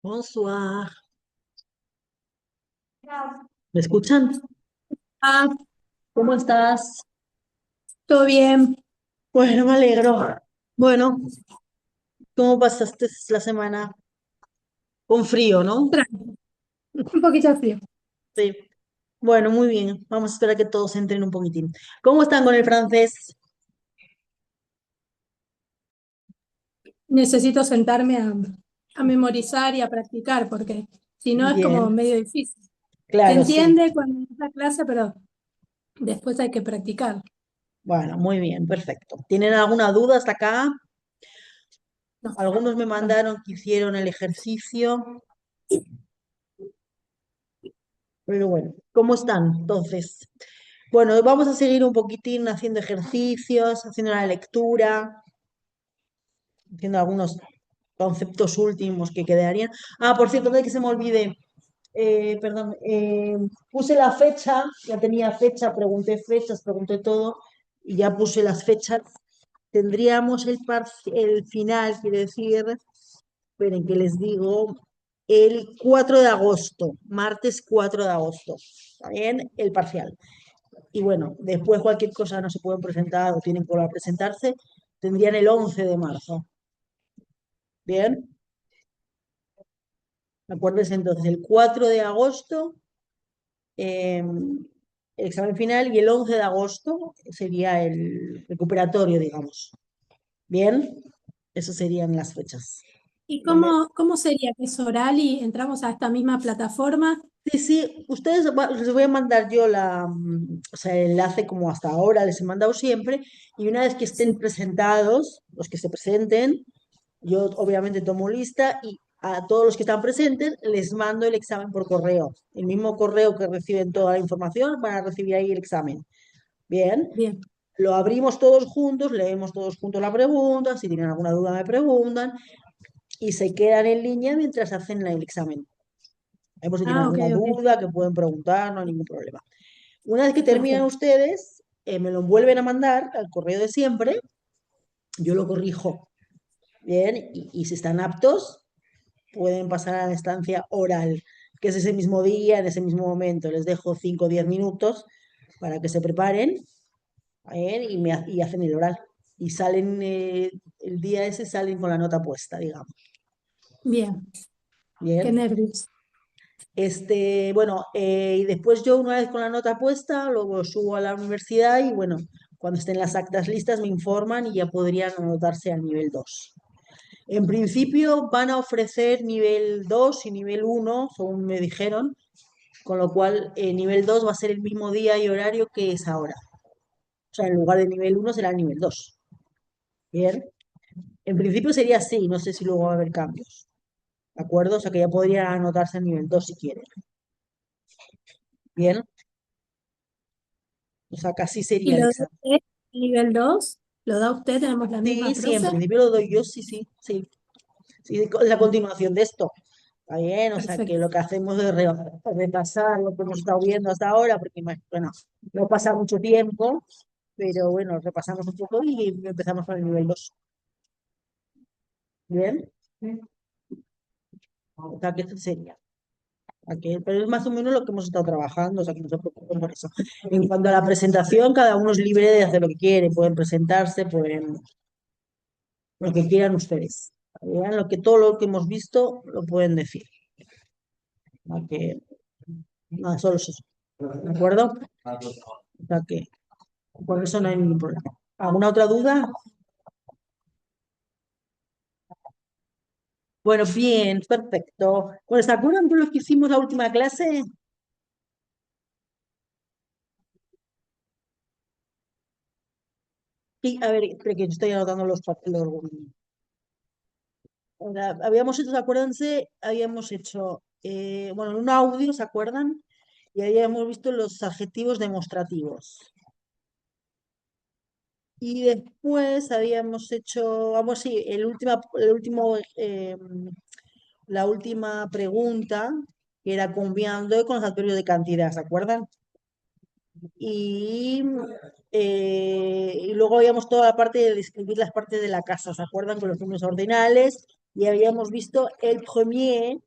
Bonsoir. ¿Me escuchan? Ah, ¿Cómo estás? todo bien. Bueno, me alegro. Bueno, ¿cómo pasaste la semana? Con frío, ¿no? Tranqui, un poquito de frío. Sí. Bueno, muy bien. Vamos a esperar que todos entren un poquitín. ¿Cómo están con el francés? Necesito sentarme a memorizar y a practicar porque si no es como Bien, medio difícil. Se claro, sí. entiende cuando es la clase, pero después hay que practicar. Bueno, muy bien, perfecto. ¿Tienen alguna duda hasta acá? No, Algunos me no. mandaron que hicieron el ejercicio, pero bueno, ¿cómo están? Entonces, bueno, vamos a seguir un poquitín haciendo ejercicios, haciendo la lectura, haciendo algunos conceptos últimos que quedarían. Ah, por cierto, antes de que se me olvide, perdón, puse la fecha, ya tenía fecha, pregunté fechas, pregunté todo y ya puse las fechas. Tendríamos el final, quiere decir, esperen que les digo, el 4 de agosto, martes 4 de agosto, ¿está bien? El parcial. Y bueno, después cualquier cosa no se pueden presentar o tienen que volver a presentarse, tendrían el 11 de marzo. ¿Bien? Acuérdense entonces, el 4 de agosto, el examen final y el 11 de agosto sería el recuperatorio, digamos. Bien, esas serían las fechas. ¿Y ¿Vale? cómo sería que es oral y entramos a esta misma plataforma? Sí, sí, ustedes les voy a mandar yo o sea, el enlace como hasta ahora les he mandado siempre y una vez que estén Sí. presentados, los que se presenten, yo obviamente tomo lista y a todos los que están presentes les mando el examen por correo. El mismo correo que reciben toda la información, van a recibir ahí el examen. Bien, Bien. lo abrimos todos juntos, leemos todos juntos la pregunta, si tienen alguna duda me preguntan y se quedan en línea mientras hacen el examen. Por si tienen Ah, ok, alguna ok. duda que pueden preguntar, no hay ningún problema. Una vez que terminan Perfecto. ustedes, me lo vuelven a mandar al correo de siempre, yo lo corrijo. Bien, y si están aptos, pueden pasar a la instancia oral, que es ese mismo día, en ese mismo momento. Les dejo 5 o 10 minutos para que se preparen, y hacen el oral. Y salen, el día ese salen con la nota puesta, digamos. Bien. Qué Bien. nervios. Bueno, y después yo una vez con la nota puesta, luego subo a la universidad y bueno, cuando estén las actas listas me informan y ya podrían anotarse al nivel 2. En principio van a ofrecer nivel 2 y nivel uno según me dijeron, con lo cual nivel 2 va a ser el mismo día y horario que es ahora. O sea, en lugar de nivel uno será el nivel 2. Bien. En principio sería así, no sé si luego va a haber cambios. ¿De acuerdo? O sea que ya podrían anotarse en nivel 2 si quieren. Bien. O sea, casi ¿Y sería el lo de examen. usted, nivel 2 lo da usted? ¿Tenemos la Sí, misma sí, en profe? principio lo doy yo, sí, sí, sí. Sí, es la Bien, continuación de esto. Está bien, o sea que perfecto. lo que hacemos es repasar lo que hemos estado viendo hasta ahora, porque bueno, no pasa mucho tiempo, pero bueno, repasamos un poco y empezamos con el nivel 2. Bien, o sea que esto sería. Pero es más o menos lo que hemos estado trabajando, o sea que no se preocupen por eso. En cuanto a la presentación, cada uno es libre de hacer lo que quiere, pueden presentarse, pueden lo que quieran ustedes. Vean todo lo que hemos visto lo pueden decir. ¿No? Que nada, solo es eso. ¿De acuerdo? O sea que por eso no hay ningún problema. ¿Alguna otra duda? Bueno, bien, perfecto. Bueno, ¿se acuerdan de lo que hicimos la última clase? Sí, a ver, espera que estoy anotando los papeles. Habíamos hecho, acuérdense, habíamos hecho, bueno, en un audio, ¿se acuerdan? Y habíamos visto los adjetivos demostrativos. Y después habíamos hecho, vamos, sí, la última pregunta, que era cambiando con los adverbios de cantidad, ¿se acuerdan? Y, y luego habíamos toda la parte de describir las partes de la casa, ¿se acuerdan? Con los números ordinales. Y habíamos visto el premier,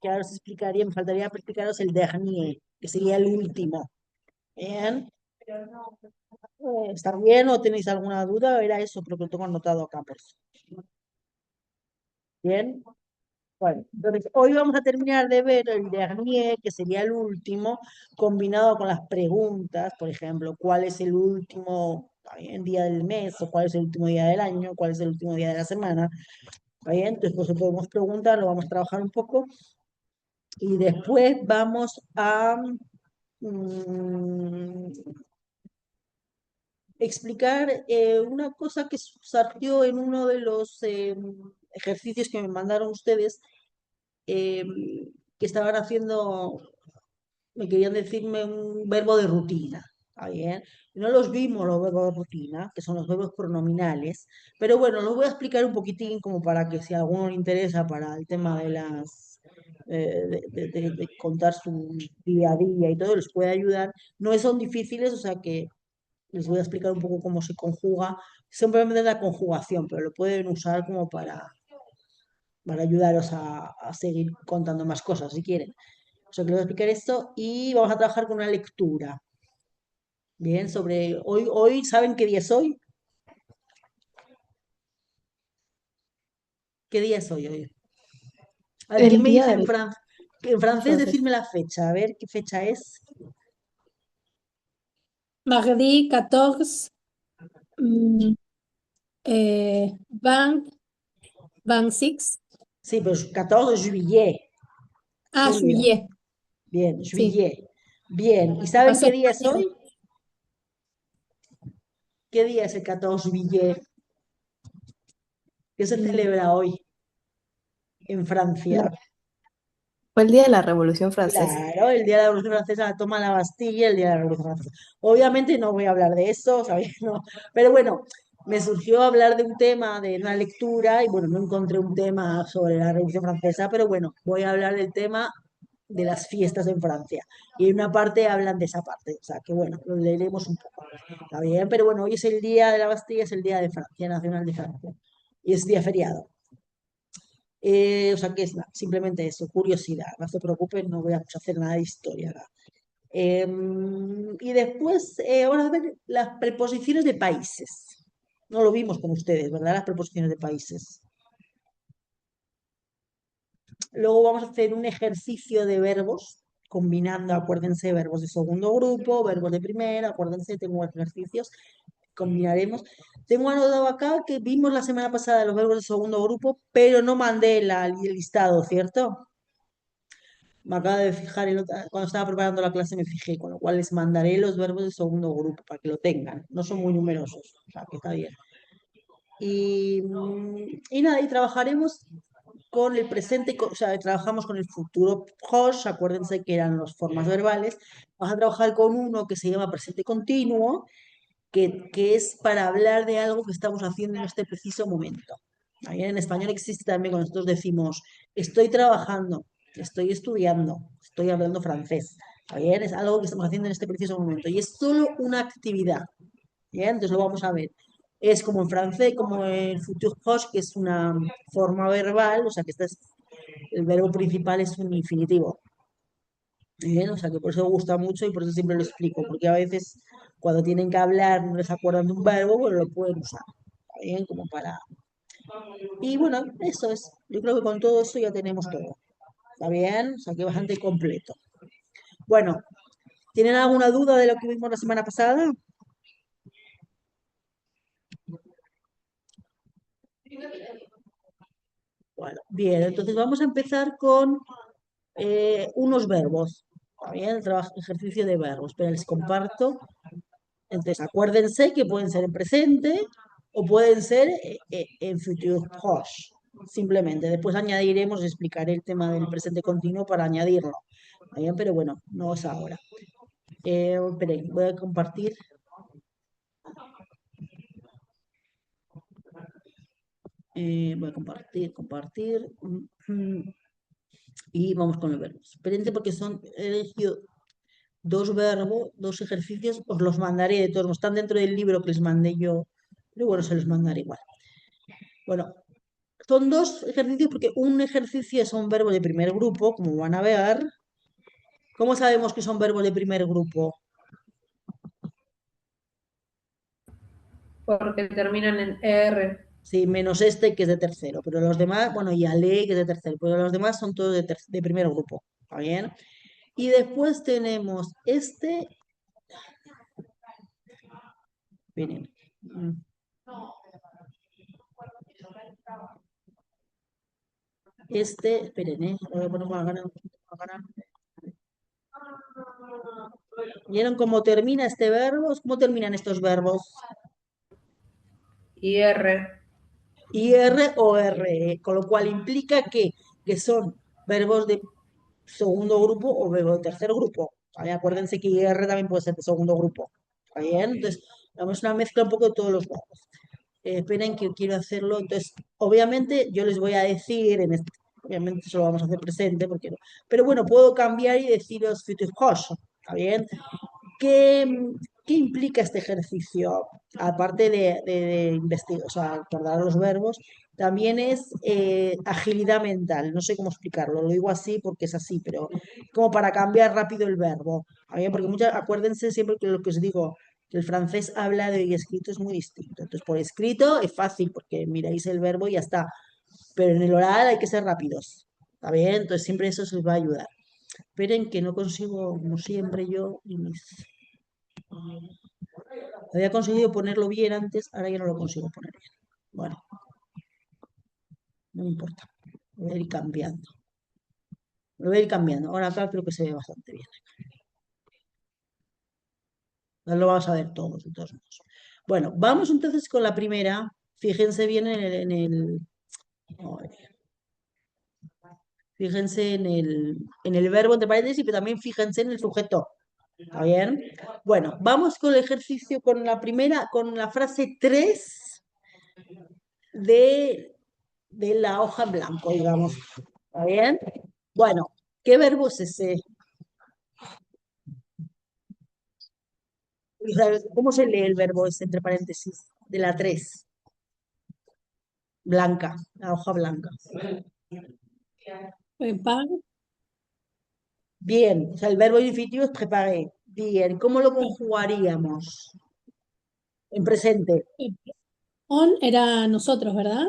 que ahora os explicaría, me faltaría explicaros el dernier, que sería el último. Bien. ¿Está bien o tenéis alguna duda? Era eso, creo que lo tengo anotado acá, pues. Bien. Bueno, entonces hoy vamos a terminar de ver el dernier, que sería el último, combinado con las preguntas, por ejemplo, ¿cuál es el último día del mes? ¿O cuál es el último día del año? ¿Cuál es el último día de la semana? ¿Está bien? Entonces, pues podemos preguntar, lo vamos a trabajar un poco y después vamos a mm, explicar una cosa que surgió en uno de los ejercicios que me mandaron ustedes, eh, que estaban haciendo, me querían decirme un verbo de rutina. ¿Está bien? No los vimos los verbos de rutina, que son los verbos pronominales, pero bueno, los voy a explicar un poquitín como para que si a alguno le interesa para el tema de las de contar su día a día y todo, les puede ayudar. No son difíciles, o sea que les voy a explicar un poco cómo se conjuga, simplemente la conjugación, pero lo pueden usar como para ayudaros a seguir contando más cosas si quieren. O sea, que les voy a explicar esto y vamos a trabajar con una lectura. Bien, sobre hoy, ¿saben qué día es hoy? ¿Qué día es hoy? A ver, ¿quién El me día dice del en francés? francés. Decirme la fecha, a ver qué fecha es. Mardi 14, mm, 20, 26. Sí, pues 14 de juillet, Ah, julio. juillet. Bien, Sí, juillet. Bien, ¿y me saben pasó qué día es español. hoy? ¿Qué día es el 14 de juillet? ¿Qué se Mm, celebra hoy en Francia? la- Fue el día de la Revolución Francesa. Claro, el día de la Revolución Francesa, la toma de la Bastilla, el día de la Revolución Francesa. Obviamente no voy a hablar de eso, ¿sabéis? No. Pero bueno, me surgió hablar de un tema, de una lectura, y bueno, no encontré un tema sobre la Revolución Francesa, pero bueno, voy a hablar del tema de las fiestas en Francia. Y en una parte hablan de esa parte, o sea que bueno, lo leeremos un poco. Está bien, pero bueno, hoy es el día de la Bastilla, es el día de Francia, nacional de Francia, y es día feriado. O sea que es nada, simplemente eso, curiosidad, no se preocupen, no voy a hacer nada de historia acá. Y después, ahora a ver las preposiciones de países. No lo vimos con ustedes, ¿verdad? Las preposiciones de países. Luego vamos a hacer un ejercicio de verbos, combinando, acuérdense, verbos de segundo grupo, verbos de primera, acuérdense, tengo ejercicios, combinaremos. Tengo anotado acá que vimos la semana pasada los verbos de segundo grupo, pero no mandé el listado, ¿cierto? Me acabo de fijar, cuando estaba preparando la clase me fijé, con lo cual les mandaré los verbos de segundo grupo para que lo tengan. No son muy numerosos, o sea que está bien. Y nada, y trabajaremos con el presente, o sea, trabajamos con el futuro proche, acuérdense que eran las formas verbales. Vamos a trabajar con uno que se llama presente continuo, que es para hablar de algo que estamos haciendo en este preciso momento. Ahí en español existe también cuando nosotros decimos estoy trabajando, estoy estudiando, estoy hablando francés. Bien, es algo que estamos haciendo en este preciso momento y es solo una actividad. Bien, entonces lo vamos a ver. Es como en francés, como en futur proche, que es una forma verbal, o sea que el verbo principal es un infinitivo. Bien, o sea que por eso me gusta mucho y por eso siempre lo explico, porque a veces cuando tienen que hablar no les acuerdan de un verbo, pues lo pueden usar. ¿Está bien? Como para. Y bueno, eso es. Yo creo que con todo eso ya tenemos todo. ¿Está bien? O sea que bastante completo. Bueno, ¿tienen alguna duda de lo que vimos la semana pasada? Bueno, bien, entonces vamos a empezar con unos verbos. ¿Está bien? El trabajo, ejercicio de verbos. Pero les comparto. Entonces, acuérdense que pueden ser en presente o pueden ser en futur proche. Simplemente. Después añadiremos, explicaré el tema del presente continuo para añadirlo. ¿Está bien? Pero bueno, no es ahora. Esperen, voy a compartir. Voy a compartir. Y vamos con los verbos. Esperen porque he elegido dos verbos, dos ejercicios, os los mandaré de todos, están dentro del libro que les mandé yo, pero bueno, se los mandaré igual. Bueno, son dos ejercicios porque un ejercicio son verbos de primer grupo, como van a ver. ¿Cómo sabemos que son verbos de primer grupo? Porque terminan en R. Sí, menos este que es de tercero, pero los demás, bueno, y Ale que es de tercero, pero los demás son todos de primer grupo, ¿está bien? Y después tenemos este, miren, este, esperen, lo voy a poner más grande, más grande. ¿Vieron cómo termina este verbo? ¿Cómo terminan estos verbos? Y R. IR o RE, con lo cual implica que son verbos de segundo grupo o verbos de tercer grupo. ¿Vale? Acuérdense que IR también puede ser de segundo grupo. ¿Está bien? Entonces, damos una mezcla un poco de todos los verbos. Esperen que quiero hacerlo. Entonces, obviamente, yo les voy a decir, obviamente eso lo vamos a hacer presente, porque no. Pero bueno, puedo cambiar y deciros future ¿está bien? ¿Qué, qué implica este ejercicio? Aparte de investigar, o sea, acordar los verbos, también es agilidad mental. No sé cómo explicarlo, lo digo así porque es así, pero como para cambiar rápido el verbo. ¿Está bien? Porque acuérdense siempre que lo que os digo, que el francés hablado y escrito es muy distinto. Entonces, por escrito es fácil porque miráis el verbo y ya está. Pero en el oral hay que ser rápidos. ¿Está bien? Entonces, siempre eso os va a ayudar. Esperen que no consigo, como siempre, yo y mis. Había conseguido ponerlo bien antes, ahora ya no lo consigo poner bien. Bueno, no me importa. Lo voy a ir cambiando. Lo voy a ir cambiando. Ahora acá creo que se ve bastante bien. Ahora lo vamos a ver todos, de todos modos. Bueno, vamos entonces con la primera. Fíjense bien fíjense en el verbo entre paréntesis, pero también fíjense en el sujeto. ¿Está bien? Bueno, vamos con el ejercicio con la primera, con la frase 3 de la hoja en blanco, digamos. ¿Está bien? Bueno, ¿qué verbo es ese? ¿Cómo se lee el verbo ese entre paréntesis? De la 3 blanca, la hoja blanca. Prepare, Bien, o sea, el verbo infinitivo es preparé. Bien, ¿cómo lo conjugaríamos? En presente. on era nosotros, ¿verdad?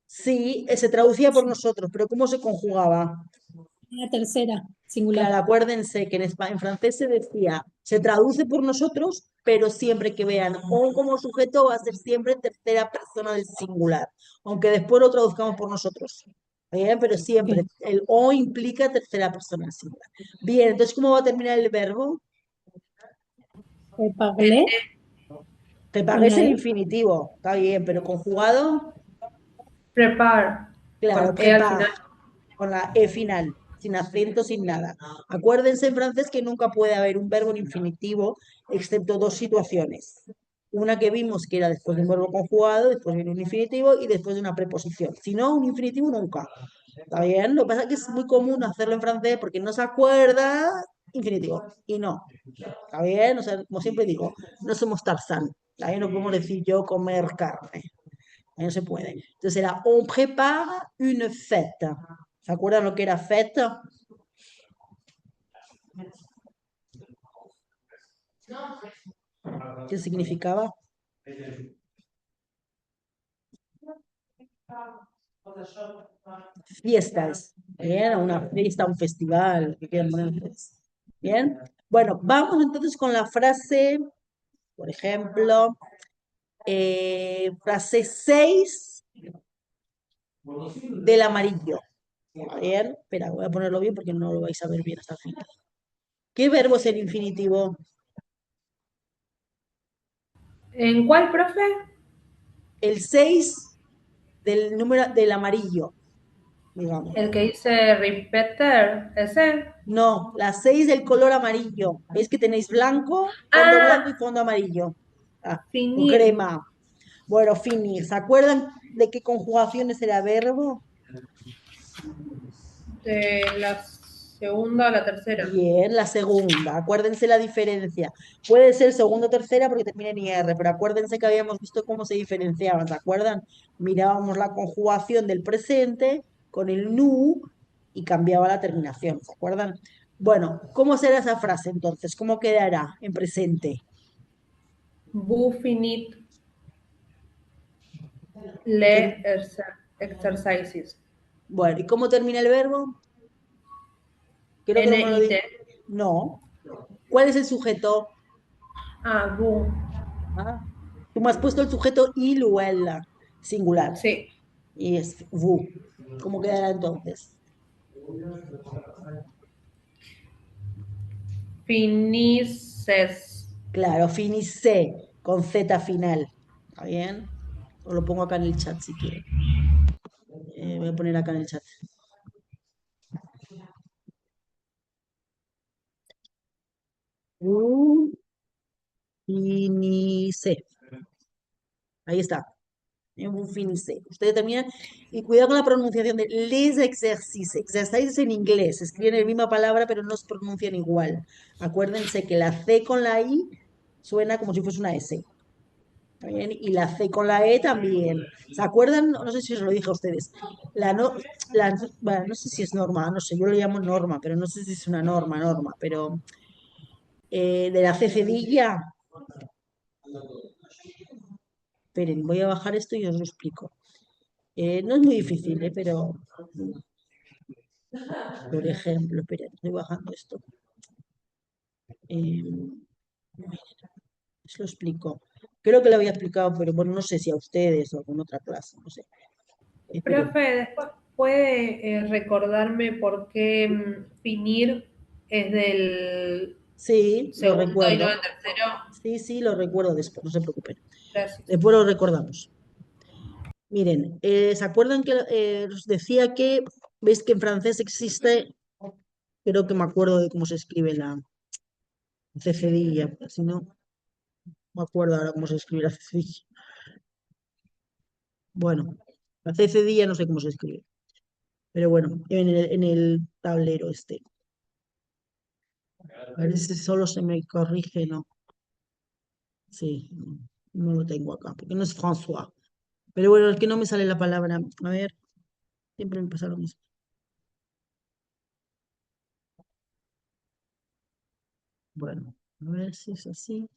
Sí, se traducía por nosotros, pero ¿cómo se conjugaba? La tercera, singular. Claro, acuérdense que en francés se decía, se traduce por nosotros, pero siempre que vean on como sujeto va a ser siempre tercera persona del singular, aunque después lo traduzcamos por nosotros. Bien, pero siempre Ok. el o implica tercera persona del singular. Bien, entonces, ¿cómo va a terminar el verbo? Parler, Te con parece la el E. infinitivo, está bien, pero conjugado, Prepare. claro, Con E al final. prepare, con la E final, sin acento, sin nada. Acuérdense en francés que nunca puede haber un verbo en infinitivo, excepto dos situaciones. Una que vimos que era después de un verbo conjugado, después viene un infinitivo y después de una preposición. Si no, un infinitivo nunca. ¿Está bien? Lo que pasa es que es muy común hacerlo en francés porque no se acuerda infinitivo. Y no. ¿Está bien? O sea, como siempre digo, no somos Tarzán. ¿Está bien? No podemos decir yo comer carne. No se puede. Entonces era, on prépare une fête. ¿Se acuerdan lo que era fête? ¿Qué significaba? Fiestas. Bien, una fiesta, un festival. ¿Qué quieran poner ustedes? Bien. Bueno, vamos entonces con la frase, por ejemplo, frase 6 del amarillo. Bien, espera, voy a ponerlo bien porque no lo vais a ver bien hasta el final. ¿Qué verbo es el infinitivo? ¿En cuál, profe? El 6 del número del amarillo, digamos. El que dice repeater, ese. No, la 6 del color amarillo. ¿Veis que tenéis blanco Ah, y fondo amarillo? Ah, o finir. crema. Bueno, finir. ¿Se acuerdan de qué conjugaciones era verbo? De las segunda o la tercera. Bien, la segunda. Acuérdense la diferencia. Puede ser segunda o tercera porque termina en IR, pero acuérdense que habíamos visto cómo se diferenciaban, ¿se acuerdan? Mirábamos la conjugación del presente con el nu y cambiaba la terminación, ¿se acuerdan? Bueno, ¿cómo será esa frase entonces? ¿Cómo quedará en presente? Vous finit Ten- les exercices. Bueno, ¿y cómo termina el verbo? Creo que no me lo NIT. digo. No. ¿Cuál es el sujeto? Ah, vous. Ah, tú me has puesto el sujeto il o el singular. Sí. Y es vous. ¿Cómo quedará entonces? Finisses. Claro, finissé, con Z final. ¿Está bien? Os lo pongo acá en el chat si quieren. Voy a poner acá en el chat. Vous finissez. Ahí está. Vous finissez. Ustedes terminan. Y cuidado con la pronunciación de les exercices. Exercices en inglés. Escriben la misma palabra, pero no se pronuncian igual. Acuérdense que la C con la I suena como si fuese una S. ¿Está bien? Y la C con la E también. ¿Se acuerdan? No sé si os lo dije a ustedes. Bueno, no sé si es norma, no sé, yo lo llamo norma, pero no sé si es una norma, pero de la C cedilla. Esperen, voy a bajar esto y os lo explico. No es muy difícil, pero por ejemplo, esperen, estoy bajando esto. Eh, os lo explico. Creo que lo había explicado, pero bueno, no sé si a ustedes o a alguna otra clase, no sé. Esperen. Profe, después puede recordarme por qué finir es del Sí, lo segundo y no recuerdo. del tercero. Sí, sí, lo recuerdo después, no se preocupen. Gracias. Después lo recordamos. Miren, ¿se acuerdan que os decía que, veis que en francés existe, creo que me acuerdo de cómo se escribe la cecedilla, si no, me acuerdo ahora cómo se escribe la cecedilla. Bueno, la cecedilla no sé cómo se escribe, pero bueno, en el tablero este. A ver si solo se me corrige, no. Sí, no lo tengo acá, porque no es François. Pero bueno, es que no me sale la palabra. A ver, siempre me pasa lo mismo. Bueno, a ver si es así.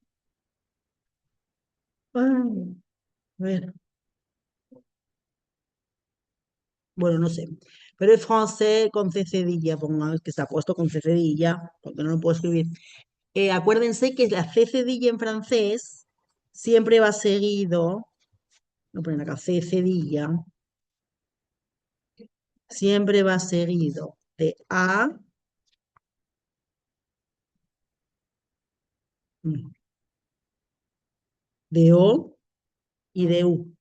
Ay, a ver, bueno, no sé. Pero es francés con C cedilla, pongan que está puesto con C cedilla, porque no lo puedo escribir. Acuérdense que la C cedilla en francés siempre va seguido, lo ponen acá, C cedilla, siempre va seguido de A, mm, de O y de U.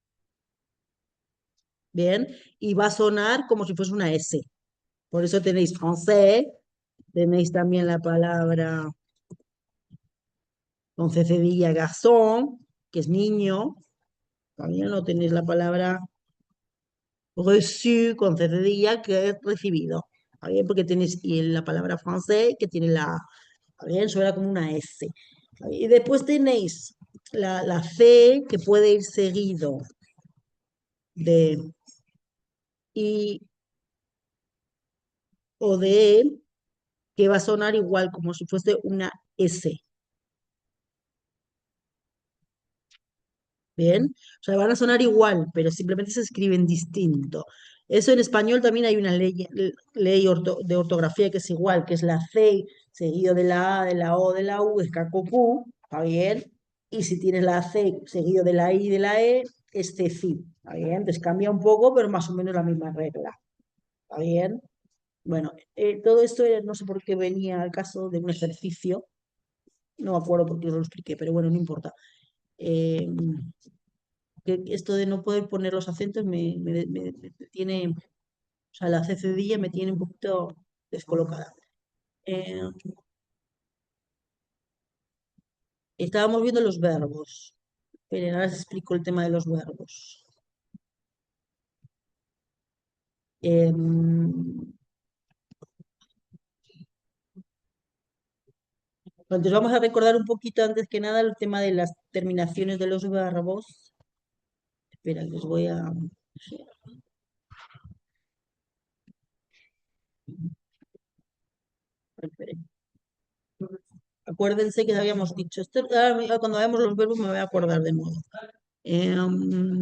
Bien, y va a sonar como si fuese una S. Por eso tenéis français, tenéis también la palabra con C cedilla garçon, que es niño. También no tenéis la palabra reçu con C cedilla, que es recibido. ¿Está bien? Porque tenéis y la palabra français, que tiene la, ¿está bien? Suena como una S. ¿Está bien? Y después tenéis la C, que puede ir seguido de I o de E, que va a sonar igual, como si fuese una S. Bien, o sea, van a sonar igual, pero simplemente se escriben distinto. Eso en español también hay una ley de ortografía que es igual, que es la C seguido de la A, de la O, de la U, es CACOQ, ¿está bien? Y si tienes la C seguido de la I y de la E, es CECI, ¿está bien? Entonces cambia un poco, pero más o menos la misma regla, ¿está bien? Bueno, todo esto no sé por qué venía al caso de un ejercicio, no me acuerdo por qué os lo expliqué, pero bueno, no importa. Eh, que esto de no poder poner los acentos me tiene, o sea, la cecedilla me tiene un poquito descolocada. Eh, Estábamos viendo los verbos. Esperen, ahora os explico el tema de los verbos. Em, Entonces vamos a recordar un poquito antes que nada el tema de las terminaciones de los verbos. Espera, que os voy a... Esperen. Acuérdense que habíamos dicho, esto, cuando veamos los verbos me voy a acordar de nuevo. Em,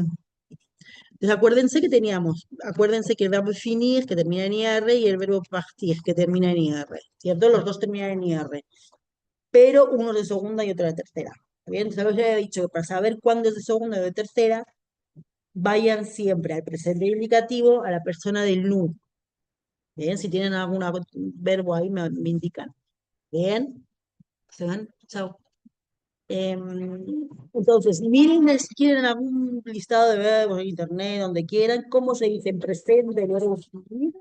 entonces acuérdense que el verbo finir, que termina en IR, y el verbo partir, que termina en IR, ¿cierto? Los dos terminan en IR, pero uno es de segunda y otro de tercera. ¿Bien? Entonces ya he dicho que para saber cuándo es de segunda o de tercera, vayan siempre al presente indicativo, a la persona del nu. Bien, si tienen algún verbo ahí, me indican. Bien, se van, chao. Entonces, miren si quieren algún listado de verbos en internet, donde quieran, cómo se dice en presente el verbo finir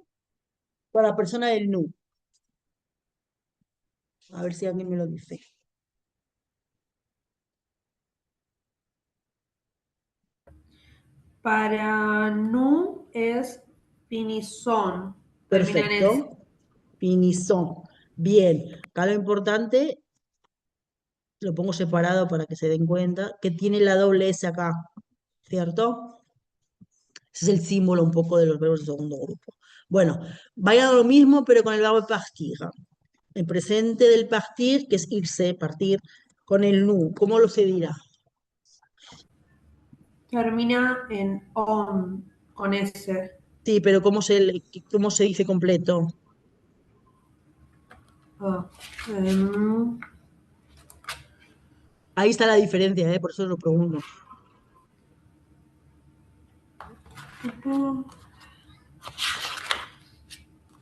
para la persona del nu. A ver si alguien me lo dice. Para nu es finizón. Termina en S. Perfecto. Finissant. Bien. Acá lo importante, lo pongo separado para que se den cuenta, que tiene la doble S acá, ¿cierto? Ese es el símbolo un poco de los verbos de segundo grupo. Bueno, vaya a lo mismo, pero con el verbo partir. El presente del partir, que es irse, partir, con el nu. ¿Cómo lo se dirá? Termina en on, con S. Sí, pero cómo se dice completo? Ah, em, Ahí está la diferencia, por eso lo pregunto.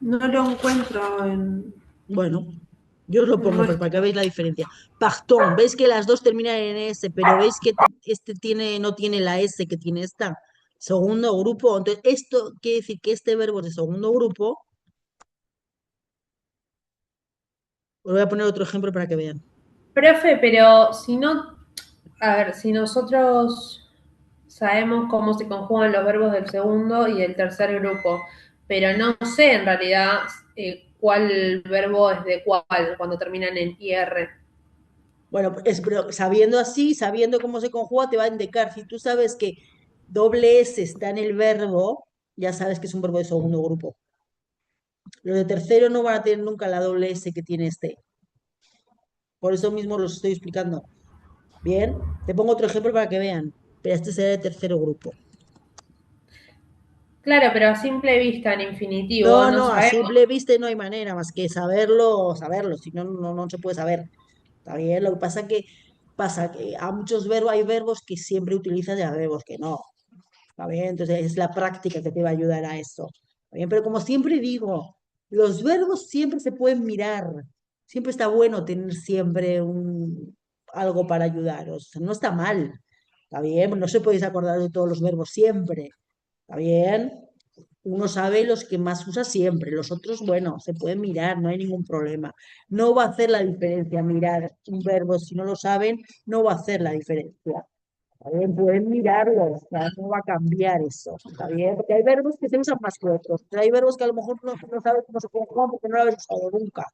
no lo encuentro en Bueno, yo os lo pongo pero nuestro. para que veáis la diferencia. Partón, ¿ves que las dos terminan en S, pero veis que este no tiene la S que tiene esta? Segundo grupo. Entonces, esto quiere decir que este verbo es de segundo grupo. Os voy a poner otro ejemplo para que vean. Profe, pero si no, a ver, si nosotros sabemos cómo se conjugan los verbos del segundo y del tercer grupo, pero no sé en realidad cuál verbo es de cuál cuando terminan en IR. Bueno, pero sabiendo así, sabiendo cómo se conjuga, te va a indicar. Si tú sabes que doble S está en el verbo, ya sabes que es un verbo de segundo grupo. Los de tercero no van a tener nunca la doble S que tiene este. Por eso mismo los estoy explicando. Bien, te pongo otro ejemplo para que vean. Pero este será de tercero grupo. Claro, pero a simple vista en infinitivo No, no no, a sabemos. simple vista no hay manera más que saberlo, si no, no se puede saber. ¿Está bien? Lo que pasa que a muchos verbos, hay verbos que siempre utilizas y hay verbos que no. ¿Está bien? Entonces es la práctica que te va a ayudar a eso. ¿Está bien? Pero como siempre digo, los verbos siempre se pueden mirar. Siempre está bueno tener siempre algo para ayudaros. No está mal. ¿Está bien? No se podéis acordar de todos los verbos siempre. ¿Está bien? Uno sabe los que más usa siempre, los otros, bueno, se pueden mirar, no hay ningún problema. No va a hacer la diferencia mirar un verbo, si no lo saben, no va a hacer la diferencia. ¿Está bien? Pueden mirarlo, o sea, no va a cambiar eso, ¿está bien? Porque hay verbos que se usan más que otros, pero hay verbos que a lo mejor no sabes cómo se conjugan porque no lo habéis usado nunca,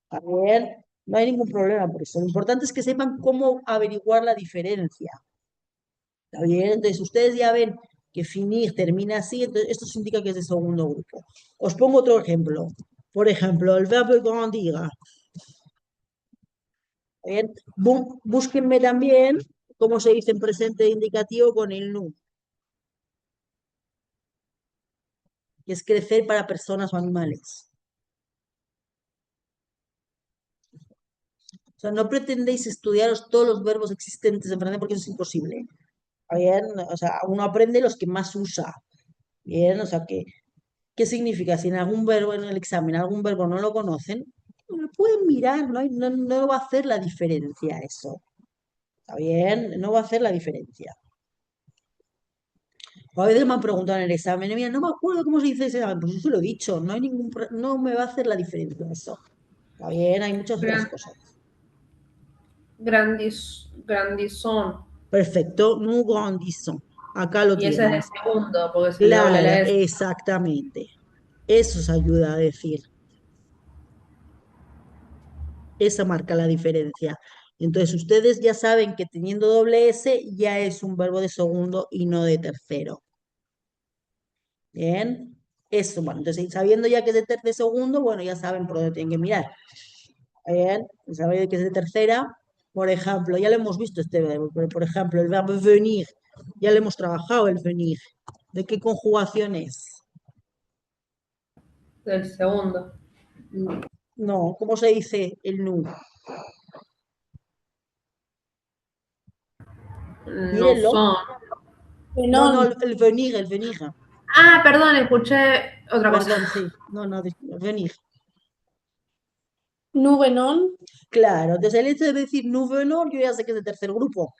¿está bien? No hay ningún problema por eso. Lo importante es que sepan cómo averiguar la diferencia. ¿Está bien? Entonces, ustedes ya ven que finir termina así, entonces esto significa que es de segundo grupo. Os pongo otro ejemplo. Por ejemplo, el verbo grandir. ¿Está bien? Búsquenme también cómo se dice en presente indicativo con el nu, que es crecer para personas o animales. O sea, no pretendéis estudiaros todos los verbos existentes en francés porque eso es imposible. ¿Está bien? O sea, uno aprende los que más usa. Bien, o sea, ¿qué significa? Si en algún verbo en el examen, algún verbo no lo conocen, lo pueden mirar, no va a hacer la diferencia eso. ¿Está bien? No va a hacer la diferencia. O a veces me han preguntado en el examen, mira, no me acuerdo cómo se dice ese examen. Pues yo se lo he dicho, no me va a hacer la diferencia eso. ¿Está bien? Hay muchas otras Gran- cosas. grandizón. Perfecto, nous grandissons. Acá lo Y ese es tienen. de segundo, porque se le dobla Claro, la S. exactamente. Eso os ayuda a decir. Esa marca la diferencia. Entonces ustedes ya saben que teniendo doble S ya es un verbo de segundo y no de tercero. Bien, eso, bueno, entonces sabiendo ya que es de segundo, bueno, ya saben por dónde tienen que mirar. Bien, saben que es de tercera, por ejemplo, ya lo hemos visto este verbo, pero por ejemplo, el verbo venir, ya lo hemos trabajado el venir. ¿De qué conjugación es? Del segundo. No, ¿cómo se dice el nu? No Mírenlo. son. No, no, Venón, el venir, el venir. Ah, perdón, escuché otra cosa. Perdón, sí. No, no, venir. Nubenón, Claro, entonces el hecho de decir nous venons, yo ya sé que es de tercer grupo.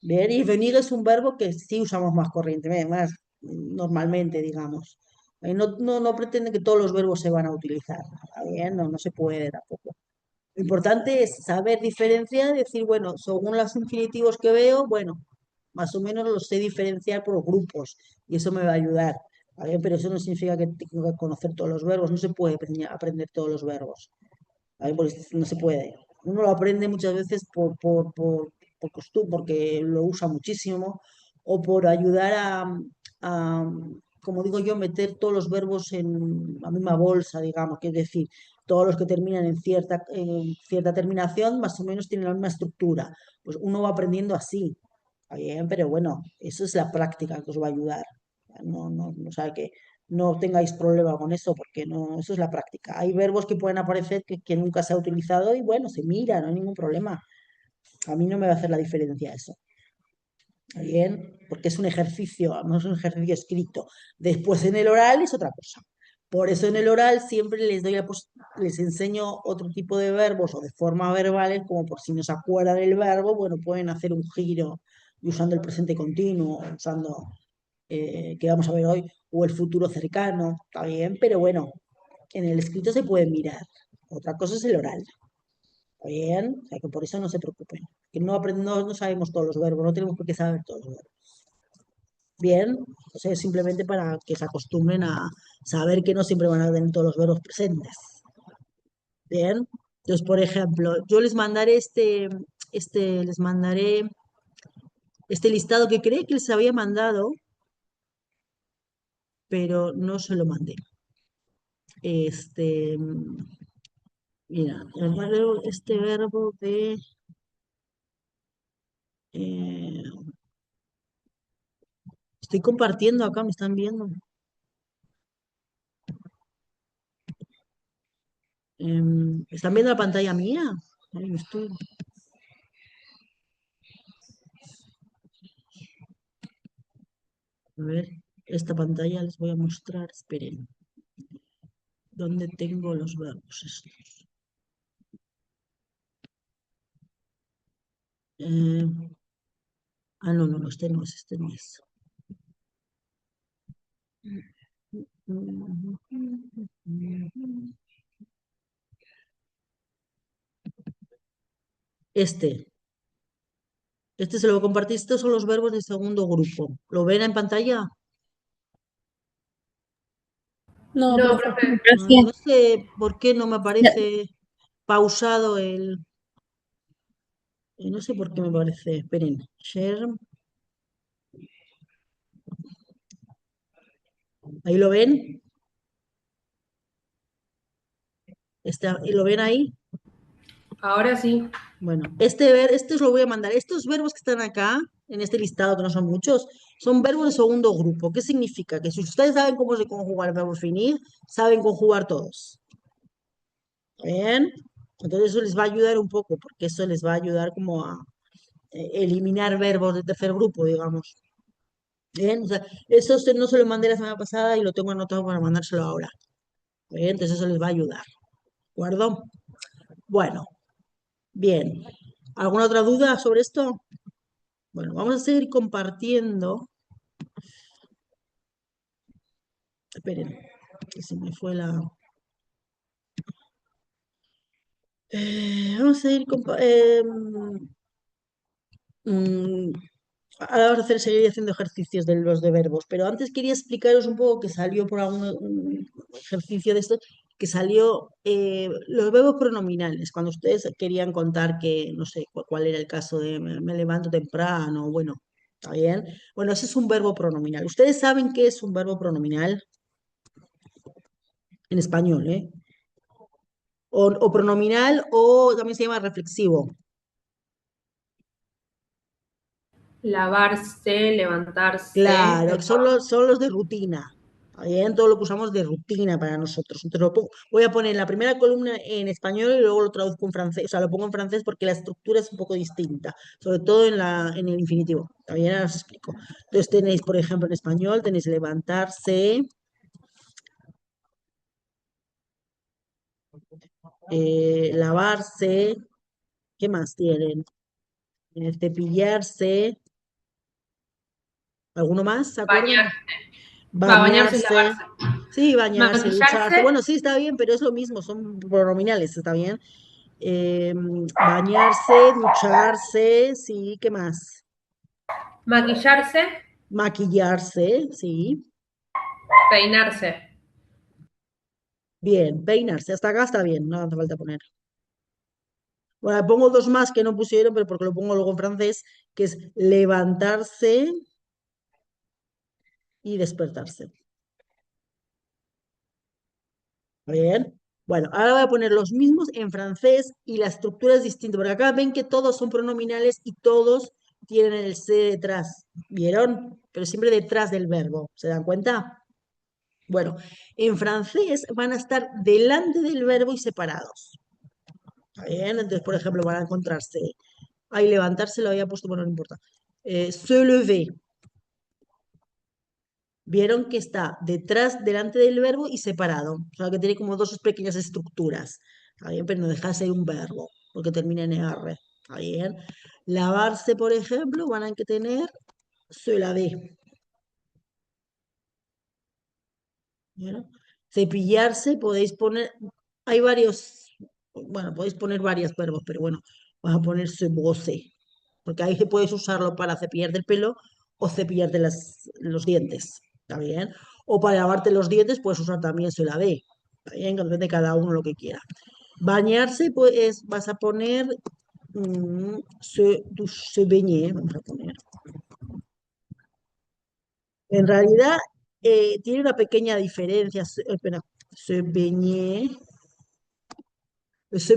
Bien, y venir es un verbo que sí usamos más corrientemente, más normalmente, digamos. No pretende que todos los verbos se van a utilizar. ¿Está bien? No, no se puede tampoco. Lo importante es saber diferenciar, decir, bueno, según los infinitivos que veo, bueno, más o menos los sé diferenciar por grupos y eso me va a ayudar. ¿Vale? Pero eso no significa que tengo que conocer todos los verbos, no se puede aprender todos los verbos. ¿Vale? Porque no se puede. Uno lo aprende muchas veces por costumbre, porque lo usa muchísimo, o por ayudar a, como digo yo, meter todos los verbos en la misma bolsa, digamos, que es decir, todos los que terminan en cierta terminación más o menos tienen la misma estructura. Pues uno va aprendiendo así. Está bien, pero bueno, eso es la práctica que os va a ayudar. O sea, que no tengáis problema con eso, porque no, eso es la práctica. Hay verbos que pueden aparecer que nunca se ha utilizado y bueno, se mira, no hay ningún problema. A mí no me va a hacer la diferencia eso. ¿Está bien? Porque es un ejercicio, no es un ejercicio escrito. Después en el oral es otra cosa. Por eso en el oral siempre les enseño otro tipo de verbos o de formas verbales, como por si no se acuerdan del verbo, bueno, pueden hacer un giro y usando el presente continuo, usando que vamos a ver hoy, o el futuro cercano, está bien, pero bueno, en el escrito se puede mirar. Otra cosa es el oral, ¿está bien? O sea, que por eso no se preocupen. Que no sabemos todos los verbos, no tenemos por qué saber todos los verbos. Bien, o sea, simplemente para que se acostumbren a saber que no siempre van a tener todos los verbos presentes. Bien, entonces, por ejemplo, yo les mandaré les mandaré este listado que creí que les había mandado, pero no se lo mandé. Este, mira, este verbo de eh, estoy compartiendo acá, me están viendo. ¿Están viendo la pantalla mía? Ay, a ver, esta pantalla les voy a mostrar. Esperen. ¿Dónde tengo los verbos estos? Eh, no, no, este no es, este no es. Este, este se lo voy a compartir. Estos son los verbos del segundo grupo. ¿Lo ven en pantalla? no, No, profe. profe. No sé por qué no me aparece pausado no sé por qué me parece. Esperen. Share. ¿Ahí lo ven? ¿Lo ven ahí? Ahora sí. Bueno, este os lo voy a mandar. Estos verbos que están acá, en este listado, que no son muchos, son verbos de segundo grupo. ¿Qué significa? Que si ustedes saben cómo se conjuga el verbo finir, saben conjugar todos. ¿Bien? Entonces eso les va a ayudar un poco, porque eso les va a ayudar como a eliminar verbos de tercer grupo, digamos. Bien, o sea, no se lo mandé la semana pasada y lo tengo anotado para mandárselo ahora. Bien, entonces eso les va a ayudar. ¿De acuerdo? Bueno, bien. ¿Alguna otra duda sobre esto? Bueno, vamos a seguir compartiendo. Esperen, que se me fue la. Vamos a seguir mm, ahora vamos a seguir haciendo ejercicios de los de verbos, pero antes quería explicaros un poco que salió por algún un ejercicio de esto, que salió los verbos pronominales, cuando ustedes querían contar que, no sé, cuál era el caso de me levanto temprano, bueno, ¿está bien? Bueno, ese es un verbo pronominal. ¿Ustedes saben qué es un verbo pronominal en español, eh? O pronominal o también se llama reflexivo. Lavarse, levantarse. Claro, son los de rutina. ¿Está bien? Todo lo que usamos de rutina para nosotros. Entonces voy a poner la primera columna en español y luego lo traduzco en francés. O sea, lo pongo en francés porque la estructura es un poco distinta, sobre todo en el infinitivo. ¿Está bien? Ahora os explico. Entonces tenéis, por ejemplo, en español tenéis levantarse, lavarse. ¿Qué más tienen? Cepillarse. ¿Alguno más? ¿Se acuerdan? Bañar, bañarse es Bañarse. lavarse. Sí, bañarse, ducharse. Maquillarse, Bueno, sí, está bien, pero es lo mismo, son pronominales, está bien. Bañarse, ducharse, sí, ¿qué más? maquillarse, Maquillarse, sí. peinarse. Bien, peinarse, hasta acá está bien, no hace falta poner. Bueno, pongo dos más que no pusieron, pero porque lo pongo luego en francés, que es levantarse y despertarse. Bien. Bueno, ahora voy a poner los mismos en francés y la estructura es distinta, porque acá ven que todos son pronominales y todos tienen el se detrás. ¿Vieron? Pero siempre detrás del verbo. ¿Se dan cuenta? Bueno, en francés van a estar delante del verbo y separados. ¿Está bien? Entonces, por ejemplo, van a encontrarse. Ahí levantarse lo había puesto, bueno, no importa. Se lever. Vieron que está detrás, delante del verbo y separado. O sea, que tiene como dos pequeñas estructuras. ¿Está bien? Pero no deja de ser un verbo, porque termina en R. ¿Está bien? Lavarse, por ejemplo, van a que tener se laver. ¿Vieron? Cepillarse, podéis poner, hay varios, bueno, podéis poner varios verbos, pero bueno, vas a poner se brosser, porque ahí puedes usarlo para cepillarte el pelo o cepillarte los dientes, ¿está bien? O para lavarte los dientes puedes usar también se laver, ¿está bien? Que depende de cada uno lo que quiera. Bañarse, pues vas a poner se baigner, vamos a poner. En realidad tiene una pequeña diferencia, espera, se baigner.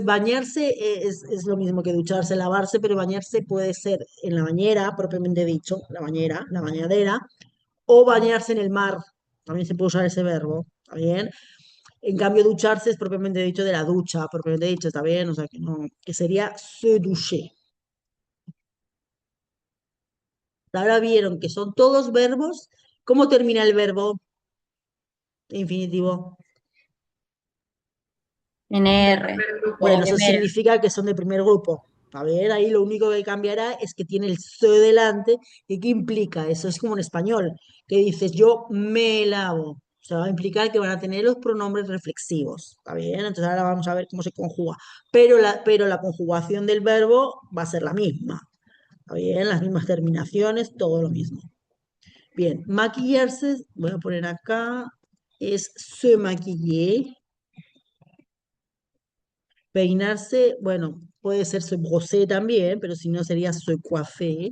Bañarse es lo mismo que ducharse, lavarse, pero bañarse puede ser en la bañera, propiamente dicho, la bañera, la bañadera, o bañarse en el mar. También se puede usar ese verbo, ¿está bien? En cambio, ducharse es propiamente dicho de la ducha, propiamente dicho, ¿está bien? O sea, que no, que sería se doucher. Ahora vieron que son todos verbos. ¿Cómo termina el verbo infinitivo? NR. Primer grupo. Bueno, eso Primera. significa que son de primer grupo. A ver, ahí lo único que cambiará es que tiene el se delante. ¿Y qué implica? Eso es como en español, que dices yo me lavo. O sea, va a implicar que van a tener los pronombres reflexivos. ¿Está bien? Entonces ahora vamos a ver cómo se conjuga. Pero la conjugación del verbo va a ser la misma. ¿Está bien? Las mismas terminaciones, todo lo mismo. Bien, maquillarse, voy a poner acá, es se maquiller. Peinarse, bueno, puede ser se brosser también, pero si no sería se coiffer,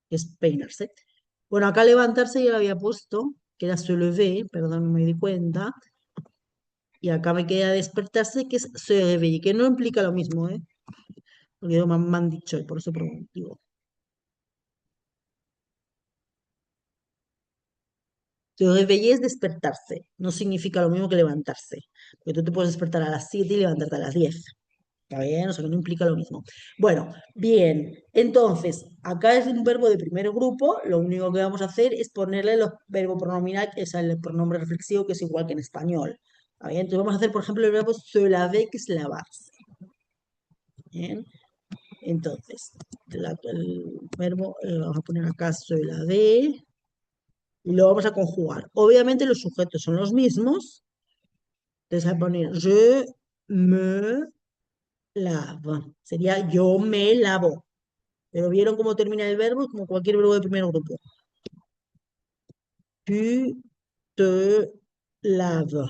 que es peinarse. Bueno, acá levantarse ya lo había puesto, que era se lever, perdón, no me di cuenta. Y acá me queda despertarse, que es se réveiller, que no implica lo mismo, ¿eh? Porque me han dicho, y por eso digo. Se réveiller es despertarse, no significa lo mismo que levantarse. Porque tú te puedes despertar a las 7 y levantarte a las 10. ¿Está bien? O sea que no implica lo mismo. Bueno, bien. Entonces, acá es un verbo de primer grupo. Lo único que vamos a hacer es ponerle los verbos pronominal, que es el pronombre reflexivo, que es igual que en español. ¿Está bien? Entonces vamos a hacer, por ejemplo, el verbo se laver, que es lavarse. Bien. Entonces, el verbo vamos a poner acá se laver y lo vamos a conjugar. Obviamente los sujetos son los mismos. Entonces, voy a poner je me lave. Sería yo me lavo. Pero vieron cómo termina el verbo, como cualquier verbo de primer grupo. Tu te laves.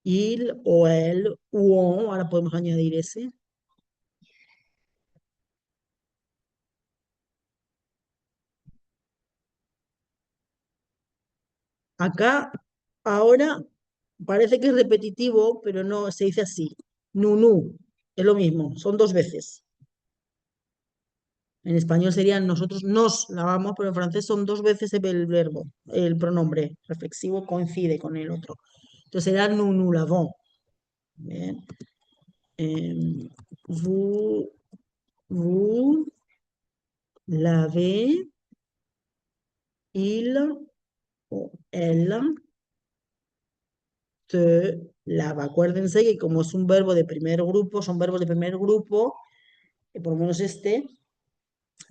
il o el u on, ahora podemos añadir ese. Acá, ahora, parece que es repetitivo, pero no, se dice así. Nunu, es lo mismo, son dos veces. En español serían nosotros nos lavamos, pero en francés son dos veces el verbo, el pronombre reflexivo coincide con el otro. Entonces será nous nous lavons. Bien. Vous, vous lavez, il o elle se lava. Acuérdense que como es un verbo de primer grupo, son verbos de primer grupo, por lo menos este,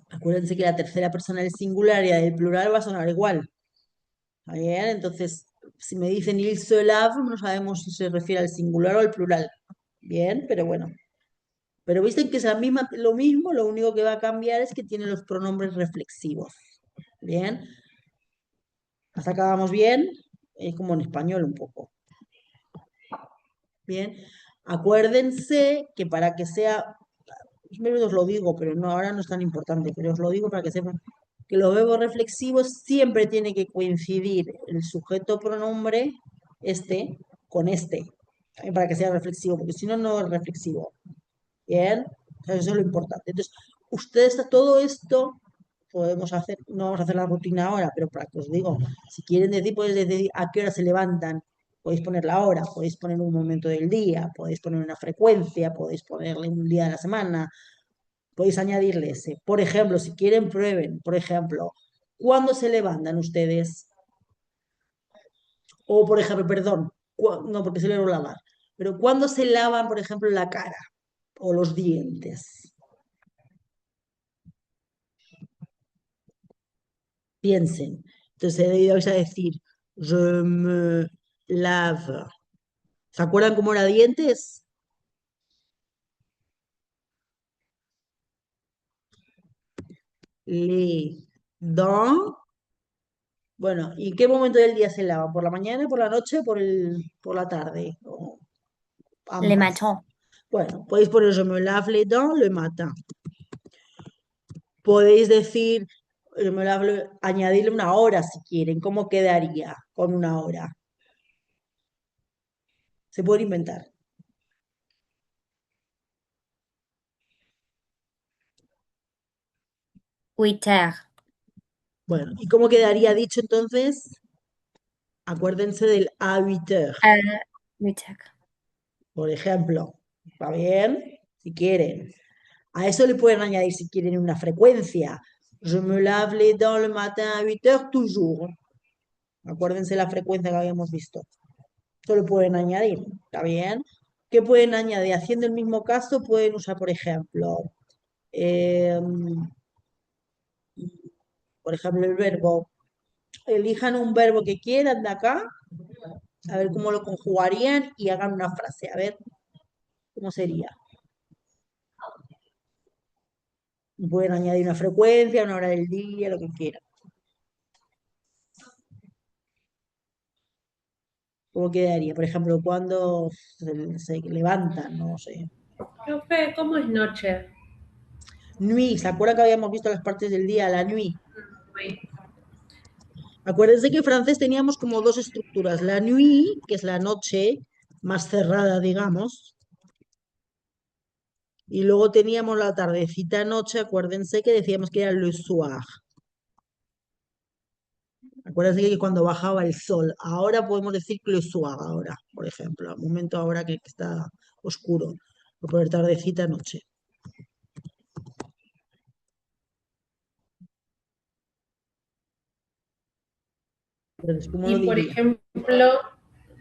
acuérdense que la tercera persona del singular y la del plural va a sonar igual. ¿Está bien? Entonces, si me dicen il se lave, no sabemos si se refiere al singular o al plural. Bien, pero bueno. Pero viste que es lo mismo, lo único que va a cambiar es que tiene los pronombres reflexivos. Bien, hasta acá vamos bien, es como en español un poco. Bien, acuérdense que para que sea, primero os lo digo, pero no, ahora no es tan importante, pero os lo digo para que sepan que los verbos reflexivos siempre tiene que coincidir el sujeto pronombre este con este, para que sea reflexivo, porque si no, no es reflexivo. Bien, eso es lo importante. Entonces, ustedes todo esto podemos hacer, no vamos a hacer la rutina ahora, pero para que os digo, si quieren decir, podéis decir a qué hora se levantan, podéis poner la hora, podéis poner un momento del día, podéis poner una frecuencia, podéis ponerle un día de la semana, podéis añadirle ese. Por ejemplo, si quieren, prueben, por ejemplo, ¿cuándo se levantan ustedes? O, por ejemplo, perdón, no, porque se le va a lavar, pero ¿cuándo se lavan, por ejemplo, la cara o los dientes? Piensen. Entonces vais a decir, je me lave. ¿Se acuerdan cómo era dientes? Les dents. Bueno, ¿y qué momento del día se lava? ¿Por la mañana, por la noche, por la tarde? O Le ambas. matin. Bueno, podéis poner je me lave les dents le matin. Podéis decir, je me lave, añadirle una hora si quieren. ¿Cómo quedaría con una hora? Se puede inventar. 8 heures. Bueno, ¿y cómo quedaría dicho entonces? Acuérdense del à 8 heures. 8 heures. Por ejemplo, ¿va bien? Si quieren. A eso le pueden añadir si quieren una frecuencia. Je me lave les dents le matin à 8 heures toujours. Acuérdense la frecuencia que habíamos visto. Esto lo pueden añadir, ¿está bien? ¿Qué pueden añadir? Haciendo el mismo caso, pueden usar, eh, por ejemplo, el verbo. Elijan un verbo que quieran de acá, a ver cómo lo conjugarían y hagan una frase, a ver cómo sería. Pueden añadir una frecuencia, una hora del día, lo que quieran. ¿Cómo quedaría? Por ejemplo, cuando se levantan, no sé. Profe, ¿cómo es noche? Nuit, ¿se acuerdan que habíamos visto las partes del día? La nuit. Uy, Acuérdense que en francés teníamos como dos estructuras. La nuit, que es la noche más cerrada, digamos. Y luego teníamos la tardecita noche, acuérdense que decíamos que era le soir. Acuérdense que cuando bajaba el sol, ahora podemos decir que le soir, ahora, por ejemplo, al momento ahora que está oscuro, por poner tardecita noche. Entonces, ¿cómo lo y por diría? ejemplo,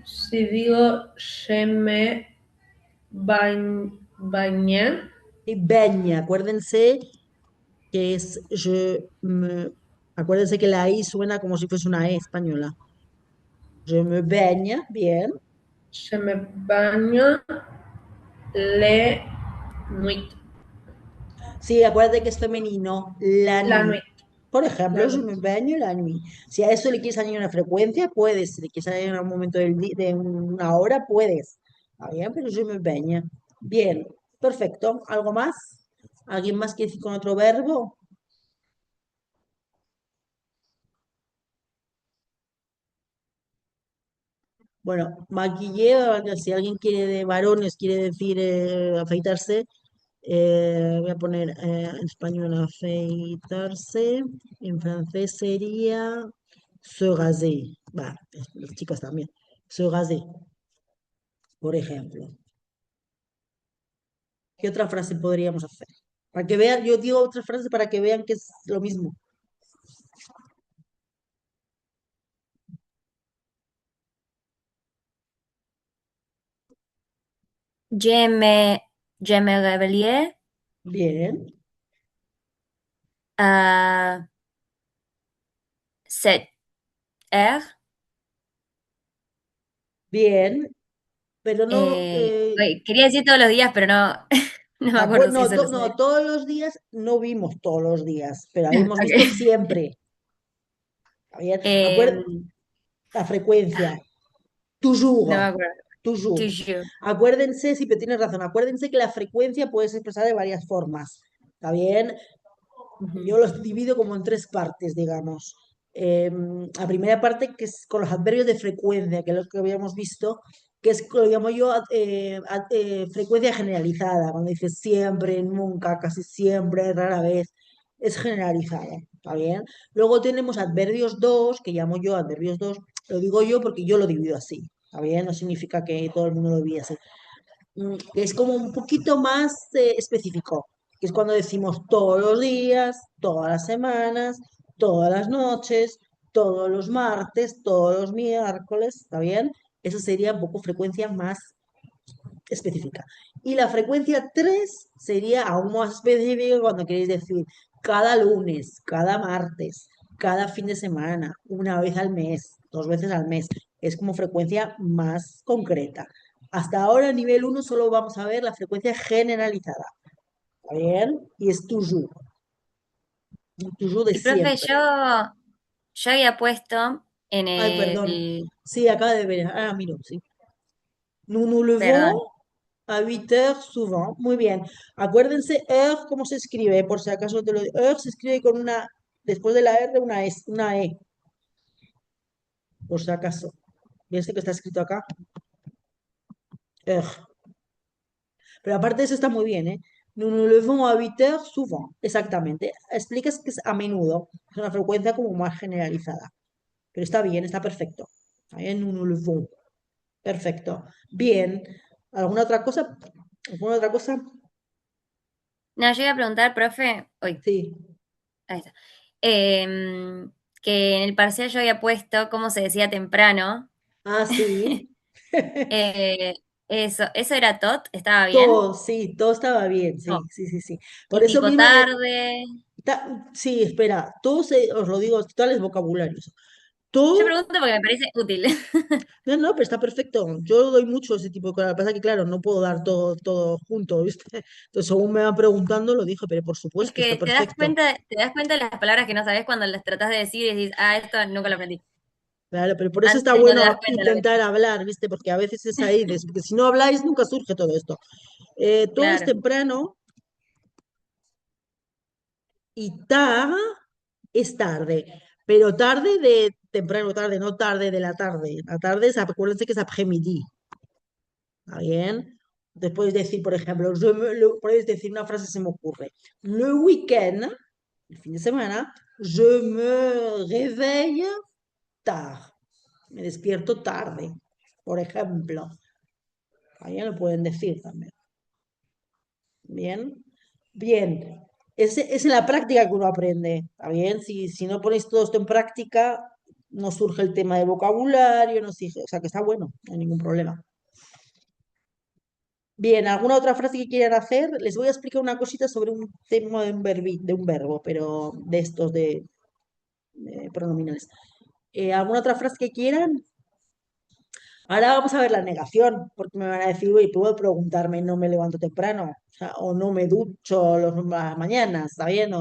si digo je me bañé, Y beña, acuérdense que es je me. Acuérdense que la I suena como si fuese una E española. Je me baña, bien. je me baño le nuit. Sí, acuérdate que es femenino, la La nuit. nuit. Por ejemplo, je Claro. me baño la nuit. Si a eso le quieres añadir una frecuencia, puedes. Si le quieres añadir un momento de una hora, puedes. Está bien, pero je me baño. Bien, perfecto. ¿Algo más? ¿Alguien más quiere decir con otro verbo? Bueno, maquillé, si alguien quiere de varones, quiere decir afeitarse, voy a poner en español afeitarse, en francés sería se raser. Va, las chicas también. Se raser, por ejemplo. ¿Qué otra frase podríamos hacer? Para que vean, yo digo otra frase para que vean que es lo mismo. Je me, je me réveillais Bien, à 7 heures. bien, pero no, Quería decir todos los días, pero no, no me acuerdo si no, eso lo no, sabía. todos los días no vimos todos los días, pero habíamos visto Ok. siempre. ¿Está bien? Em, La frecuencia. no me Toujours, acuerdo. toujours. Toujours. Acuérdense, sí, pero tienes razón, acuérdense que la frecuencia puede ser expresada de varias formas. ¿Está bien? Yo Ujú. los divido como en tres partes, digamos. La primera parte que es con los adverbios de frecuencia, que es lo que habíamos visto, que es lo llamo yo frecuencia generalizada, cuando dices siempre, nunca, casi siempre, rara vez, es generalizada, ¿está bien? Luego tenemos adverbios 2 que llamo yo adverbios 2 lo digo yo porque yo lo divido así, ¿está bien? No significa que todo el mundo lo divida así que es como un poquito más específico, que es cuando decimos todos los días, todas las semanas, todas las noches, todos los martes, todos los miércoles, ¿está bien? Eso sería un poco frecuencia más específica. Y la frecuencia 3 sería aún más específica cuando queréis decir cada lunes, cada martes, cada fin de semana, una vez al mes, dos veces al mes. Es como frecuencia más concreta. Hasta ahora, a nivel uno solo vamos a ver la frecuencia generalizada. ¿Está bien? Y es toujours de Y profe, siempre. yo había puesto en Ay, perdón. el, Sí, acaba de ver. Ah, miro, sí. Nous nous levons perdón, a 8 heures souvent. Muy bien. Acuérdense, heure, ¿cómo se escribe? Por si acaso te lo digo. Heure se escribe con una, después de la R, una E, por si acaso. ¿Ves que está escrito acá? Heure. Pero aparte de eso está muy bien, ¿eh? Nous nous levons a 8 heures souvent. Exactamente. Explicas que es a menudo. Es una frecuencia como más generalizada. Pero está bien, está perfecto. Está bien, nous nous levons. Perfecto. Bien. ¿Alguna otra cosa? ¿Alguna otra cosa? no, yo iba a preguntar, profe, hoy, Sí. ahí está. Em, que en el parcial yo había puesto cómo se decía temprano. Ah, sí. Eh, eso era tot, ¿estaba bien? Todo, sí, todo estaba bien, sí, No. sí, sí, sí. Por Y eso tipo mismo, tarde. sí, espera, os lo digo, totales vocabularios. Yo Todo, pregunto porque me parece útil. no, no, pero está perfecto. Yo doy mucho ese tipo de cosas. Lo que pasa es que, claro, no puedo dar todo, todo junto, ¿viste? Entonces, según me van preguntando, lo dije, pero por Es supuesto, está que perfecto. te das cuenta de las palabras que no sabes cuando las tratás de decir y decís, ah, esto nunca lo aprendí. Claro, pero por eso está Antes no te das bueno cuenta de lo que intentar hablar, ¿viste? Porque a veces es ahí, porque si no habláis, nunca surge todo esto. Todo es claro. temprano y tard es tarde, pero tarde de temprano, tarde, no tarde de la tarde. La tarde es, acuérdense que es après-midi, ¿está bien? Después decir, por ejemplo, podéis decir una frase, se me ocurre. Le week-end, el fin de semana, je me réveille tard. Me despierto tarde, por ejemplo. Ahí lo pueden decir también. Bien, bien. Es en la práctica que uno aprende, ¿está bien? Si no ponéis todo esto en práctica, no surge el tema de vocabulario, no surge, o sea que está bueno, no hay ningún problema. Bien, ¿alguna otra frase que quieran hacer? Les voy a explicar una cosita sobre un tema de un verbo, pero de estos de pronominales. ¿Alguna otra frase que quieran? Ahora vamos a ver la negación, porque me van a decir, oye, puedo preguntarme, no me levanto temprano, o sea, o no me ducho las mañanas, ¿está bien?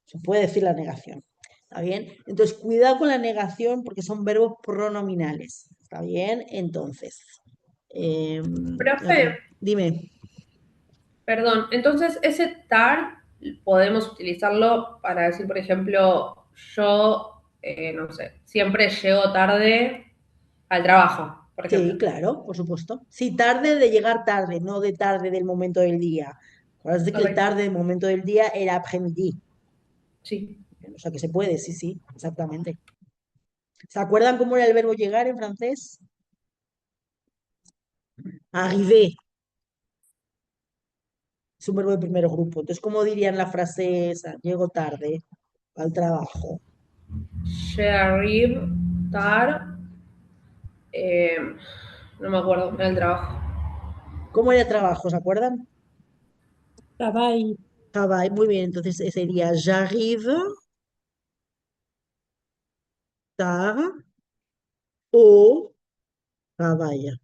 Se puede decir la negación. ¿Está bien? Entonces, cuidado con la negación porque son verbos pronominales. ¿Está bien? Entonces, a ver, Profe, dime. perdón, entonces ese tar podemos utilizarlo para decir, por ejemplo, yo, no sé, siempre llego tarde al trabajo, por Sí, ejemplo. claro, por supuesto. Sí, tarde de llegar tarde, no de tarde del momento del día. Acuérdate que el Ok, tarde del momento del día era après-midi. sí. O sea que se puede, sí, sí, exactamente. ¿Se acuerdan cómo era el verbo llegar en francés? Arriver, es un verbo de primer grupo. Entonces, ¿cómo dirían la frase esa? Llego tarde al trabajo. J'arrive tard, eh, no me acuerdo, en el trabajo. ¿Cómo era trabajo? ¿Se acuerdan? Travail, Travail, muy bien, entonces sería j'arrive tard au travail.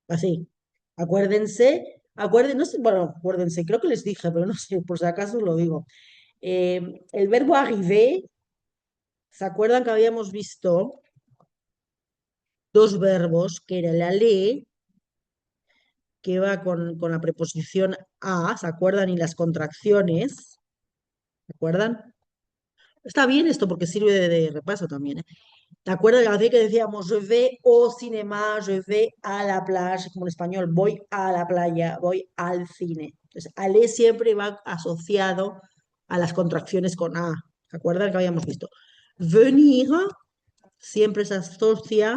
Así. Acuérdense, no sé, bueno, acuérdense, creo que les dije, pero no sé, por si acaso lo digo. El verbo arriver, ¿se acuerdan que habíamos visto dos verbos, que era el aller, que va con la preposición a, ¿se acuerdan? Y las contracciones, ¿se acuerdan? Está bien esto porque sirve de repaso también, ¿eh? ¿Te acuerdas de la vez que decíamos je vais au cinéma, je vais à la plage, como en español, voy a la playa, voy al cine? Entonces, aller siempre va asociado a las contracciones con a. ¿Se acuerdan que habíamos visto? Venir siempre se asocia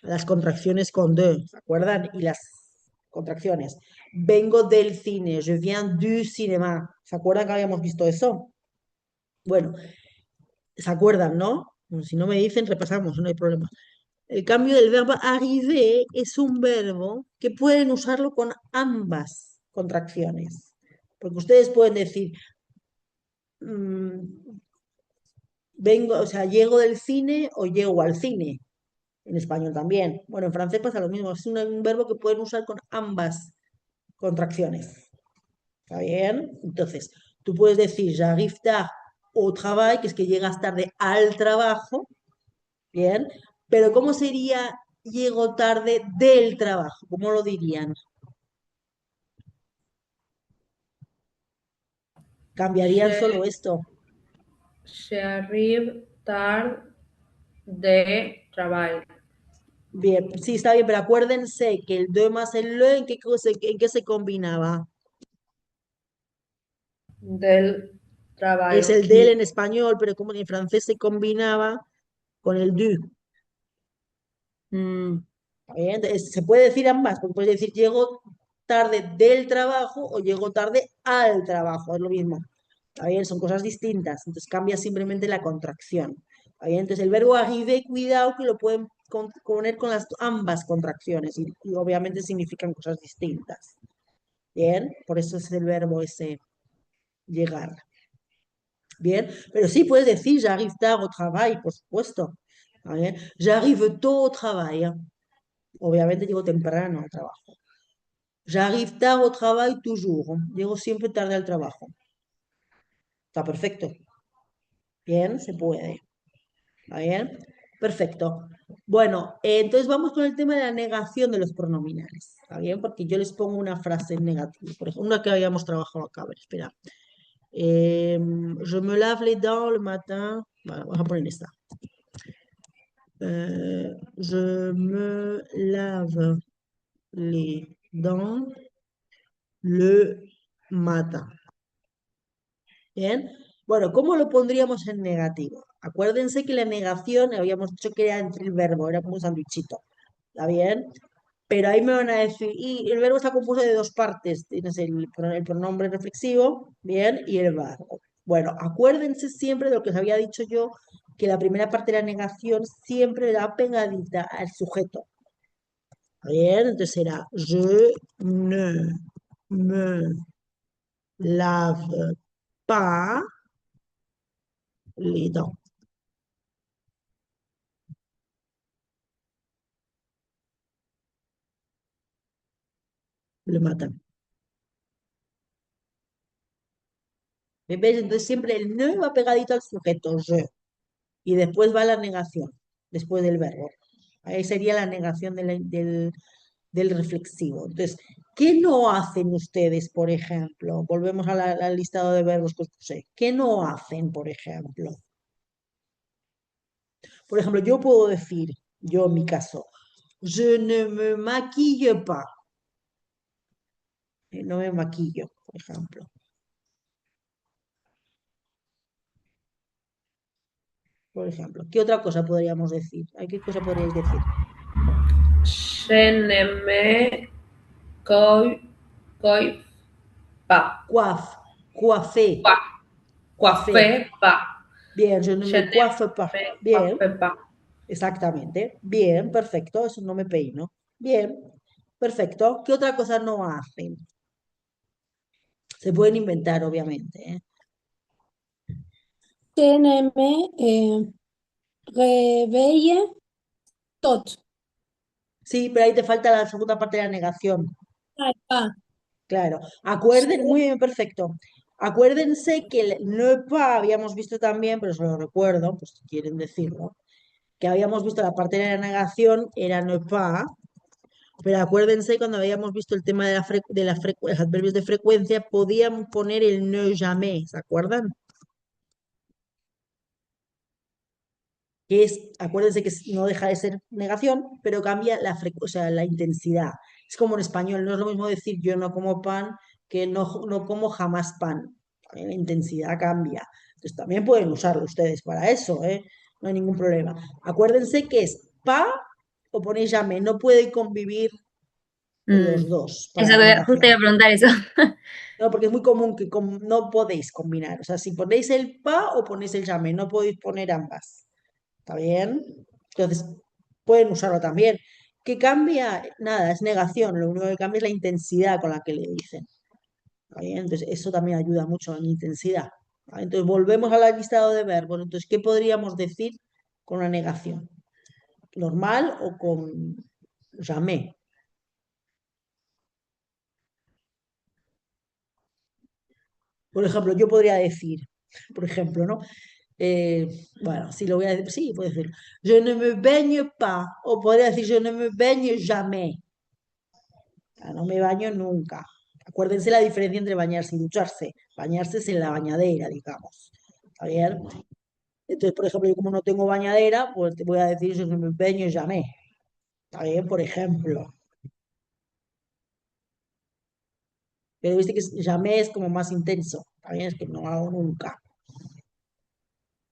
a las contracciones con de, ¿se acuerdan? Y las contracciones. Vengo del cine, je viens du cinéma. ¿Se acuerdan que habíamos visto eso? Bueno, ¿se acuerdan, no? Bueno, si no me dicen, repasamos, no hay problema. El cambio del verbo arriver es un verbo que pueden usarlo con ambas contracciones. Porque ustedes pueden decir, mm, vengo, o sea, llego del cine o llego al cine. En español también. Bueno, en francés pasa lo mismo. Es un verbo que pueden usar con ambas contracciones. ¿Está bien? Entonces, tú puedes decir j'arrive tard au travail, que es que llegas tarde al trabajo. Bien. Pero ¿cómo sería llego tarde del trabajo? ¿Cómo lo dirían? Cambiarían solo esto. J'arrive tard de trabajo. Bien, sí, está bien, pero acuérdense que el de más el le, en qué se combinaba? Del Es trabajo. el del en español, pero como en francés se combinaba con el du. Mm, ¿Está bien? Entonces, se puede decir ambas, porque puedes decir llego tarde del trabajo o llego tarde al trabajo, es lo mismo. ¿Está bien? Son cosas distintas, entonces cambia simplemente la contracción. ¿Está bien? Entonces el verbo arriver, cuidado que lo pueden poner con las ambas contracciones y obviamente significan cosas distintas. Bien, por eso es el verbo ese llegar. Bien, pero sí puedes decir j'arrive tard au travail, por supuesto. ¿Está bien? J'arrive tôt au travail. Obviamente llego temprano al trabajo. J'arrive tard au travail toujours. Llego siempre tarde al trabajo. Está perfecto. Bien, se puede. ¿Está bien? Perfecto. Bueno, entonces vamos con el tema de la negación de los pronominales. ¿Está bien? Porque yo les pongo una frase en negativo. Por ejemplo, una que habíamos trabajado acá. A ver, espera. Je me lave les dents le matin. Bueno, vamos a poner esta. Je me lave les dents le matin. Bien. Bueno, ¿cómo lo pondríamos en negativo? Acuérdense que la negación habíamos dicho que era entre el verbo, era como un sandwichito. ¿Está bien? Pero ahí me van a decir, y el verbo está compuesto de dos partes. Tienes el pronombre reflexivo, bien, y el verbo. Bueno, acuérdense siempre de lo que os había dicho yo, que la primera parte de la negación siempre da pegadita al sujeto. ¿Está bien? Entonces será, je ne me lave pas les dents le matin. ¿Ves? Entonces siempre el ne va pegadito al sujeto, je, y después va la negación, después del verbo. Ahí sería la negación del reflexivo. Entonces, ¿qué no hacen ustedes, por ejemplo? Volvemos al listado de verbos que os puse. ¿Qué no hacen, por ejemplo? Por ejemplo, yo puedo decir, yo en mi caso, je ne me maquille pas. No me maquillo, por ejemplo. Por ejemplo, ¿qué otra cosa podríamos decir? ¿Qué cosa podríais decir? Je ne me coiffe pas. Coiffe, Coiffe pas. Bien, je ne Je me ne coiffe pas. me Bien, coiffe pas. exactamente. Bien, perfecto. Eso no me peino. Bien, perfecto. ¿Qué otra cosa no hacen? Se pueden inventar, obviamente, ¿eh? Je ne me réveille tot. Sí, pero ahí te falta la segunda parte de la negación. Ay, pa. Claro. Muy bien, perfecto. Acuérdense que el ne pas habíamos visto también, pero se lo recuerdo, pues si quieren decirlo, que habíamos visto la parte de la negación era ne pas, pero acuérdense cuando habíamos visto el tema de los adverbios de frecuencia, podían poner el ne jamais, ¿se acuerdan? Acuérdense que no deja de ser negación, pero cambia o sea, la intensidad. Es como en español, no es lo mismo decir yo no como pan que no como jamás pan. La intensidad cambia. Entonces también pueden usarlo ustedes para eso, ¿eh? No hay ningún problema. Acuérdense que es pa o ponéis jamais, no puede convivir los Mm, dos para Eso la justo negación. iba a preguntar eso. No, porque es muy común que no podéis combinar. O sea, si ponéis el pa o ponéis el jamais, no podéis poner ambas. ¿Está bien? Entonces, pueden usarlo también. ¿Qué cambia? Nada, es negación. Lo único que cambia es la intensidad con la que le dicen. ¿Está bien? Entonces, eso también ayuda mucho en intensidad. ¿Vale? Entonces, volvemos al listado de verbos. Entonces, ¿qué podríamos decir con la negación? ¿Normal o con jamais? Por ejemplo, yo podría decir, por ejemplo, ¿no? Eh, bueno, sí lo voy a decir, sí, puedo decir, je ne me baigne pas, o podría decir, je ne me baigne jamais. Sea, no me baño nunca. Acuérdense la diferencia entre bañarse y ducharse. Bañarse es en la bañadera, digamos. ¿Está bien? Entonces, por ejemplo, yo como no tengo bañadera, pues te voy a decir, yo no me baño, llamé. ¿Está bien? Por ejemplo. Pero viste que llamé es como más intenso. ¿Está bien? Es que no hago nunca.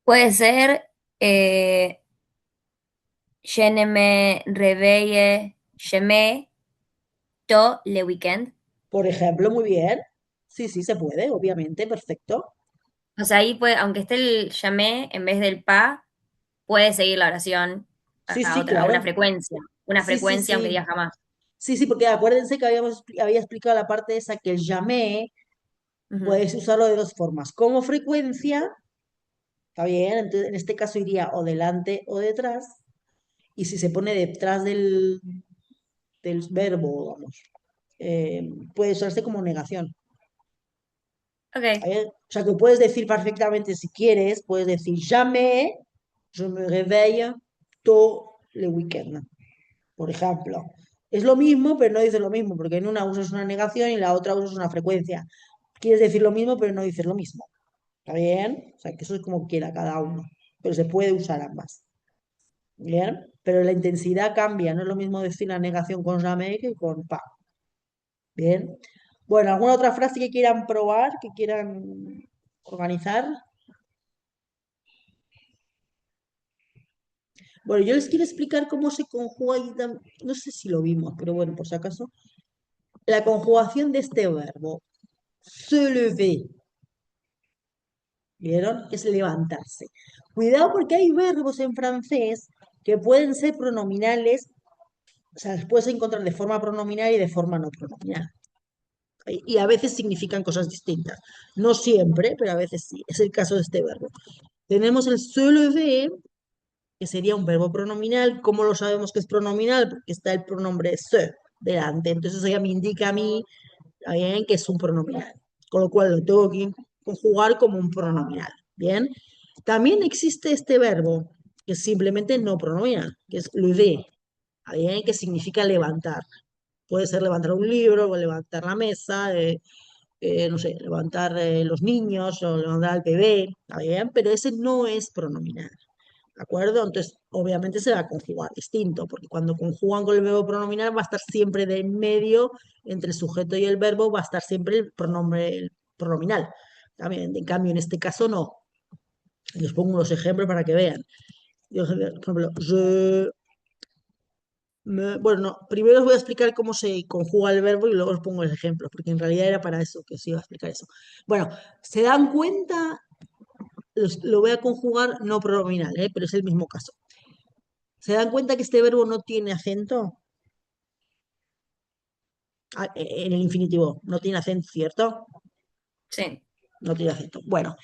Puede ser je ne me réveille jamais tôt le weekend. Por ejemplo, muy bien. Sí, sí, se puede, obviamente, perfecto. O sea, ahí puede, aunque esté el llamé en vez del pa, puede seguir la oración Sí, a sí, otra, a claro. una Sí, sí, frecuencia aunque sí. diga jamás. Sí, sí, porque acuérdense que había explicado la parte esa que el llamé Ujú. puedes usarlo de dos formas. Como frecuencia. ¿Está bien? Entonces, en este caso iría o delante o detrás. Y si se pone detrás del verbo, vamos, puede usarse como negación. Ok, ¿Está bien? O sea, que puedes decir perfectamente, si quieres, puedes decir jamais je me réveille tôt le week-end, por ejemplo. Es lo mismo, pero no dices lo mismo, porque en una usas una negación y en la otra usas una frecuencia. Quieres decir lo mismo, pero no dices lo mismo. ¿Está bien? O sea, que eso es como quiera cada uno, pero se puede usar ambas. Bien, pero la intensidad cambia, no es lo mismo decir la negación con jamais que con pa. Bien. Bueno, ¿alguna otra frase que quieran probar, que quieran organizar? Bueno, yo les quiero explicar cómo se conjuga, no sé si lo vimos, pero bueno, por si acaso, la conjugación de este verbo, se lever, ¿vieron? Es levantarse. Cuidado porque hay verbos en francés que pueden ser pronominales, o sea, los puedes encontrar de forma pronominal y de forma no pronominal. Y a veces significan cosas distintas. No siempre, pero a veces sí. Es el caso de este verbo. Tenemos el se lever, que sería un verbo pronominal. ¿Cómo lo sabemos que es pronominal? Porque está el pronombre se delante. Entonces eso ya me indica a mí bien, que es un pronominal. Con lo cual lo tengo que conjugar como un pronominal. Bien, también existe este verbo que es simplemente no pronominal, que es lever, bien, que significa levantar. Puede ser levantar un libro o levantar la mesa, no sé, levantar los niños o levantar al bebé, ¿está bien? Pero ese no es pronominal, ¿de acuerdo? Entonces, obviamente se va a conjugar distinto, porque cuando conjugan con el verbo pronominal va a estar siempre de en medio, entre el sujeto y el verbo, va a estar siempre el pronombre el pronominal. También, en cambio, en este caso no. Les pongo unos ejemplos para que vean. Yo, por ejemplo, bueno, no, primero os voy a explicar cómo se conjuga el verbo y luego os pongo los ejemplos, porque en realidad era para eso que os iba a explicar eso. Bueno, ¿se dan cuenta? Lo voy a conjugar no pronominal, pero es el mismo caso. ¿Se dan cuenta que este verbo no tiene acento? En el infinitivo, no tiene acento, ¿cierto? Sí. No tiene acento. Bueno,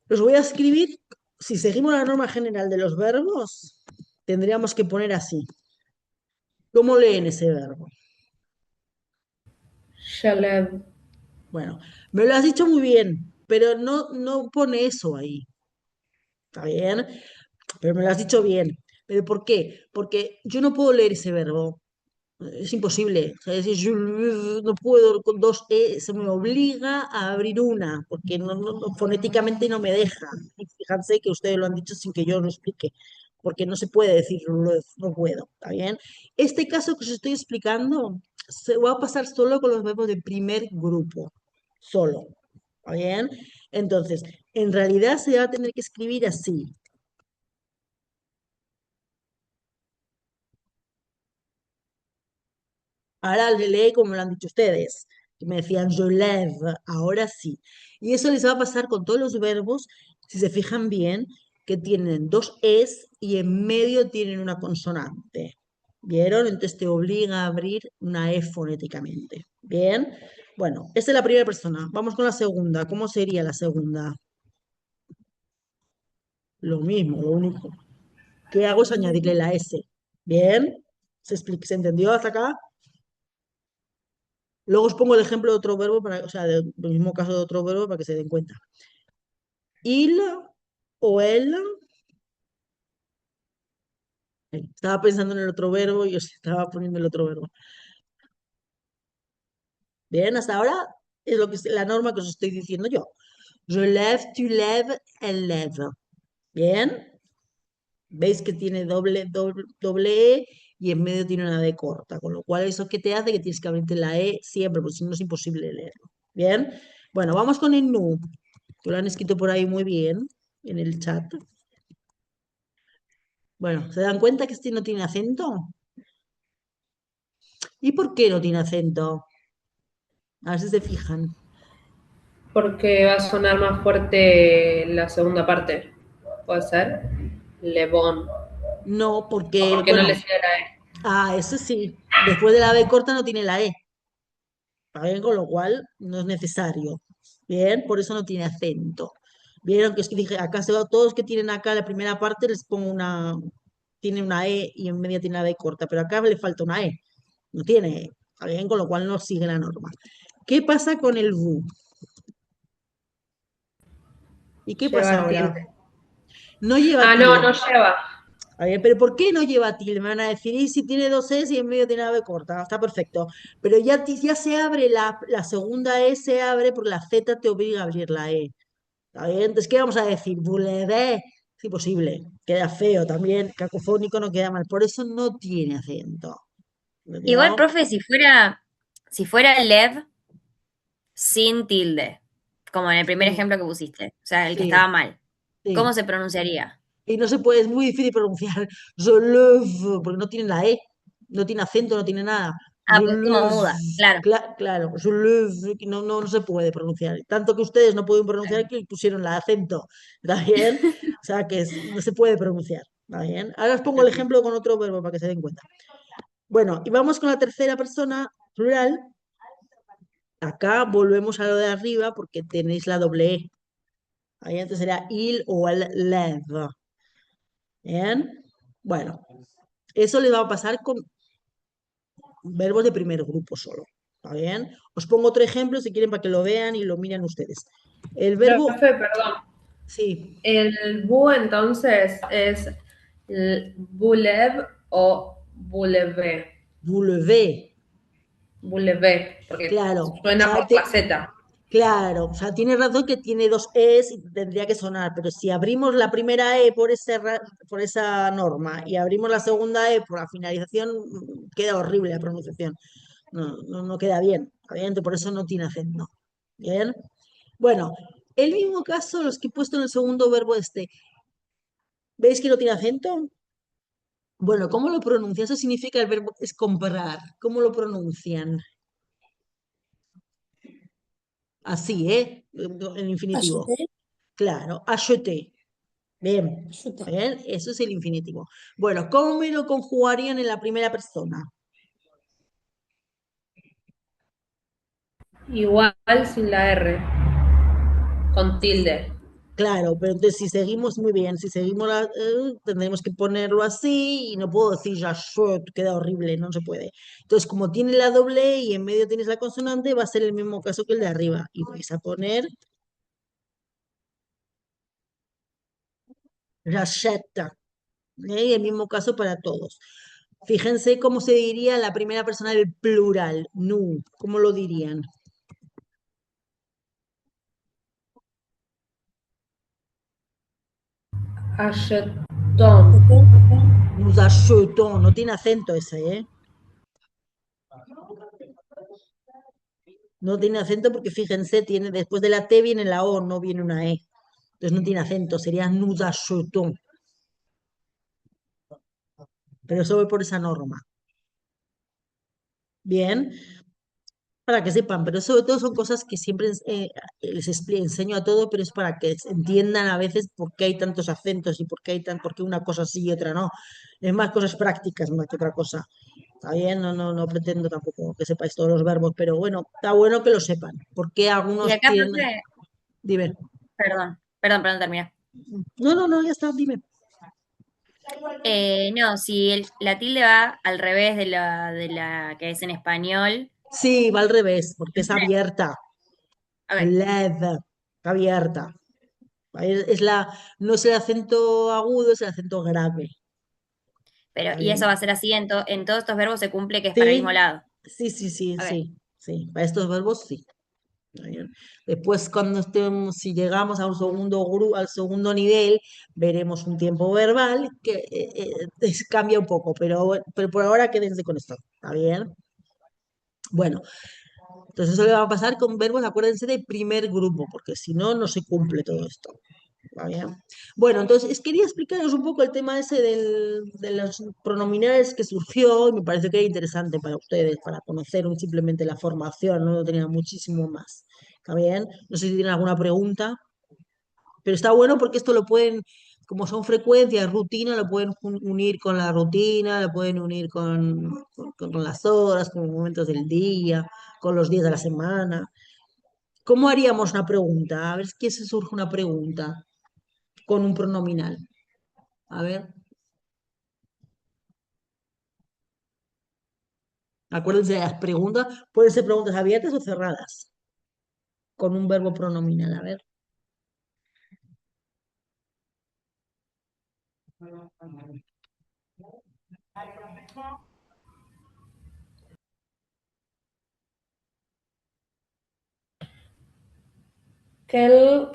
los voy a escribir. Si seguimos la norma general de los verbos, tendríamos que poner así. ¿Cómo leen ese verbo? Shalev. Bueno, me lo has dicho muy bien, pero no pone eso ahí. ¿Está bien? Pero me lo has dicho bien. ¿Pero por qué? Porque yo no puedo leer ese verbo. Es imposible. O sea, es decir, no puedo con dos E, se me obliga a abrir una, porque fonéticamente no me deja. Y fíjense que ustedes lo han dicho sin que yo lo explique, porque no se puede decir no puedo, ¿está bien? Este caso que os estoy explicando se va a pasar solo con los verbos de primer grupo, solo, ¿está bien? Entonces, en realidad se va a tener que escribir así. Ahora le lee como lo han dicho ustedes, que me decían je lève, ahora sí. Y eso les va a pasar con todos los verbos, si se fijan bien, que tienen dos es y en medio tienen una consonante. ¿Vieron? Entonces te obliga a abrir una e fonéticamente. ¿Bien? Bueno, esa es la primera persona. Vamos con la segunda. ¿Cómo sería la segunda? Lo mismo, lo único que hago es añadirle la S. ¿Bien? ¿Se entendió hasta acá? Luego os pongo el ejemplo de otro verbo, o sea, del mismo caso de otro verbo para que se den cuenta. Il o él, estaba pensando en el otro verbo y os estaba poniendo el otro verbo. Bien, hasta ahora es lo que la norma que os estoy diciendo yo. Je lève, tu lèves, elle lève. Bien, veis que tiene doble E y en medio tiene una D corta, con lo cual eso que te hace que tienes que abrirte la E siempre, porque si no es imposible leerlo. Bien, bueno, vamos con el nu, que lo han escrito por ahí muy bien en el chat. Bueno, ¿se dan cuenta que este no tiene acento? ¿Y por qué no tiene acento? A ver si se fijan. Porque va a sonar más fuerte la segunda parte. ¿Puede ser? Le bon. No, O porque, porque no le bueno, sigue la E. eso sí, después de la B corta no tiene la E, ¿está bien? Con lo cual no es necesario. Bien, por eso no tiene acento. Vieron que es que dije, acá todos que tienen acá la primera parte les pongo tiene una E y en medio tiene la B corta, pero acá le falta una E, no tiene E, ¿está bien? Con lo cual no sigue la norma. ¿Qué pasa con el VU? ¿Y qué pasa Lleva ahora? tilde. No lleva Ah, no, no tilde. lleva. A ver, pero ¿por qué no lleva tilde? Me van a decir, y si tiene dos S y en medio tiene la B corta, está perfecto. Pero ya se abre la segunda E, se abre porque la Z te obliga a abrir la E. ¿Está bien? Entonces, ¿qué vamos a decir? Boulevard. Es imposible. Queda feo también. Cacofónico no queda mal. Por eso no tiene acento. Igual, ¿Entendió? profe, si fuera Lev sin tilde, como en el primer Sí, ejemplo que pusiste, o sea, el que estaba sí, mal, ¿cómo sí. se pronunciaría? Y no se puede, es muy difícil pronunciar. Je lève, porque no tiene la E. No tiene acento, no tiene nada. Ah, Je pues como lève. muda, claro. Claro, je lève, que no se puede pronunciar. Tanto que ustedes no pueden pronunciar que pusieron el acento. ¿Está bien? O sea que no se puede pronunciar. ¿Está bien? Ahora os pongo el ejemplo con otro verbo para que se den cuenta. Bueno, y vamos con la tercera persona plural. Acá volvemos a lo de arriba porque tenéis la doble E. Ahí entonces será il o el lève. ¿Bien? Bueno, eso le va a pasar con verbos de primer grupo solo. ¿Está bien? Os pongo otro ejemplo si quieren para que lo vean y lo miren ustedes. El verbo, Profe, perdón. sí, El bu entonces es bulev o buleve. vous Buleve, porque claro. O suena sea, por la Z. claro, o sea, tienes razón que tiene dos E's y tendría que sonar, pero si abrimos la primera E por por esa norma y abrimos la segunda E por la finalización, queda horrible la pronunciación. No queda bien, obviamente por eso no tiene acento. Bien. Bueno, el mismo caso, los que he puesto en el segundo verbo este, ¿veis que no tiene acento? Bueno, ¿cómo lo pronuncian? Eso significa el verbo es comprar. ¿Cómo lo pronuncian? Así, ¿eh? En infinitivo. Acheté, Claro, acheter. Bien, acheté. bien, eso es el infinitivo. Bueno, ¿cómo me lo conjugarían en la primera persona? Igual sin la R, con tilde. Claro, pero entonces si seguimos muy bien, si seguimos tendremos que ponerlo así y no puedo decir j'achète, queda horrible, no se puede. Entonces, como tiene la doble E y en medio tienes la consonante, va a ser el mismo caso que el de arriba. Y vais a poner j'achète. Y el mismo caso para todos. Fíjense cómo se diría la primera persona del plural, nous, ¿cómo lo dirían? Achetons. Nous achetons, no tiene acento ese, ¿eh? No tiene acento porque fíjense, tiene, después de la T viene la O, no viene una E. Entonces no tiene acento, sería nous achetons. Pero eso voy por esa norma. Bien, para que sepan, pero sobre todo son cosas que siempre enseño a todo, pero es para que entiendan a veces por qué hay tantos acentos y por qué por qué una cosa sí y otra no. Es más cosas prácticas más que otra cosa. Está bien, no pretendo tampoco que sepáis todos los verbos, pero bueno, está bueno que lo sepan. ¿Por qué Y algunos acá, tienen... profe, Dime. perdón, termina. No, ya está, dime. No, si la tilde va al revés de la que es en español. Sí, va al revés, porque es abierta. Ok, Leve, está abierta. Es no es el acento agudo, es el acento grave. pero, ¿Está y eso va a bien? ser así, en todos estos verbos se cumple que es para el mismo Sí, lado. Ok. sí. Para estos verbos sí. Está bien. Después, cuando estemos, si llegamos a un segundo al segundo nivel, veremos un tiempo verbal que cambia un poco, pero por ahora quédense con esto. ¿Está bien? Bueno, entonces eso le va a pasar con verbos, acuérdense de primer grupo, porque si no, no se cumple todo esto. ¿Va bien? Bueno, entonces quería explicaros un poco el tema ese de los pronominales que surgió y me parece que era interesante para ustedes, para conocer simplemente la formación, no tenía muchísimo más. ¿Está bien? No sé si tienen alguna pregunta, pero está bueno porque esto lo pueden, como son frecuencias, rutina, lo pueden unir con la rutina, lo pueden unir con las horas, con los momentos del día, con los días de la semana. ¿Cómo haríamos una pregunta? A ver si se surge una pregunta con un pronominal. A ver, acuérdense de las preguntas. Pueden ser preguntas abiertas o cerradas, con un verbo pronominal. A ver. Quel,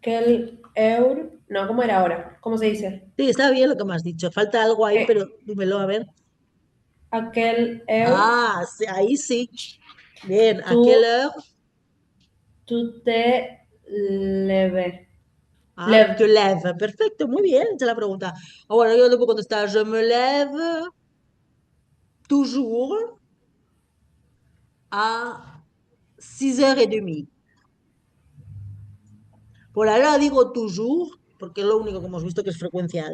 quel eur. No, ¿cómo era ahora? ¿Cómo se dice? Sí, está bien lo que me has dicho. Falta algo ahí, Eh, pero dímelo, a ver. aquel eur. Ah, sí, ahí sí. Bien, ¿a qué Tu, hora? tu te leve. Ah, tu te Lev. lèves. Perfecto, muy bien, esa es la pregunta. Ahora yo le puedo contestar, je me lève toujours à 6h30. Por ahora digo toujours, porque es lo único que hemos visto que es frecuencia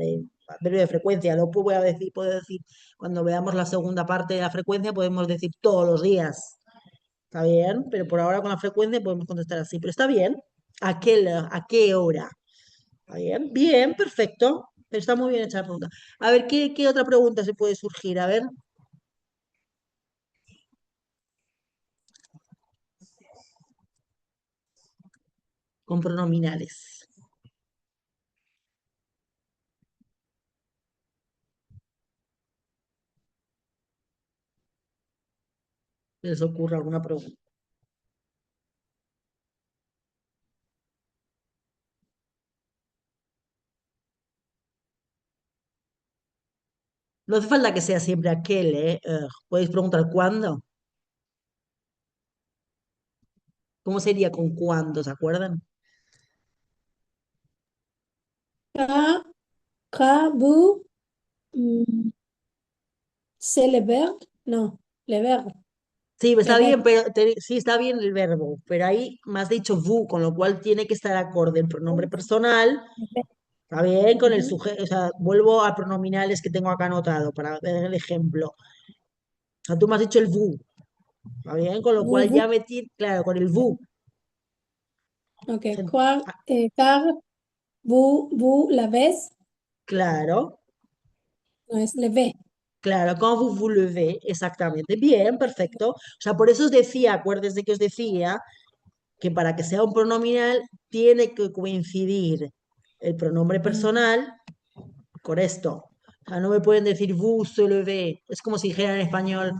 verbo de frecuencia. Luego puedo decir, cuando veamos la segunda parte de la frecuencia, podemos decir todos los días. Está bien, pero por ahora con la frecuencia podemos contestar así. Pero está bien. ¿A qué hora? ¿Está bien? Bien, perfecto. Pero está muy bien hecha la pregunta. A ver, ¿qué otra pregunta se puede surgir? A ver. con pronominales. ¿Les ocurre alguna pregunta? No hace falta que sea siempre aquel, ¿eh? Podéis preguntar cuándo. ¿Cómo sería con cuándo? ¿Se acuerdan? Car, vous, mm, c'est le verbe? No, le verbe. Sí, Le está bien, verbe. pero sí está bien el verbo, pero ahí me has dicho vous, con lo cual tiene que estar acorde el pronombre personal. Le verbe. Está bien con el Ujú. sujeto, o sea, vuelvo a pronominales que tengo acá anotado para ver el ejemplo. O sea, tú me has dicho el vous, está bien, con lo cual Vous. ya metí, claro, con el vous. Ok, se- car, vous l'avez, Claro, no es levé. claro, quand vous vous levez, exactamente. Bien, perfecto. O sea, por eso os decía, acuérdese que os decía que para que sea un pronominal tiene que coincidir el pronombre Ah, personal con esto. O sea, no me pueden decir vous se levez. Es como si dijeran en español,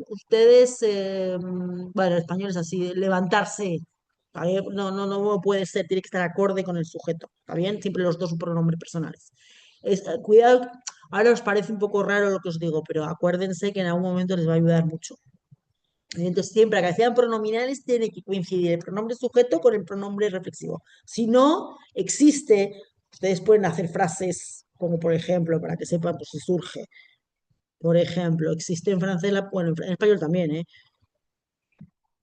ustedes, bueno, en español es así, levantarse. ¿Está bien? No, no, no puede ser, tiene que estar acorde con el sujeto. ¿Está bien? Siempre los dos pronombres personales. Cuidado, ahora os parece un poco raro lo que os digo, pero acuérdense que en algún momento les va a ayudar mucho. Entonces, siempre que sean pronominales, tiene que coincidir el pronombre sujeto con el pronombre reflexivo. Si no, existe, ustedes pueden hacer frases como, por ejemplo, para que sepan, pues si surge, por ejemplo, existe en francés, bueno, en español también, ¿eh?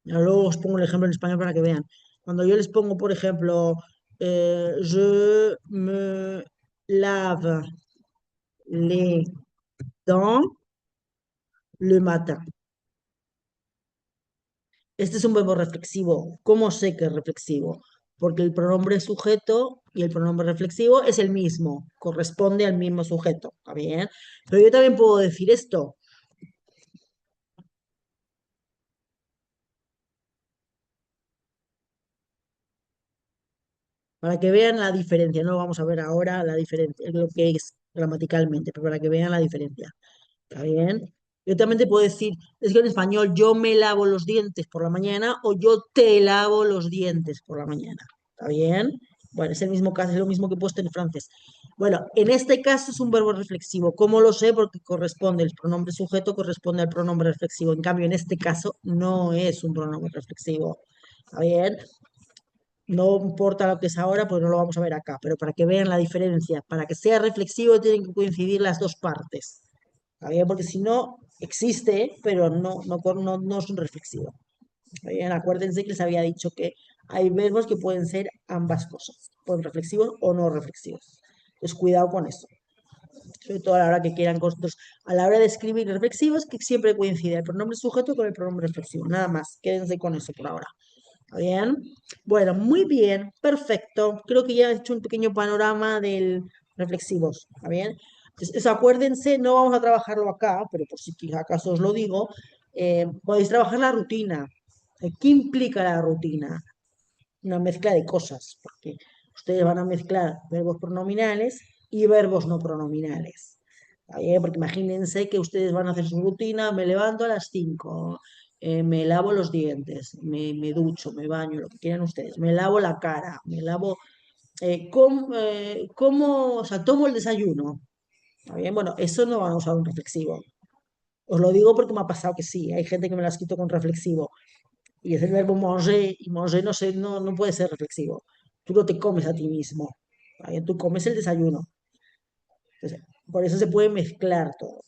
Luego os pongo el ejemplo en español para que vean. Cuando yo les pongo, por ejemplo, je me lave les dents le matin. Este es un verbo reflexivo. ¿Cómo sé que es reflexivo? Porque el pronombre sujeto y el pronombre reflexivo es el mismo, corresponde al mismo sujeto, ¿está bien? Pero yo también puedo decir esto, para que vean la diferencia. No vamos a ver ahora la diferencia, lo que es gramaticalmente, pero para que vean la diferencia. ¿Está bien? Yo también te puedo decir, es que en español yo me lavo los dientes por la mañana o yo te lavo los dientes por la mañana. ¿Está bien? Bueno, es el mismo caso, es lo mismo que he puesto en francés. Bueno, en este caso es un verbo reflexivo. ¿Cómo lo sé? Porque corresponde, el pronombre sujeto corresponde al pronombre reflexivo. En cambio, en este caso no es un pronombre reflexivo. ¿Está bien? No importa lo que es ahora, pues no lo vamos a ver acá, pero para que vean la diferencia, para que sea reflexivo tienen que coincidir las dos partes. ¿Está bien? Porque si no, existe, pero no es un reflexivo. ¿Está bien? Acuérdense que les había dicho que hay verbos que pueden ser ambas cosas, pueden reflexivos o no reflexivos. Entonces, cuidado con eso. Sobre todo a la hora que quieran costos, a la hora de escribir reflexivos, que siempre coincide el pronombre sujeto con el pronombre reflexivo. Nada más, quédense con eso por ahora. ¿Está bien? Bueno, muy bien, perfecto. Creo que ya he hecho un pequeño panorama del reflexivos. ¿Está bien? Entonces, eso, acuérdense, no vamos a trabajarlo acá, pero por si acaso os lo digo, podéis trabajar la rutina. ¿Qué implica la rutina? Una mezcla de cosas, porque ustedes van a mezclar verbos pronominales y verbos no pronominales. ¿Está bien? Porque imagínense que ustedes van a hacer su rutina, me levanto a las 5, me lavo los dientes, me ducho, me baño, lo que quieran ustedes, me lavo la cara, me lavo, como, o sea, tomo el desayuno. ¿Está bien? Bueno, eso no van a usar un reflexivo. Os lo digo porque me ha pasado que sí, hay gente que me lo ha escrito con reflexivo. Y es el verbo manger, y manger no, no puede ser reflexivo. Tú no te comes a ti mismo, ¿vale? Tú comes el desayuno. Entonces, por eso se puede mezclar todo.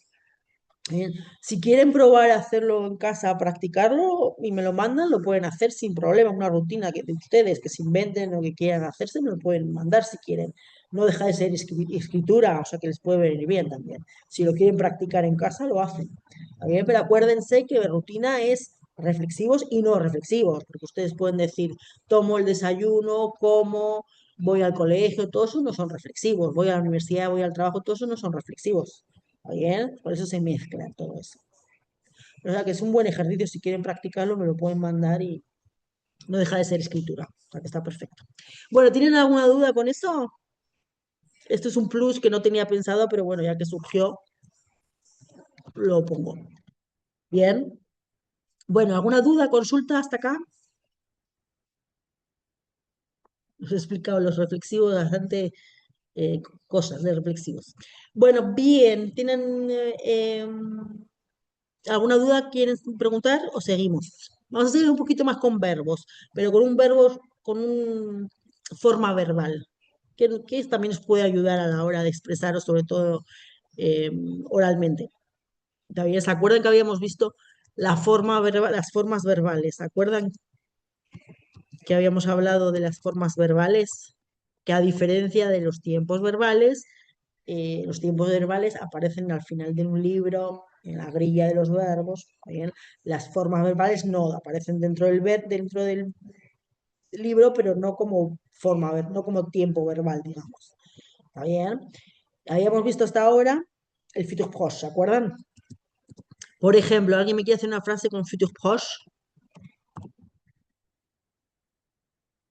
Bien. Si quieren probar a hacerlo en casa, practicarlo y me lo mandan, lo pueden hacer sin problema. Una rutina que de ustedes que se inventen lo que quieran hacerse, me lo pueden mandar si quieren. No deja de ser escritura, o sea que les puede venir bien también. Si lo quieren practicar en casa, lo hacen. ¿Está bien? Pero acuérdense que rutina es reflexivos y no reflexivos, porque ustedes pueden decir, tomo el desayuno, como, voy al colegio, todos esos no son reflexivos, voy a la universidad, voy al trabajo, todos esos no son reflexivos. ¿Está bien? Por eso se mezcla todo eso. O sea que es un buen ejercicio, si quieren practicarlo, me lo pueden mandar No deja de ser escritura, o sea que está perfecto. Bueno, ¿tienen alguna duda con eso? Esto es un plus que no tenía pensado, pero bueno, ya que surgió, lo pongo. Bien. Bueno, ¿alguna duda, consulta hasta acá? Os he explicado los reflexivos, bastante cosas de reflexivos. Bueno, bien, ¿tienen alguna duda? ¿Quieren preguntar o seguimos? Vamos a seguir un poquito más con verbos, pero con un verbo, con una forma verbal, que también os puede ayudar a la hora de expresaros, sobre todo eh, oralmente. ¿Todavía se acuerdan que habíamos visto la forma las formas verbales? ¿Se acuerdan que habíamos hablado de las formas verbales? Que a diferencia de los tiempos verbales aparecen al final de un libro, en la grilla de los verbos. ¿Bien? Las formas verbales no aparecen dentro del libro, pero no como no como tiempo verbal, digamos. ¿Está bien? Habíamos visto hasta ahora el futur proche, ¿se acuerdan? Por ejemplo, ¿alguien me quiere hacer una frase con futur proche?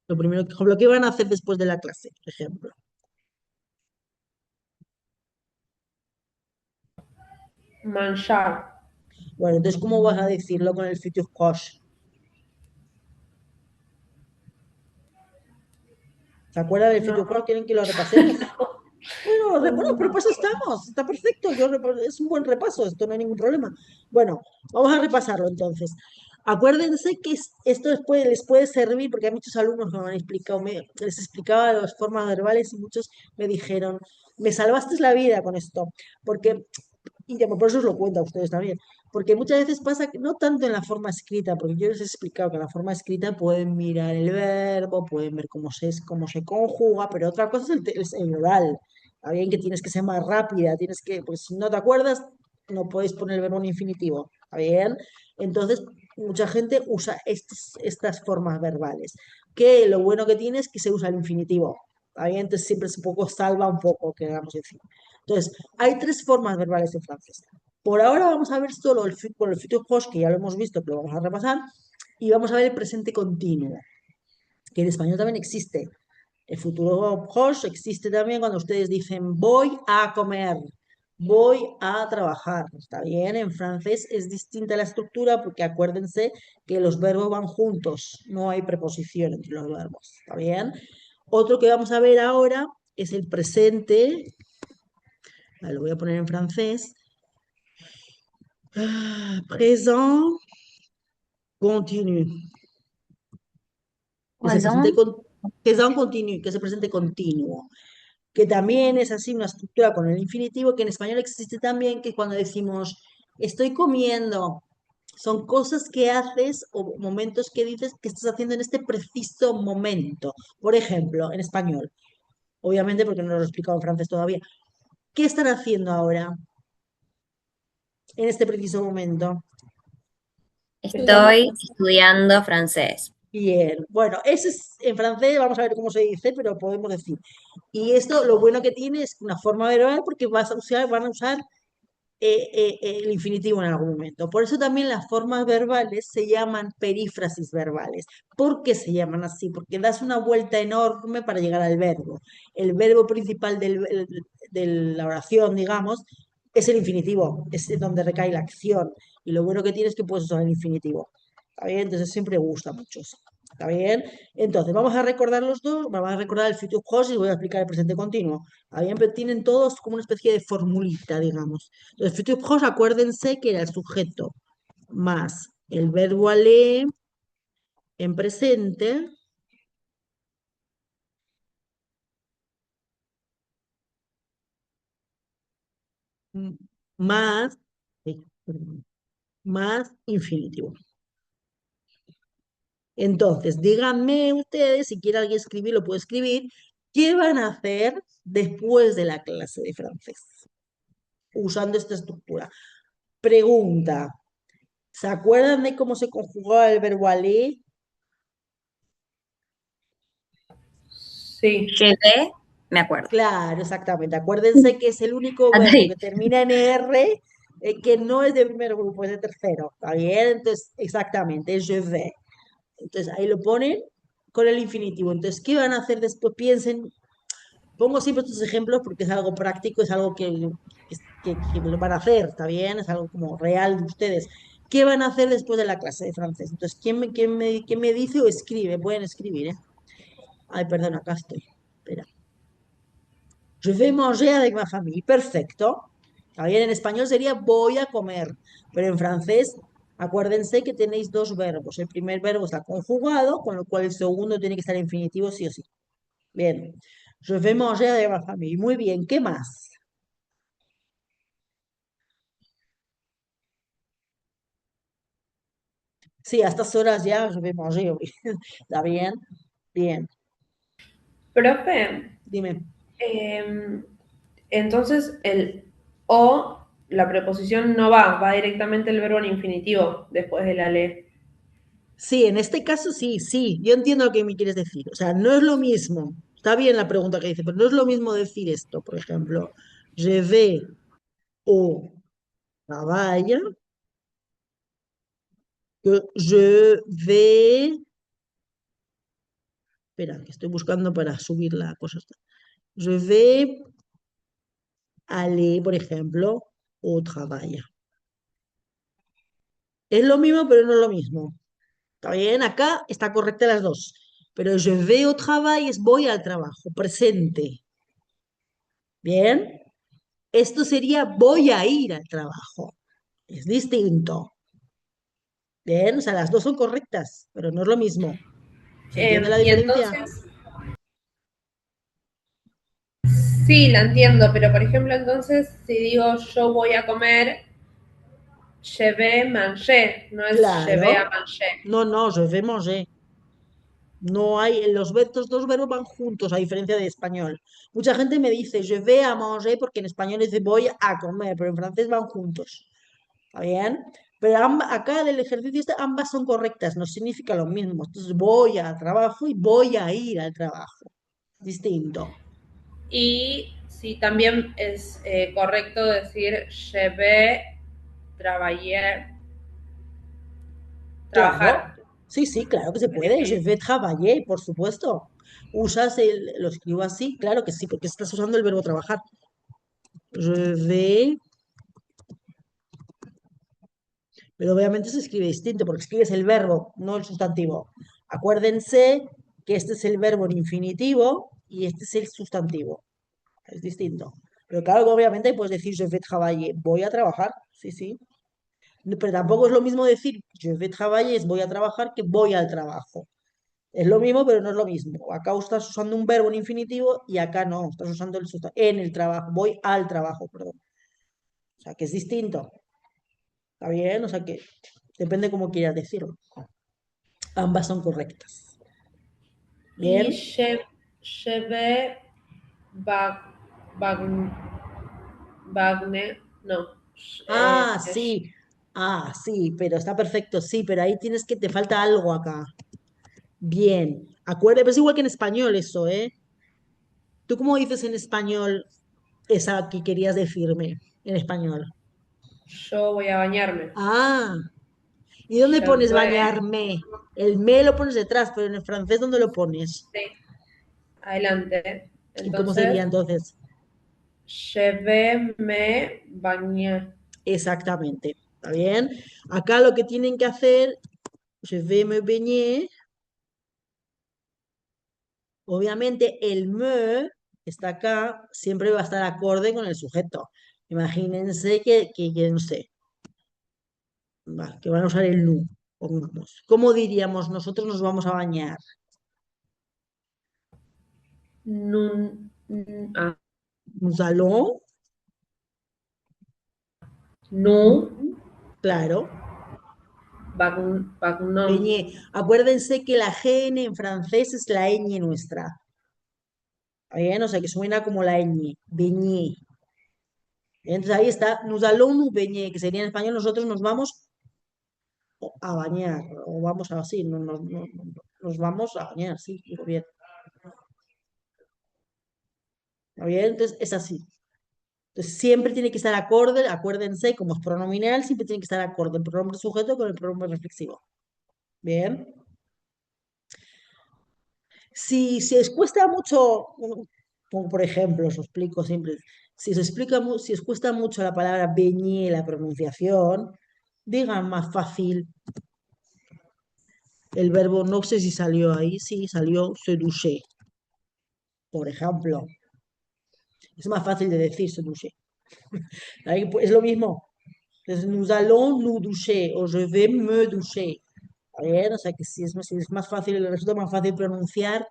Lo primero, por ejemplo, ¿qué van a hacer después de la clase? Por ejemplo. Manchar. Bueno, entonces, ¿cómo vas a decirlo con el futur proche? ¿Se acuerdan del futur No. proche? ¿Quieren que lo repasemos? Bueno, bueno, pero No. pues estamos, está perfecto, es un buen repaso, esto no hay ningún problema. Bueno, vamos a repasarlo entonces. Acuérdense que esto les puede servir, porque hay muchos alumnos que me han explicado, les explicaba las formas verbales y muchos me dijeron, me salvaste la vida con esto, porque y ya, por eso os lo cuento a ustedes también. Porque muchas veces pasa que no tanto en la forma escrita, porque yo les he explicado que en la forma escrita pueden mirar el verbo, pueden ver cómo se conjuga, pero otra cosa es el oral. Está bien que tienes que ser más rápida, pues si no te acuerdas, no podéis poner el verbo en infinitivo. ¿Está bien? Entonces, mucha gente usa estas formas verbales. Que lo bueno que tiene es que se usa el infinitivo. ¿Está bien? Entonces siempre es un poco salva un poco, que vamos a decir. Entonces, hay tres formas verbales en francés. Por ahora vamos a ver solo con el futur proche, que ya lo hemos visto, pero vamos a repasar, y vamos a ver el presente continuo, que en español también existe. El futuro proche existe también cuando ustedes dicen voy a comer, voy a trabajar. ¿Está bien? En francés es distinta la estructura porque acuérdense que los verbos van juntos, no hay preposición entre los verbos. ¿Está bien? Otro que vamos a ver ahora es el presente. Lo voy a poner en francés. Présent continu. Que se presente Pardon. présent continu, que se presente continuo. Que también es así una estructura con el infinitivo, que en español existe también, que cuando decimos estoy comiendo, son cosas que haces o momentos que dices que estás haciendo en este preciso momento. Por ejemplo, en español, obviamente porque no lo he explicado en francés todavía. ¿Qué están haciendo ahora, en este preciso momento? Estudiando Estoy francés. estudiando francés. Bien, bueno, ese es en francés, vamos a ver cómo se dice, pero podemos decir. Y esto lo bueno que tiene es una forma verbal porque van a usar el infinitivo en algún momento. Por eso también las formas verbales se llaman perífrasis verbales. ¿Por qué se llaman así? Porque das una vuelta enorme para llegar al verbo. El verbo principal de la oración, digamos, es el infinitivo, es donde recae la acción. Y lo bueno que tiene es que puedes usar el infinitivo. ¿Está bien? Entonces siempre gusta mucho eso. ¿Está bien? Entonces, vamos a recordar los dos, vamos a recordar el future past y voy a explicar el presente continuo. ¿Está bien? Pero tienen todos como una especie de formulita, digamos. Entonces, future past, acuérdense que era el sujeto más el verbo aller en presente m- más, perdón, más infinitivo. Entonces, díganme ustedes, si quiere alguien escribir, lo puede escribir, ¿qué van a hacer después de la clase de francés? Usando esta estructura. Pregunta, ¿se acuerdan de cómo se conjugaba el verbo aller? Sí. Je vais, me acuerdo. Claro, exactamente. Acuérdense que es el único Hasta verbo ahí. que termina en R, que no es de primer grupo, es de tercero. ¿Está bien? Entonces, exactamente, je vais. Entonces ahí lo ponen con el infinitivo. Entonces, ¿qué van a hacer después? Piensen, pongo siempre estos ejemplos porque es algo práctico, es algo que lo van a hacer, ¿está bien? Es algo como real de ustedes. ¿Qué van a hacer después de la clase de francés? Entonces, ¿quién me dice o escribe? Pueden escribir, ¿eh? Ay, perdón, acá estoy. Espera. Je vais manger avec ma famille. Perfecto. Está bien, en español sería voy a comer, pero en francés, acuérdense que tenéis dos verbos. El primer verbo está conjugado, con lo cual el segundo tiene que estar en infinitivo sí o sí. Bien. Je vais manger avec ma famille. Muy bien. ¿Qué más? Sí, a estas horas ya je vais manger. ¿Está bien? Bien. Profe, Dime. em, entonces el o, la preposición no va directamente el verbo en infinitivo después de la le. Sí, en este caso sí, sí. Yo entiendo lo que me quieres decir. O sea, no es lo mismo. Está bien la pregunta que dice, pero no es lo mismo decir esto. Por ejemplo, je vais au travail que je vais. Espera, que estoy buscando para subir la cosa esta. Je vais aller, por ejemplo, au travail. Es lo mismo, pero no es lo mismo. ¿Está bien? Acá está correcta las dos. Pero je vais au travail es voy al trabajo, presente. ¿Bien? Esto sería voy a ir al trabajo. Es distinto. Bien, o sea, las dos son correctas, pero no es lo mismo. ¿Se entiende la Y diferencia? entonces, sí, la entiendo, pero por ejemplo, entonces, si digo yo voy a comer, je vais manger, no es je vais a Claro. manger. No, no, je vais manger. No hay, estos dos verbos van juntos, a diferencia de español. Mucha gente me dice, je vais à manger, porque en español dice voy a comer, pero en francés van juntos. ¿Está bien? Pero acá en el ejercicio ambas son correctas, no significa lo mismo. Entonces voy al trabajo y voy a ir al trabajo. Distinto. Y sí, también es correcto decir je vais travailler, Claro. trabajar. Sí, sí, claro que se En puede. Je vais infinitivo. travailler, por supuesto. Lo escribo así, claro que sí, porque estás usando el verbo trabajar. Je vais, pero obviamente se escribe distinto, porque escribes el verbo, no el sustantivo. Acuérdense que este es el verbo en infinitivo y este es el sustantivo. Es distinto. Pero claro, obviamente puedes decir je vais travailler, voy a trabajar, sí, sí. Pero tampoco es lo mismo decir je vais travailler, es voy a trabajar, que voy al trabajo. Es lo mismo, pero no es lo mismo. Acá estás usando un verbo en infinitivo y acá no, estás usando el sustantivo en el trabajo, voy al trabajo, perdón. O sea, que es distinto. ¿Está bien? O sea, que depende cómo quieras decirlo. Ambas son correctas. Y Bien. je vais Wagner, no. Ah, sí. Ah, sí, pero está perfecto, sí, pero ahí tienes que, te falta algo acá. Bien. Acuérdate, pero es igual que en español eso, ¿eh? ¿Tú cómo dices en español esa que querías decirme en español? Yo voy a bañarme. Ah, ¿y dónde Je pones vais, bañarme? El me lo pones detrás, pero en el francés, ¿dónde lo pones? sí, adelante. ¿Y cómo sería Entonces, entonces? je vais me bañar. Exactamente. ¿Está bien? Acá lo que tienen que hacer, je vais me baigner. Obviamente el me está acá, siempre va a estar acorde con el sujeto. Imagínense que no sé, que van a usar el nu, pongamos. ¿Cómo diríamos nosotros nos vamos a bañar? Ah, Nous allons, nous, claro, bagnons. beñé. Acuérdense que la GN en francés es la ñ nuestra. ¿Está bien? O sea que suena como la ñ, beñé. Entonces ahí está, nous allons nous baigner, que sería en español nosotros nos vamos a bañar, o vamos a así, nos vamos a bañar, sí, digo bien. ¿Está bien? Entonces es así. Entonces siempre tiene que estar acorde, acuérdense, como es pronominal, siempre tiene que estar acorde el pronombre sujeto con el pronombre reflexivo. Bien. Si os cuesta mucho, como por ejemplo, os explico siempre, si os cuesta mucho la palabra beñé, la pronunciación, digan más fácil el verbo, no sé si salió ahí, sí, salió se doucher, por ejemplo. Es más fácil de decir se doucher. Ahí, pues, es lo mismo. Entonces, nous allons nous doucher o je vais me doucher. A ver, o sea que si es más fácil, le resulta más fácil pronunciar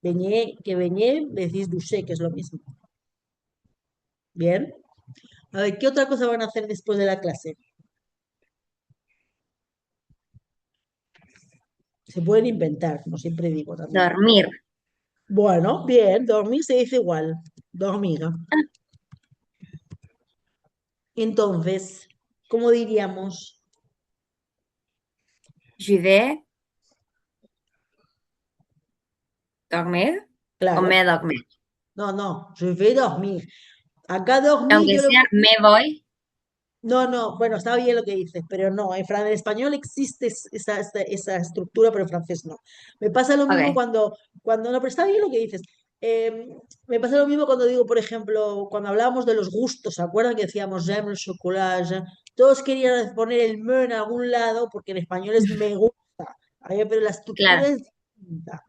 beñé que beñé, decís doucher, que es lo mismo. Bien. A ver, ¿qué otra cosa van a hacer después de la clase? Se pueden inventar, como siempre digo también. Dormir. Bueno, bien, dormir se dice igual, dormir. Entonces, ¿cómo diríamos? Je vais dormir o Claro, me dormir. no, je vais dormir. Acá dormir Aunque yo lo... sea me voy. No, bueno, está bien lo que dices, pero no, en español existe esa estructura, pero en francés no. Me pasa lo mismo Ok, no, pero está bien lo que dices. Eh, Me pasa lo mismo cuando digo, por ejemplo, cuando hablábamos de los gustos, ¿se acuerdan que decíamos j'aime le chocolat? Todos querían poner el me en algún lado porque en español es me gusta, pero la estructura claro. es distinta.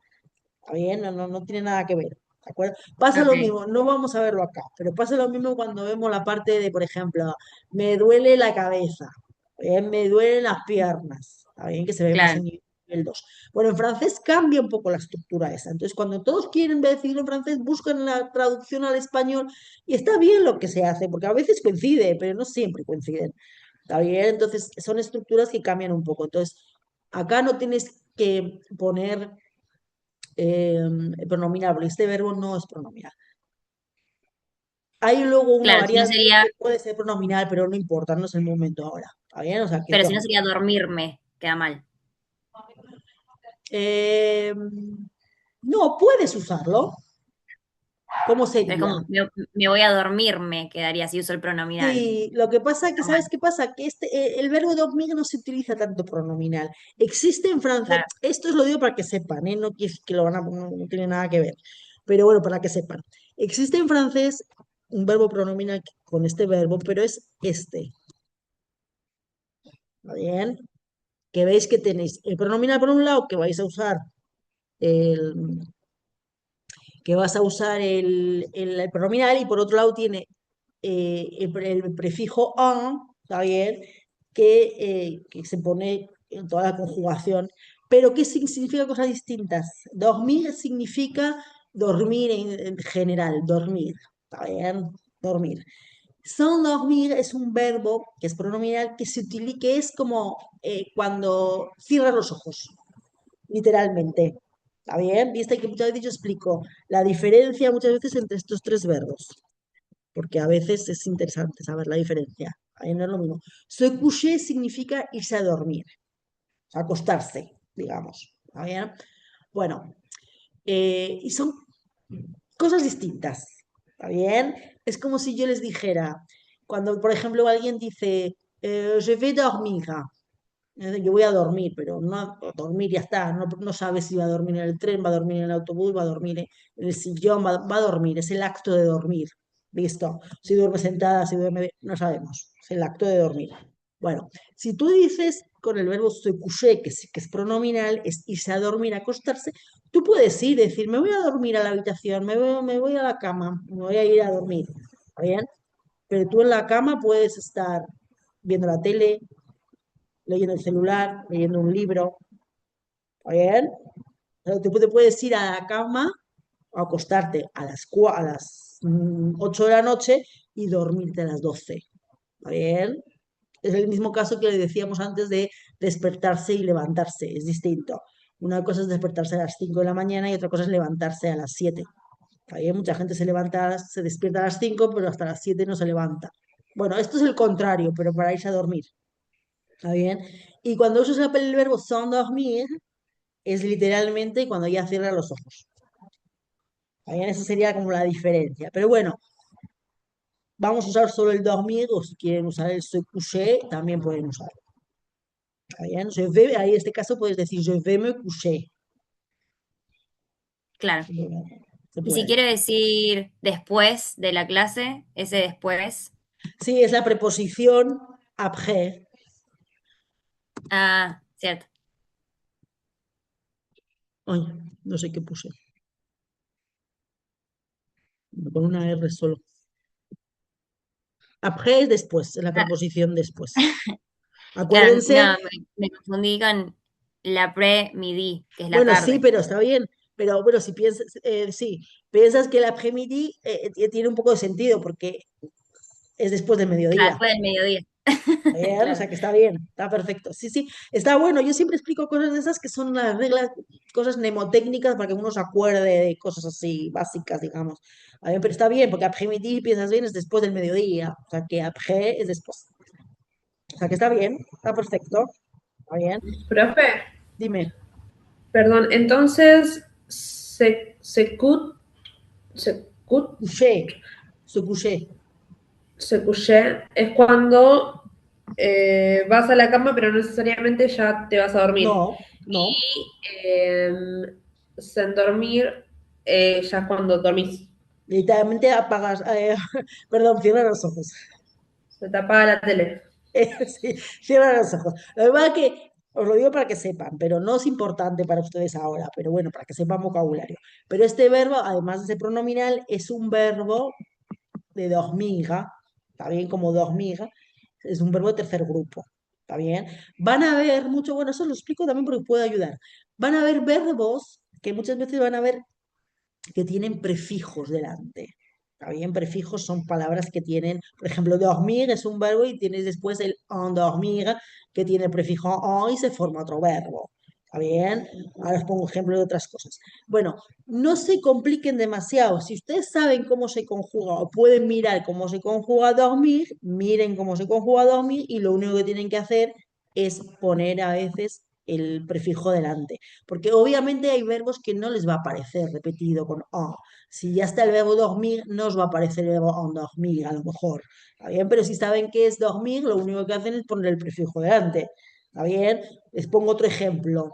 ¿Está bien? No tiene nada que ver. ¿De acuerdo? Pasa lo Ok, mismo, no vamos a verlo acá, pero pasa lo mismo cuando vemos la parte de, por ejemplo, me duele la cabeza, ¿bien? Me duelen las piernas, ¿está bien? Que se ve más claro. en nivel 2. Bueno, en francés cambia un poco la estructura esa. Entonces, cuando todos quieren decirlo en francés, buscan la traducción al español y está bien lo que se hace, porque a veces coincide, pero no siempre coinciden. ¿Está bien? Entonces, son estructuras que cambian un poco. Entonces, acá no tienes que poner pronominal, porque este verbo no es pronominal. Hay luego una Claro, si no variante sería, que puede ser pronominal, pero no importa, no es el momento ahora. ¿Está bien? O sea, que es pero si no dormir. sería dormirme, queda mal. Eh, no, puedes usarlo. ¿Cómo Es sería? como me voy a dormirme, quedaría si uso el pronominal. Sí, lo que pasa que, Está ¿sabes mal, qué pasa? Que el verbo dormir no se utiliza tanto pronominal. Existe en francés, claro. esto os lo digo para que sepan, ¿eh? No que lo van a, no tiene nada que ver, pero bueno, para que sepan. Existe en francés un verbo pronominal con este verbo, pero es este, ¿está bien? Que veis que tenéis el pronominal por un lado, que vais a usar el, que vas a usar el pronominal, y por otro lado tiene el prefijo en, ¿está bien? Que se pone en toda la conjugación, pero que significa cosas distintas. Dormir significa dormir en general, dormir, ¿está bien? Dormir. S'endormir es un verbo que es pronominal que se utiliza, que es como cuando cierras los ojos, literalmente. ¿Está bien? Viste que muchas veces yo explico la diferencia muchas veces entre estos tres verbos, porque a veces es interesante saber la diferencia. Ahí no es lo mismo. Se coucher significa irse a dormir, acostarse, digamos. ¿Está bien? Bueno, y son cosas distintas. ¿Está bien? Es como si yo les dijera, cuando por ejemplo alguien dice, je vais dormir, yo voy a dormir, pero no dormir ya está, no sabe si va a dormir en el tren, va a dormir en el autobús, va a dormir en el sillón, va a dormir, es el acto de dormir, ¿listo? Si duerme sentada, si duerme, no sabemos, es el acto de dormir. Bueno, si tú dices con el verbo se coucher, que es pronominal, es irse a dormir, acostarse, tú puedes ir, decir, me voy a dormir a la habitación, me voy a la cama, me voy a ir a dormir, ¿está bien? Pero tú en la cama puedes estar viendo la tele, leyendo el celular, leyendo un libro, ¿está bien? Pero te puedes ir a la cama o acostarte a las 8 de la noche y dormirte a las 12, ¿está bien? Es el mismo caso que le decíamos antes de despertarse y levantarse, es distinto. Una cosa es despertarse a las 5 de la mañana y otra cosa es levantarse a las 7. ¿Está bien? Mucha gente se despierta a las 5, pero hasta las 7 no se levanta. Bueno, esto es el contrario, pero para irse a dormir. ¿Está bien? Y cuando usas el verbo s'endormir, es literalmente cuando ya cierra los ojos. ¿Está bien? Esa sería como la diferencia. Pero bueno, vamos a usar solo el dormir, o si quieren usar el se coucher, también pueden usarlo. ¿Está bien? Ahí en este caso puedes decir je vais me coucher. claro. Se Y si puede. quiere decir después de la clase, ese después. Sí, es la preposición après. Ah, cierto. Ay, no sé qué puse. Con una R solo. Après es después, es la Ah, preposición después. claro, Acuérdense, no, me confundí con la pre-midi, que es la bueno, sí, tarde. pero está bien. Pero bueno, si piensas, sí, piensas que el après-midi tiene un poco de sentido porque es después del Claro, mediodía. después del mediodía. Bien, o Claro. sea que está bien, está perfecto. Sí, sí, está bueno. Yo siempre explico cosas de esas que son las reglas, cosas mnemotécnicas para que uno se acuerde de cosas así básicas, digamos. A ver, pero está bien, porque après-midi, piensas bien, es después del mediodía. O sea que après es después. O sea que está bien, está perfecto. Está bien. Profe, Dime, perdón, entonces, secut, coucher, se coucher. se couché es cuando vas a la cama, pero no necesariamente ya te vas a dormir. No, no. Y dormir ya es cuando dormís. Literalmente apagas, perdón, cierra los ojos. Se te apaga la tele. Sí, cierra los ojos. La verdad que os lo digo para que sepan, pero no es importante para ustedes ahora, pero bueno, para que sepan vocabulario. Pero este verbo, además de ser pronominal, es un verbo de dos migas, ¿está bien? Como dos migas, es un verbo de tercer grupo, ¿está bien? Van a ver mucho, bueno, eso lo explico también porque puede ayudar. Van a ver verbos que muchas veces van a ver que tienen prefijos delante. ¿Está bien? Prefijos son palabras que tienen, por ejemplo, dormir es un verbo y tienes después el endormir que tiene el prefijo en y se forma otro verbo. ¿Está bien? Ahora os pongo ejemplo de otras cosas. Bueno, no se compliquen demasiado. Si ustedes saben cómo se conjuga o pueden mirar cómo se conjuga dormir, miren cómo se conjuga dormir y lo único que tienen que hacer es poner a veces el prefijo delante. Porque obviamente hay verbos que no les va a aparecer repetido con o. Si ya está el verbo dormir, no os va a aparecer el verbo endormir, a lo mejor. ¿Está bien? Pero si saben qué es dormir, lo único que hacen es poner el prefijo delante. ¿Está bien? Les pongo otro ejemplo.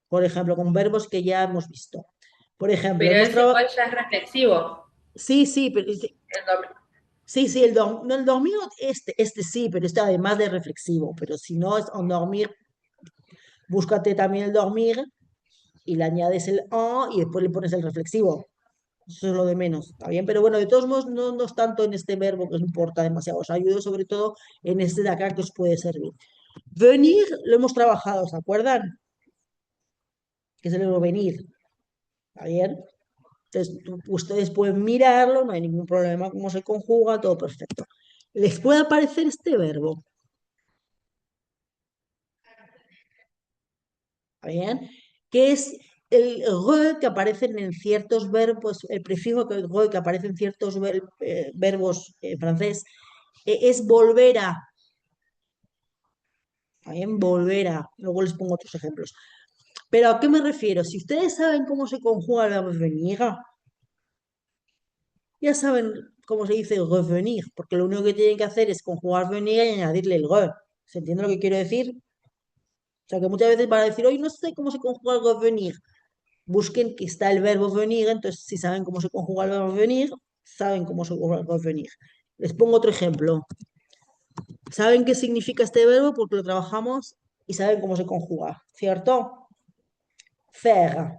Por ejemplo, con verbos que ya hemos visto. Por ejemplo, Pero hemos ese trabajado. igual ya es reflexivo. Sí, sí, pero El domingo. sí, sí, no, el dormir, este sí, pero este además de reflexivo. Pero si no es endormir, búscate también el dormir y le añades el en y después le pones el reflexivo. Eso es lo de menos, ¿está bien? Pero bueno, de todos modos, no es tanto en este verbo que os importa demasiado. Os ayudo sobre todo en este de acá que os puede servir. Venir lo hemos trabajado, ¿se acuerdan? Que es el verbo venir, ¿está bien? Entonces, ustedes pueden mirarlo, no hay ningún problema, cómo se conjuga, todo perfecto. ¿Les puede aparecer este verbo? ¿Está bien? Que es el re que aparece en ciertos verbos, el prefijo re que aparece en ciertos verbos en francés, es volver a. También volver a. Luego les pongo otros ejemplos. Pero ¿a qué me refiero? Si ustedes saben cómo se conjuga el verbo venir, ya saben cómo se dice revenir, porque lo único que tienen que hacer es conjugar venir y añadirle el re. ¿Se entiende lo que quiero decir? O sea, que muchas veces van a decir, hoy no sé cómo se conjuga el revenir. Busquen que está el verbo venir, entonces si saben cómo se conjuga el verbo venir, saben cómo se conjuga el verbo venir. Les pongo otro ejemplo. ¿Saben qué significa este verbo? Porque lo trabajamos y saben cómo se conjuga, ¿cierto? Faire.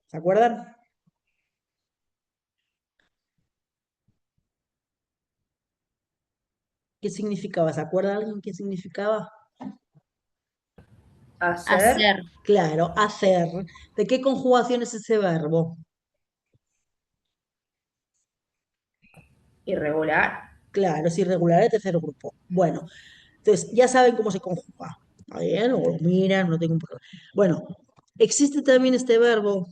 ¿Se acuerdan? ¿Qué significaba? ¿Se acuerda alguien qué significaba? Hacer Hacer. Claro, hacer. ¿De qué conjugación es ese verbo? irregular. Claro, es irregular de tercer grupo. Bueno, entonces ya saben cómo se conjuga. ¿Está bien? O lo miran, no tengo un problema. Bueno, existe también este verbo,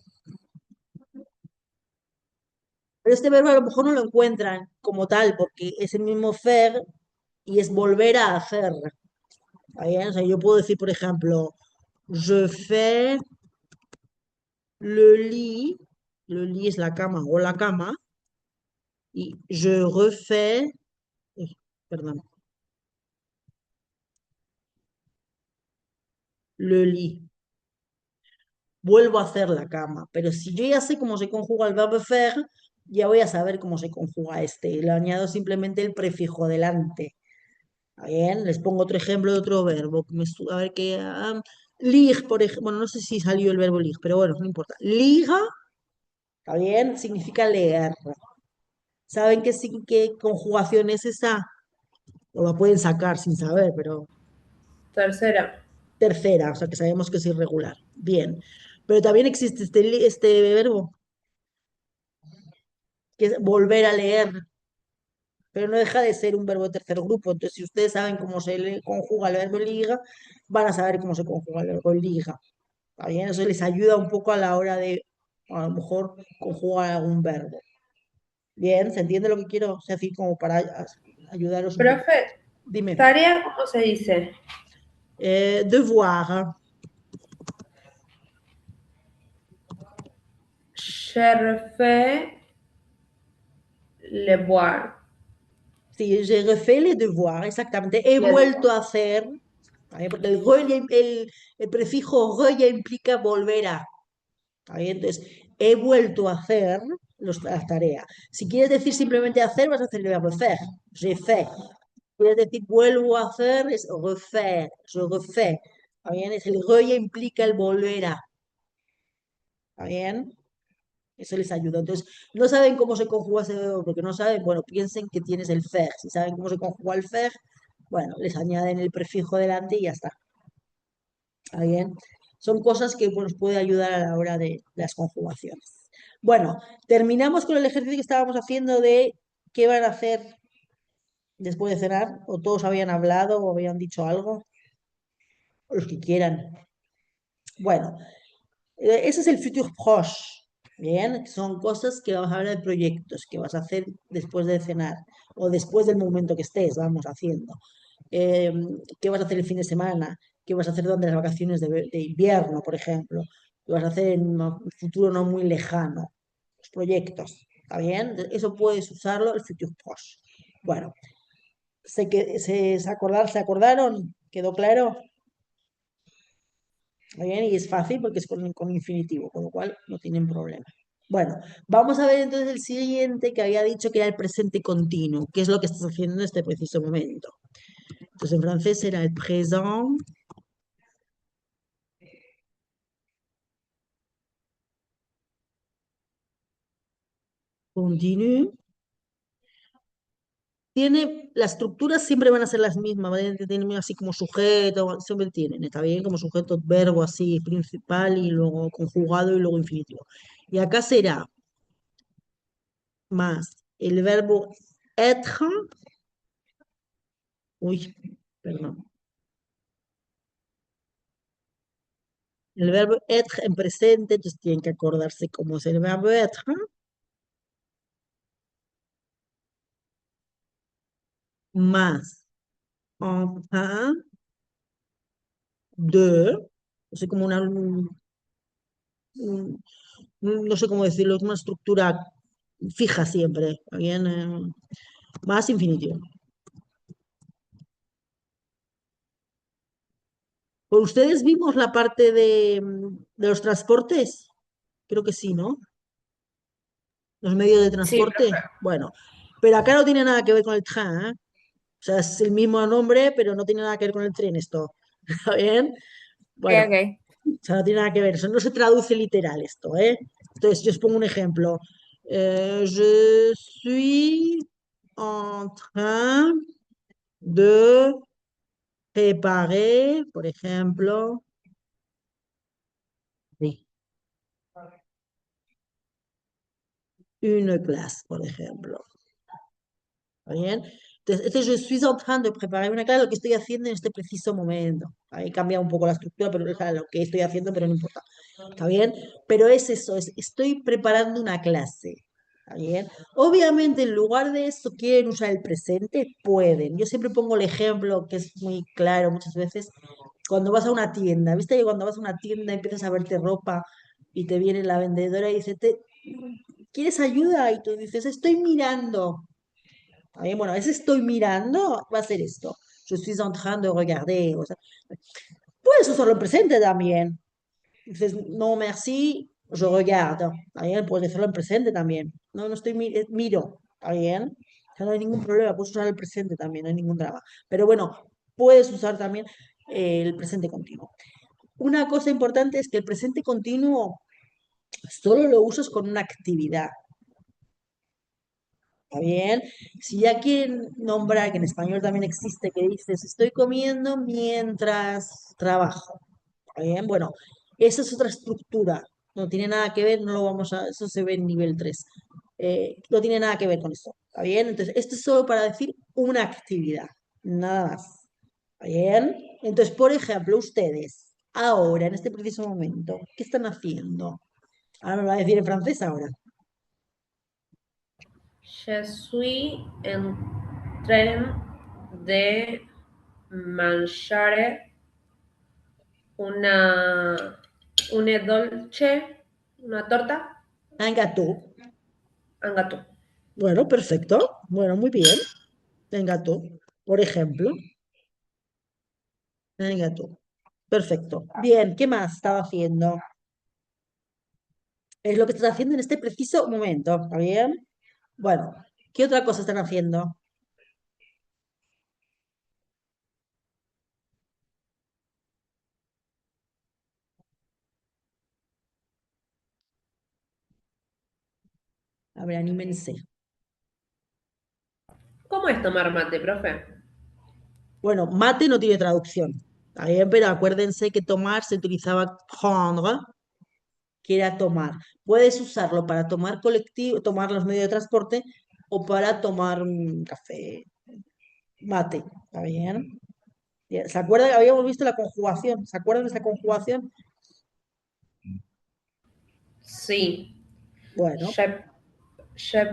pero este verbo a lo mejor no lo encuentran como tal, porque es el mismo faire y es volver a hacer. ¿Está bien? O sea, yo puedo decir, por ejemplo, je fais le lit es la cama o la cama, y je refais, perdón, le lit. vuelvo a hacer la cama. Pero si yo ya sé cómo se conjuga el verbo faire, ya voy a saber cómo se conjuga este. Le añado simplemente el prefijo delante. ¿Está bien? Les pongo otro ejemplo de otro verbo. A ver qué. Lire, por ejemplo. Bueno, no sé si salió el verbo lire, pero bueno, no importa. Lire, ¿está bien? Significa leer. ¿Saben qué conjugación es esa? O la pueden sacar sin saber, pero Tercera. tercera, o sea que sabemos que es irregular. Bien. Pero también existe este verbo, que es volver a leer, pero no deja de ser un verbo de tercer grupo. Entonces, si ustedes saben cómo se conjuga el verbo liga, van a saber cómo se conjuga el verbo liga. ¿Está bien? Eso les ayuda un poco a la hora de, a lo mejor, conjugar algún verbo. Bien, ¿se entiende lo que quiero? O sea, así como para ayudaros un poco. Profe, Dime. tarea, ¿cómo se dice? Devoir. Je refais le boire. Sí, j'ai refait les devoirs, exactamente. He Les vuelto a hacer, ¿vale? Porque el prefijo re ya implica volver a. ¿Vale? Entonces, he vuelto a hacer las tareas. Si quieres decir simplemente hacer, vas a hacer el verbo faire. J'ai fait. Quieres decir vuelvo a hacer, es refaire. Je refais. ¿Está bien? Es el re ya implica el volver a. ¿Está bien? Eso les ayuda. Entonces, no saben cómo se conjuga ese verbo, porque no saben, bueno, piensen que tienes el faire. Si saben cómo se conjuga el faire, bueno, les añaden el prefijo delante y ya está. ¿Está bien? Son cosas que nos puede ayudar a la hora de las conjugaciones. Bueno, terminamos con el ejercicio que estábamos haciendo de qué van a hacer después de cenar, o todos habían hablado o habían dicho algo, o los que quieran. Bueno, ese es el futur proche. Bien, son cosas que vamos a hablar de proyectos que vas a hacer después de cenar o después del momento que estés, vamos haciendo. Eh, ¿Qué vas a hacer el fin de semana? ¿Qué vas a hacer durante las vacaciones de invierno, por ejemplo? ¿Qué vas a hacer en un futuro no muy lejano? Los proyectos, ¿está bien? Eso puedes usarlo el futur proche. Bueno, se acordaron, ¿quedó claro? Muy bien, y es fácil porque es con infinitivo, con lo cual no tienen problema. Bueno, vamos a ver entonces el siguiente que había dicho que era el presente continuo, que es lo que estás haciendo en este preciso momento. Entonces en francés era el présent continu. Tiene, las estructuras siempre van a ser las mismas, van a tener así como sujeto, siempre tienen, está bien, como sujeto, verbo así principal y luego conjugado y luego infinitivo. Y acá será más el verbo être, uy, perdón. El verbo être en presente, entonces tienen que acordarse cómo es el verbo être, más en train de, no sé, como no sé cómo decirlo, es una estructura fija siempre, ¿está bien? Más infinitivo. ¿Por ustedes vimos la parte de los transportes? Creo que sí, ¿no? Los medios de Sí, transporte. Bueno, pero acá no tiene nada que ver con el train, ¿eh? O sea, es el mismo nombre, pero no tiene nada que ver con el tren esto. ¿Está bien? Ok, Bueno, ok. o sea, no tiene nada que ver, eso no se traduce literal esto, ¿eh? Entonces, yo os pongo un ejemplo. Je suis en train de préparer, por ejemplo, sí, une clase, por ejemplo. ¿Está bien? Entonces, este je suis en train de preparar una clase, lo que estoy haciendo en este preciso momento. Ahí cambia un poco la estructura, pero es lo que estoy haciendo, pero no importa. ¿Está bien? Pero es eso, estoy preparando una clase. ¿Está bien? Obviamente, en lugar de eso, quieren usar el presente, pueden. Yo siempre pongo el ejemplo que es muy claro muchas veces. Cuando vas a una tienda, ¿viste que cuando vas a una tienda empiezas a verte ropa y te viene la vendedora y dice, ¿quieres ayuda? Y tú dices, estoy mirando. ¿Está bien? Bueno, ese estoy mirando va a ser esto. Je suis en train de regarder. O sea, puedes usarlo en presente también. Dices, no, merci, je regarde. ¿Está bien? Puedes decirlo en presente también. No, no estoy, miro. ¿Está bien? O sea, no hay ningún problema, puedes usar el presente también, no hay ningún drama. Pero bueno, puedes usar también el presente continuo. Una cosa importante es que el presente continuo solo lo usas con una actividad. ¿Está bien? Si ya quieren nombrar, que en español también existe, que dices, estoy comiendo mientras trabajo. ¿Está bien? Bueno, esa es otra estructura. No tiene nada que ver, no lo vamos a, eso se ve en nivel 3. No tiene nada que ver con esto. ¿Está bien? Entonces, esto es solo para decir una actividad, nada más. ¿Está bien? Entonces, por ejemplo, ustedes, ahora, en este preciso momento, ¿qué están haciendo? Ahora me lo va a decir en francés ahora. Je suis en train de mangiare una, una dolce, una torta, Un gâteau. un gâteau. Bueno, perfecto. Bueno, muy bien. Venga tú, por ejemplo. Venga tú. Perfecto. Bien, ¿qué más estaba haciendo? Es lo que estás haciendo en este preciso momento, ¿está bien? Bueno, ¿qué otra cosa están haciendo? A ver, anímense. ¿Cómo es tomar mate, profe? Bueno, mate no tiene traducción, ¿está bien? Pero acuérdense que tomar se utilizaba prendre, que era tomar. Puedes usarlo para tomar colectivo, tomar los medios de transporte o para tomar un café, mate, ¿está bien? Bien, ¿se acuerdan? Habíamos visto la conjugación. ¿Se acuerdan de esa conjugación? Sí. Bueno, Je, je,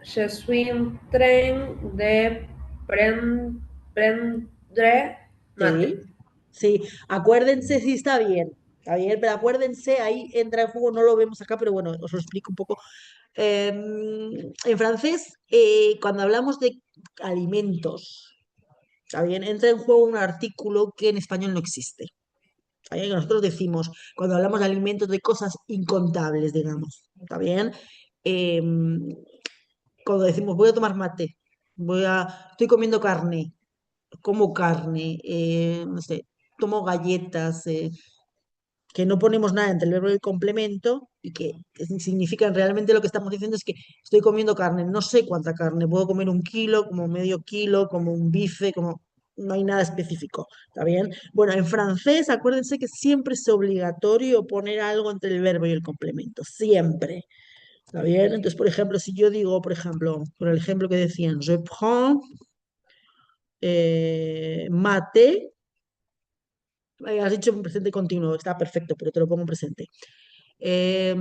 je suis en train de prendre mate. sí, sí. Acuérdense, sí está bien, pero acuérdense, ahí entra en juego, no lo vemos acá, pero bueno, os lo explico un poco. En francés, cuando hablamos de alimentos, está bien, entra en juego un artículo que en español no existe. Está bien, que nosotros decimos, cuando hablamos de alimentos, de cosas incontables, digamos, ¿está bien? Em, Cuando decimos voy a tomar mate, estoy comiendo carne, como carne, no sé, tomo galletas, que no ponemos nada entre el verbo y el complemento y que significan realmente lo que estamos diciendo es que estoy comiendo carne, no sé cuánta carne, puedo comer 1 kilo, como medio kilo, como un bife, como no hay nada específico, ¿está bien? Bueno, en francés, acuérdense que siempre es obligatorio poner algo entre el verbo y el complemento, siempre. ¿Está bien? Entonces, por ejemplo, si yo digo, por ejemplo, por el ejemplo que decían, je prends mate, has dicho en presente continuo, está perfecto, pero te lo pongo en presente. Eh,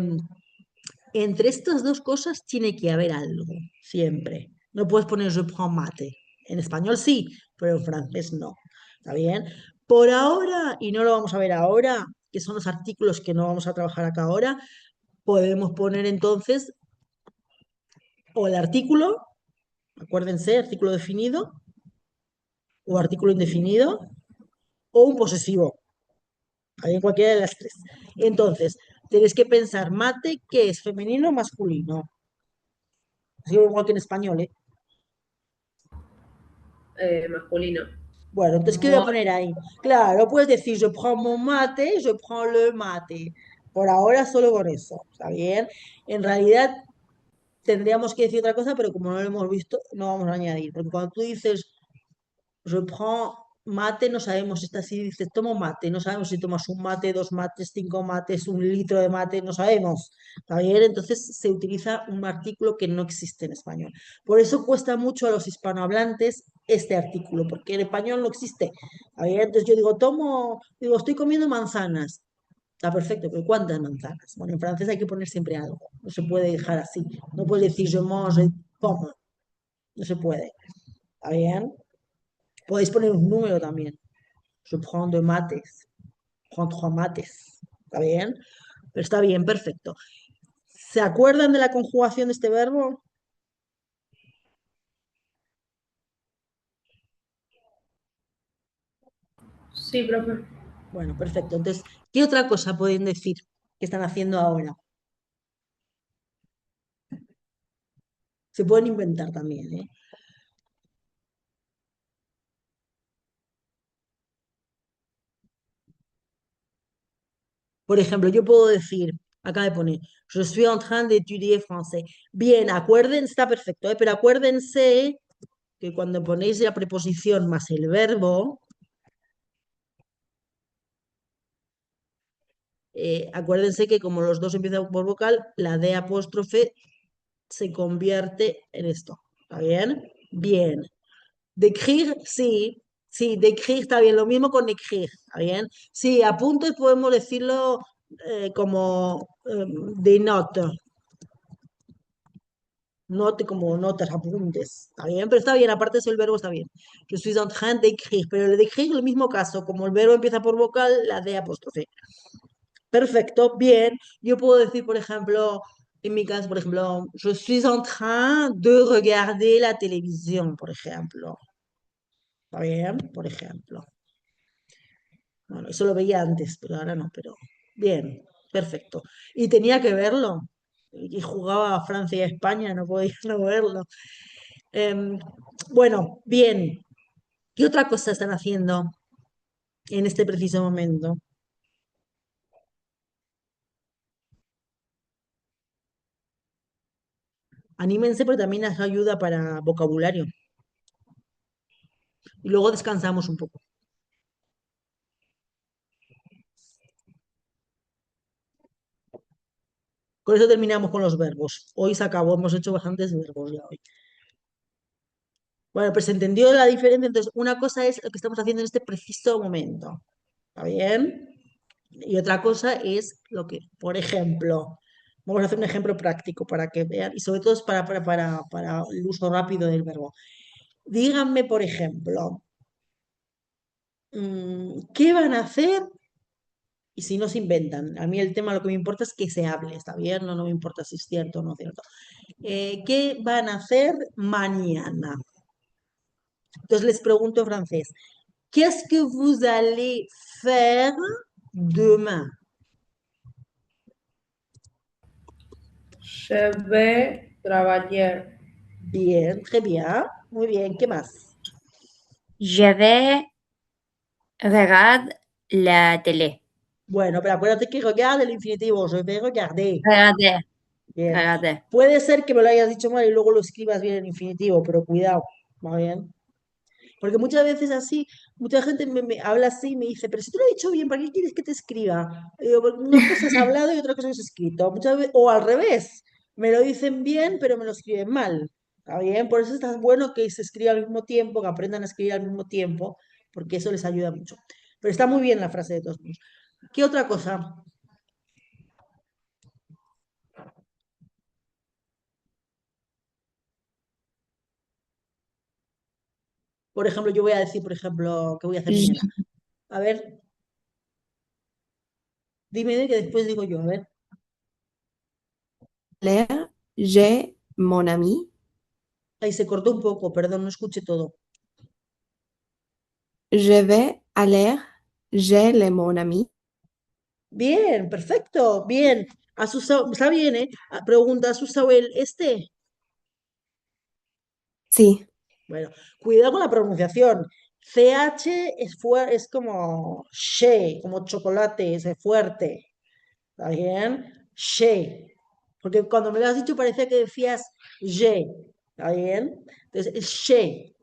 Entre estas dos cosas tiene que haber algo, siempre. No puedes poner je prends mate. En español sí, pero en francés no. ¿Está bien? Por ahora, y no lo vamos a ver ahora, que son los artículos que no vamos a trabajar acá ahora, podemos poner entonces o el artículo, acuérdense, artículo definido, o artículo indefinido, o un posesivo. Hay en cualquiera de las tres. Entonces, tienes que pensar mate, ¿qué es? ¿Femenino o masculino? Así igual que en español, ¿eh? Masculino. Bueno, entonces, ¿qué voy a Moi, poner ahí? Claro, puedes decir, je prends mon mate, je prends le mate. Por ahora solo con eso, ¿está bien? En realidad tendríamos que decir otra cosa, pero como no lo hemos visto, no vamos a añadir. Porque cuando tú dices je prends mate, no sabemos si está así, dices tomo mate, no sabemos si tomas un mate, 2 mates, 5 mates, 1 litro de mate, no sabemos. ¿Está bien? Entonces se utiliza un artículo que no existe en español. Por eso cuesta mucho a los hispanohablantes este artículo, porque en español no existe. ¿Está bien? Entonces yo digo, estoy comiendo manzanas. Está perfecto, pero ¿cuántas manzanas? Bueno, en francés hay que poner siempre algo. No se puede dejar así. No puedes decir je mange pomme. No se puede. ¿Está bien? Podéis poner un número también. Je prends 2 mates. Prends 3 mates. ¿Está bien? Pero está bien, perfecto. ¿Se acuerdan de la conjugación de este verbo? sí, profe. Bueno, perfecto. Entonces, ¿Qué otra cosa pueden decir que están haciendo ahora? Se pueden inventar también, ¿eh? Por ejemplo, yo puedo decir, acá me pone, je suis en train d'étudier français. Bien, acuérdense, está perfecto, ¿eh? Pero acuérdense que cuando ponéis la preposición más el verbo, acuérdense que como los dos empiezan por vocal, la D apóstrofe se convierte en esto. ¿Está bien? Bien. D'écrire, sí. Sí, d'écrire está bien. Lo mismo con écrire. ¿Está bien? Sí, a puntos podemos decirlo como de note. Note como notas, apuntes. ¿Está bien? Pero está bien, aparte de eso el verbo está bien. Je suis en train d'écrire. Pero el d'écrire es el mismo caso. Como el verbo empieza por vocal, la D apóstrofe. Perfecto, bien. Yo puedo decir, por ejemplo, en mi caso, por ejemplo, je suis en train de regarder la televisión, por ejemplo. ¿Está bien? Por ejemplo. Bueno, eso lo veía antes, pero ahora no, pero bien, perfecto. Y tenía que verlo. Y jugaba a Francia y a España, no podía no verlo. Em, bueno, bien. ¿Qué otra cosa están haciendo en este preciso momento? Anímense, pero también nos ayuda para vocabulario. Y luego descansamos un poco. Con eso terminamos con los verbos. Hoy se acabó, hemos hecho bastantes verbos ya hoy. Bueno, pues se entendió la diferencia. Entonces, una cosa es lo que estamos haciendo en este preciso momento. ¿Está bien? Y otra cosa es lo que, por ejemplo, vamos a hacer un ejemplo práctico para que vean, y sobre todo es para el uso rápido del verbo. Díganme, por ejemplo, ¿qué van a hacer? Y si no se inventan, a mí el tema lo que me importa es que se hable, ¿está bien? No, no me importa si es cierto o no cierto. ¿Qué van a hacer mañana? Entonces les pregunto en francés, ¿Qu'est-ce que vous allez faire demain? Je vais trabajar. Bien, très bien, muy bien, ¿qué más? Je vais regarder la télé. Bueno, pero acuérdate que regarde el infinitivo, je vais regarder. Regarder, Bien. regarder. Puede ser que me lo hayas dicho mal y luego lo escribas bien en infinitivo, pero cuidado, ¿va bien? Porque muchas veces así, mucha gente me habla así y me dice, pero si te lo he dicho bien, ¿para qué quieres que te escriba? Y digo, "Porque una cosa es hablado y otra cosa es escrito. Muchas veces, o al revés, me lo dicen bien, pero me lo escriben mal. ¿Está bien? Por eso está bueno que se escriba al mismo tiempo, que aprendan a escribir al mismo tiempo, porque eso les ayuda mucho. Pero está muy bien la frase de todos modos. ¿Qué otra cosa? Por ejemplo, yo voy a decir, por ejemplo, ¿qué voy a hacer Je mañana? A ver, dime que después digo yo, a ver. l'air, j'ai mon ami. Ahí se cortó un poco, perdón, no escuché todo. Je vais à l'air, j'ai mon ami. Bien, perfecto, bien. ¿Has usado, está bien, ¿eh? Pregunta, ¿has usado el este? Sí, Bueno, cuidado con la pronunciación. CH es como she, como chocolate, es fuerte. ¿Está bien? She. Porque cuando me lo has dicho parecía que decías ye. ¿Está bien? Entonces, es she.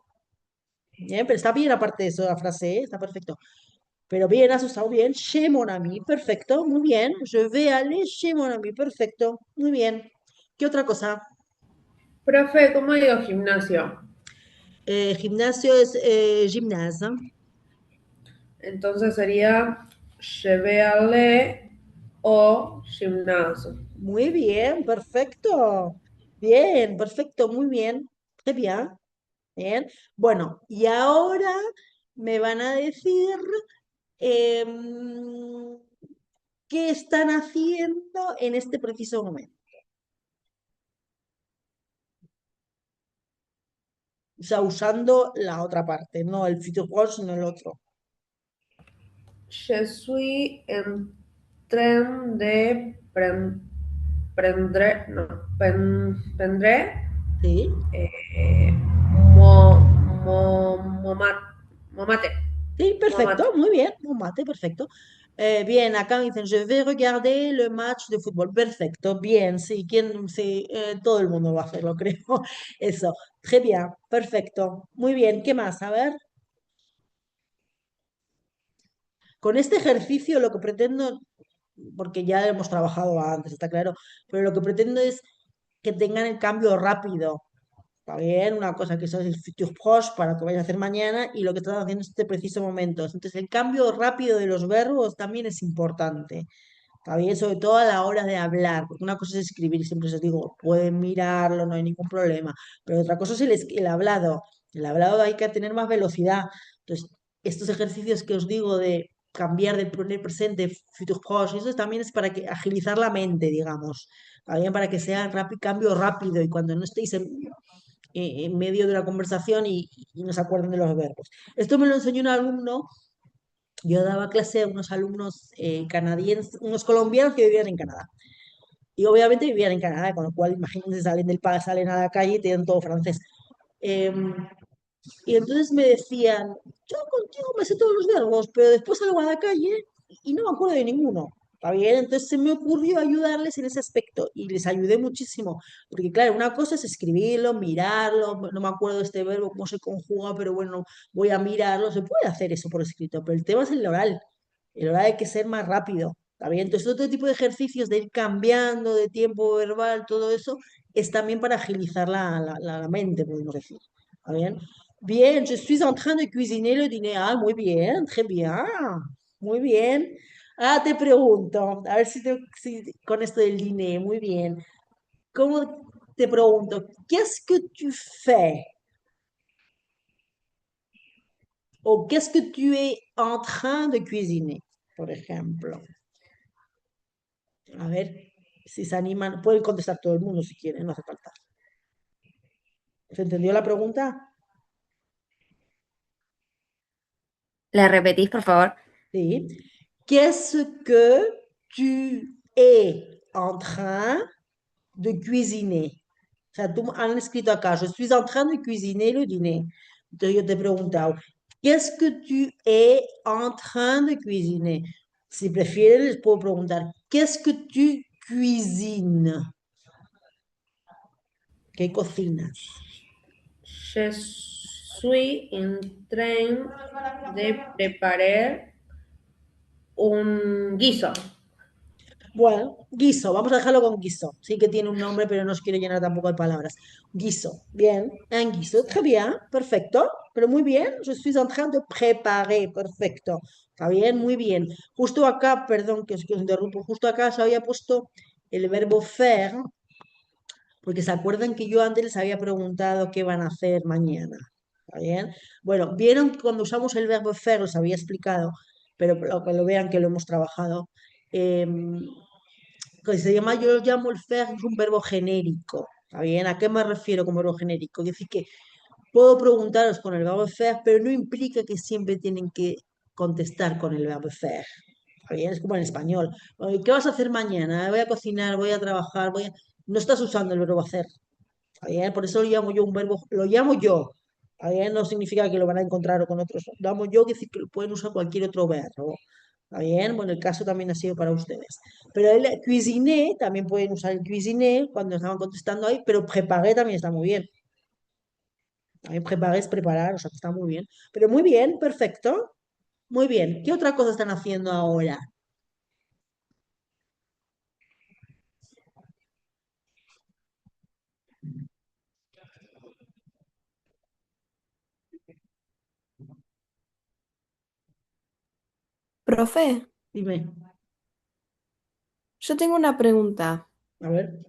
Bien, pero está bien aparte de eso la frase, ¿eh? Está perfecto. Pero bien, has usado bien. Chez mon ami, perfecto, muy bien. Je vais aller chez mon ami, perfecto, muy bien. ¿Qué otra cosa? Profe, ¿cómo digo gimnasio? Gimnasio es gymnase. Entonces sería je vais aller au gimnasio. Muy bien, perfecto. Bien, perfecto, muy bien. Très bien. Bien. Bueno, y ahora me van a decir em, qué están haciendo en este preciso momento. O sea, usando la otra parte, no el future watch, sino el otro. Je suis en tren de prendré, no, prendré Sí, eh, mo, momate, sí, momate. perfecto, muy bien, un mate, perfecto. Bien, acá me dicen, je vais regarder le match de fútbol. Perfecto, bien, sí, sí, todo el mundo va a hacerlo, creo. Eso, très bien, perfecto. Muy bien, ¿qué más? A ver, con este ejercicio lo que pretendo, porque ya hemos trabajado antes, está claro, pero lo que pretendo es que tengan el cambio rápido. Está bien, una cosa que eso es el future proche para que vayas a hacer mañana y lo que estás haciendo en este preciso momento. Entonces, el cambio rápido de los verbos también es importante. Está bien, sobre todo a la hora de hablar, porque una cosa es escribir, siempre os digo, pueden mirarlo, no hay ningún problema, pero otra cosa es el hablado. El hablado hay que tener más velocidad. Entonces, estos ejercicios que os digo de cambiar del presente, future proche, eso también es para que agilizar la mente, digamos. Está bien, para que sea cambio rápido y cuando no estéis en medio de una conversación y no se acuerdan de los verbos. Esto me lo enseñó un alumno, yo daba clase a unos alumnos canadienses, unos colombianos que vivían en Canadá. Y obviamente vivían en Canadá, con lo cual imagínense, salen del país, salen a la calle y tienen todo francés. Em, y entonces me decían, yo contigo me sé todos los verbos, pero después salgo a la calle y no me acuerdo de ninguno. ¿Está bien? Entonces se me ocurrió ayudarles en ese aspecto y les ayudé muchísimo. Porque claro, una cosa es escribirlo, mirarlo, no me acuerdo de este verbo, cómo se conjuga, pero bueno, voy a mirarlo. Se puede hacer eso por escrito, pero el tema es el oral. El oral hay que ser más rápido. ¿Está bien? Entonces otro tipo de ejercicios de ir cambiando de tiempo verbal, todo eso, es también para agilizar la mente, podemos decir. ¿Está bien? Bien, je suis en train de cuisiner le dîner. Ah, muy bien, très bien, muy bien. Ah, te pregunto, a ver si con esto del dîner, muy bien. ¿Cómo te pregunto? ¿Qu'est-ce que tu fais? O qu'est-ce que tu es en train de cuisiner, por ejemplo. A ver si se animan. Pueden contestar todo el mundo si quieren, no hace falta. ¿Se entendió la pregunta? ¿La repetís, por favor? Sí. Qu'est-ce que tu es en train de cuisiner? O sea, tú han escrito acá, je suis en train de cuisiner le dîner. Entonces yo te he preguntado, qu'est-ce que tu es en train de cuisiner? Si prefieren, les puedo preguntar, qu'est-ce que tu cuisines? ¿Qué cocinas? Je suis en train de preparar un guiso. Bueno, guiso, vamos a dejarlo con guiso. Sí que tiene un nombre, pero no os quiero llenar tampoco de palabras. Guiso, bien, un guiso, très bien, perfecto, pero muy bien. Je suis en train de préparer, perfecto. Está bien, muy bien. Justo acá, perdón que os interrumpo, justo acá se había puesto el verbo faire, porque se acuerdan que yo antes les había preguntado qué van a hacer mañana. ¿Está bien? Bueno, vieron que cuando usamos el verbo faire, os había explicado, pero que lo vean que lo hemos trabajado. em, que se llama, yo lo llamo el faire, es un verbo genérico. ¿Está bien? ¿A qué me refiero con verbo genérico? Es decir, que puedo preguntaros con el verbo faire, pero no implica que siempre tienen que contestar con el verbo faire. ¿Está bien? Es como en español. Oye, ¿qué vas a hacer mañana? Voy a cocinar, voy a trabajar, No estás usando el verbo hacer. ¿Está bien? Por eso lo llamo yo un verbo, lo llamo yo. ¿Está bien? No significa que lo van a encontrar con otros. Lo llamo yo, que decir que pueden usar cualquier otro verbo. ¿Está bien? Bueno, el caso también ha sido para ustedes. Pero el cuisiner, también pueden usar el cuisiner cuando estaban contestando ahí, pero préparer también está muy bien. También preparar es preparar, o sea que está muy bien. Pero muy bien, perfecto. Muy bien. ¿Qué otra cosa están haciendo ahora? Profe, Dime, yo tengo una pregunta. a ver,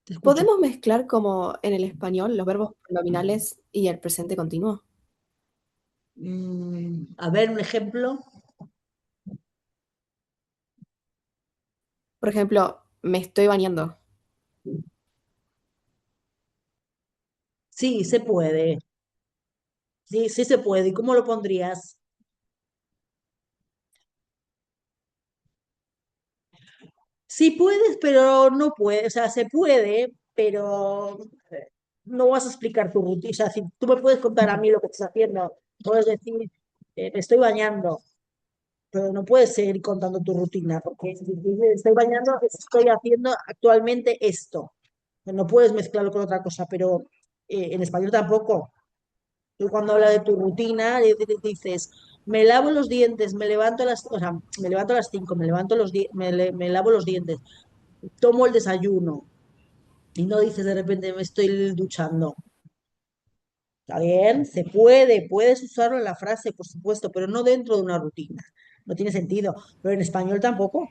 te escucho. ¿Podemos mezclar como en el español los verbos pronominales y el presente continuo? A ver, un ejemplo. Por ejemplo, me estoy bañando. Sí, se puede. Sí, sí se puede. ¿Y cómo lo pondrías? Sí puedes, pero no puedes. O sea, se puede, pero no vas a explicar tu rutina. O sea, si tú me puedes contar a mí lo que estás haciendo, puedes decir, me estoy bañando, pero no puedes seguir contando tu rutina, porque si dices, estoy bañando, estoy haciendo actualmente esto. No puedes mezclarlo con otra cosa, pero en español tampoco. Tú cuando hablas de tu rutina, dices, me lavo los dientes, me levanto a las, o sea, me levanto a las 5, me levanto me lavo los dientes, tomo el desayuno y no dices de repente me estoy duchando. ¿Está bien? Se puede, puedes usarlo en la frase, por supuesto, pero no dentro de una rutina. No tiene sentido. Pero en español tampoco.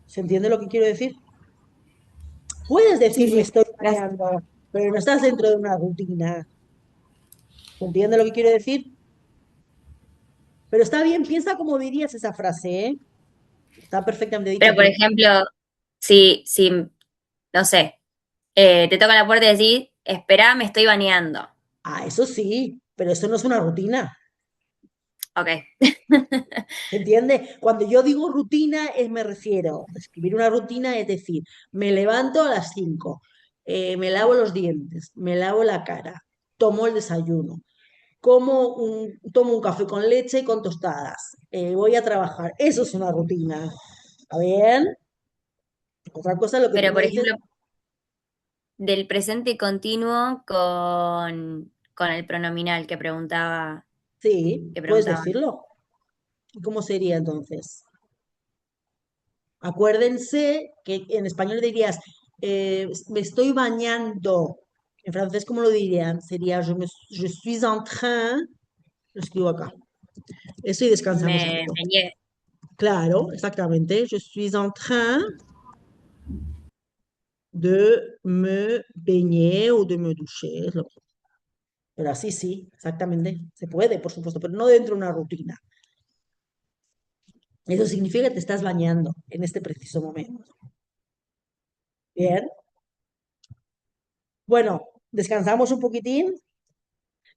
¿Se entiende lo que quiero decir? Puedes Sí, decir me sí, estoy gracias. bañando, pero no estás dentro de una rutina. ¿Se entiende lo que quiero decir? Pero está bien, piensa cómo dirías esa frase, ¿eh? Está perfectamente dicha, Pero, por pero ejemplo, si no sé, te toca la puerta y decís, esperá, me estoy bañando. eso sí, pero eso no es una rutina. Ok. ¿Se entiende? Cuando yo digo rutina, me refiero a escribir una rutina, es decir, me levanto a las 5, me lavo los dientes, me lavo la cara, tomo el desayuno, tomo un café con leche y con tostadas, voy a trabajar. Eso es una rutina. ¿Está bien? Otra cosa es lo que tú Pero, me por dices. ejemplo, del presente continuo con el pronominal Sí, que puedes preguntaba. decirlo. ¿Y cómo sería entonces? Acuérdense que en español dirías, me estoy bañando. En francés, ¿cómo lo dirían? Sería, je suis en train, lo escribo acá. Eso y descansamos Me algo. bañé. Claro, exactamente. Je suis en train de me baigner o de me doucher. Pero así sí, exactamente. Se puede, por supuesto, pero no dentro de una rutina. Eso significa que te estás bañando en este preciso momento. Bien. Bueno, descansamos un poquitín.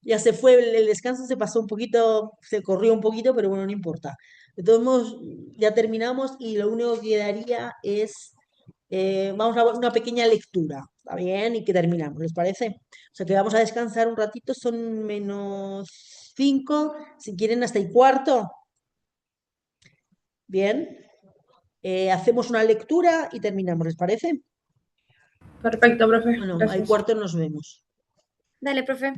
Ya se fue, el descanso se pasó un poquito, se corrió un poquito, pero bueno, no importa. De todos modos, ya terminamos y lo único que quedaría es, vamos a una pequeña lectura, ¿está bien? Y que terminamos, ¿les parece? O sea que vamos a descansar un ratito, son -5, si quieren hasta el cuarto. Bien, hacemos una lectura y terminamos, ¿les parece? Perfecto, profe. Bueno, al Gracias. cuarto nos vemos. Dale, profe.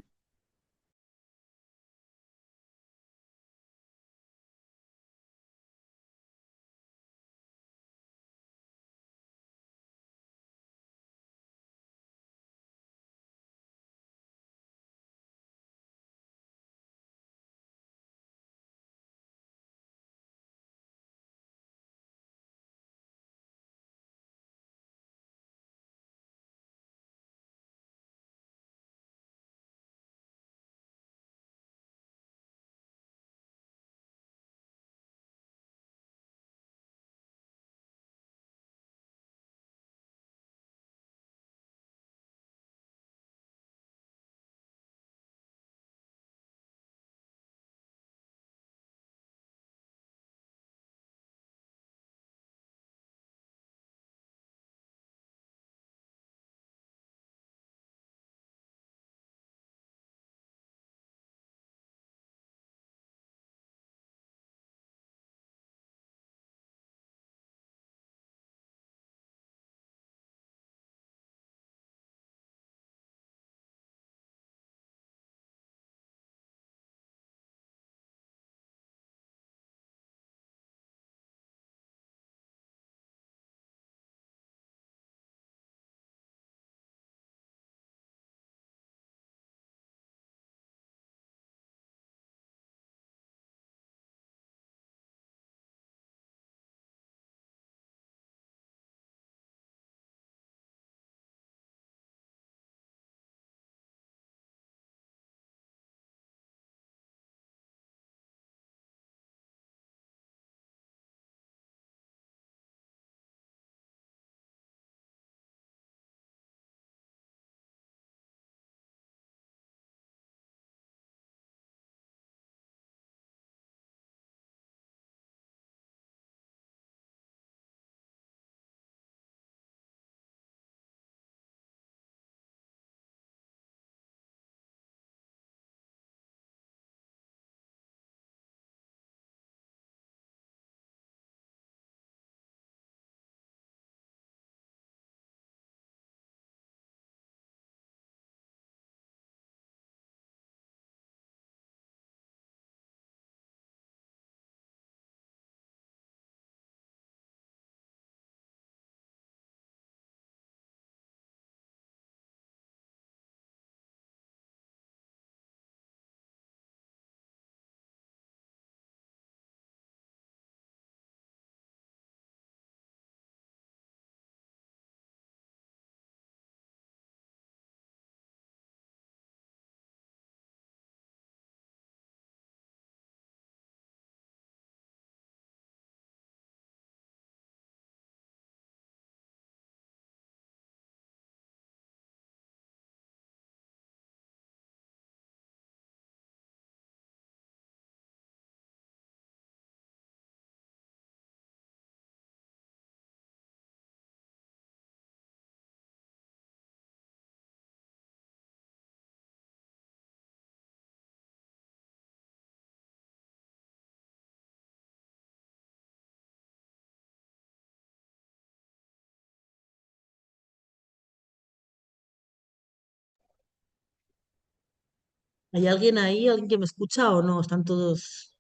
¿Hay alguien ahí? ¿Alguien que me escucha o no? Están todos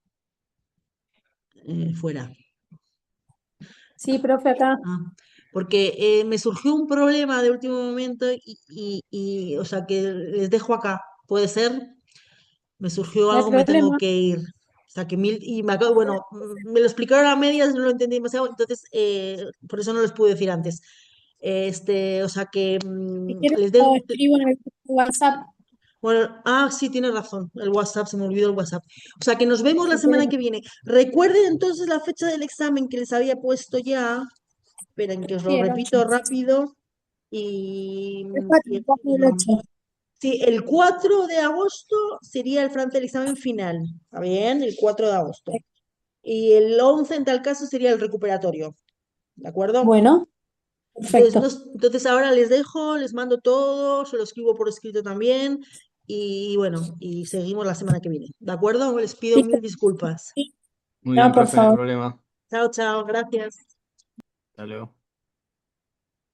fuera. Sí, profe, acá. Ah, porque me surgió un problema de último momento o sea, que les dejo acá. ¿Puede ser? Me surgió No hay algo, me tengo problema. que ir. O sea, que bueno, me lo explicaron a medias, no lo entendí demasiado, entonces por eso no les pude decir antes. O sea que Si quieres, les lo dejo. escribo en el grupo de WhatsApp. Bueno, sí, tienes razón, el WhatsApp, se me olvidó el WhatsApp. O sea que nos vemos la Si semana quieres, que viene. Recuerden entonces la fecha del examen que les había puesto ya. Esperen que os sí, lo el 8. repito rápido. Y, El 4, el 4 del 8. sí, el 4 de agosto sería el examen final. ¿Está bien? El 4 de agosto. Y el 11 en tal caso sería el recuperatorio. ¿De acuerdo? Bueno, Entonces, perfecto. entonces ahora les dejo, les mando todo, se lo escribo por escrito también. Y bueno, y seguimos la semana que viene. ¿De acuerdo? Les pido Sí, mil disculpas. Muy no, bien, por profe, no hay favor. problema. Chao, chao, gracias. Hasta luego.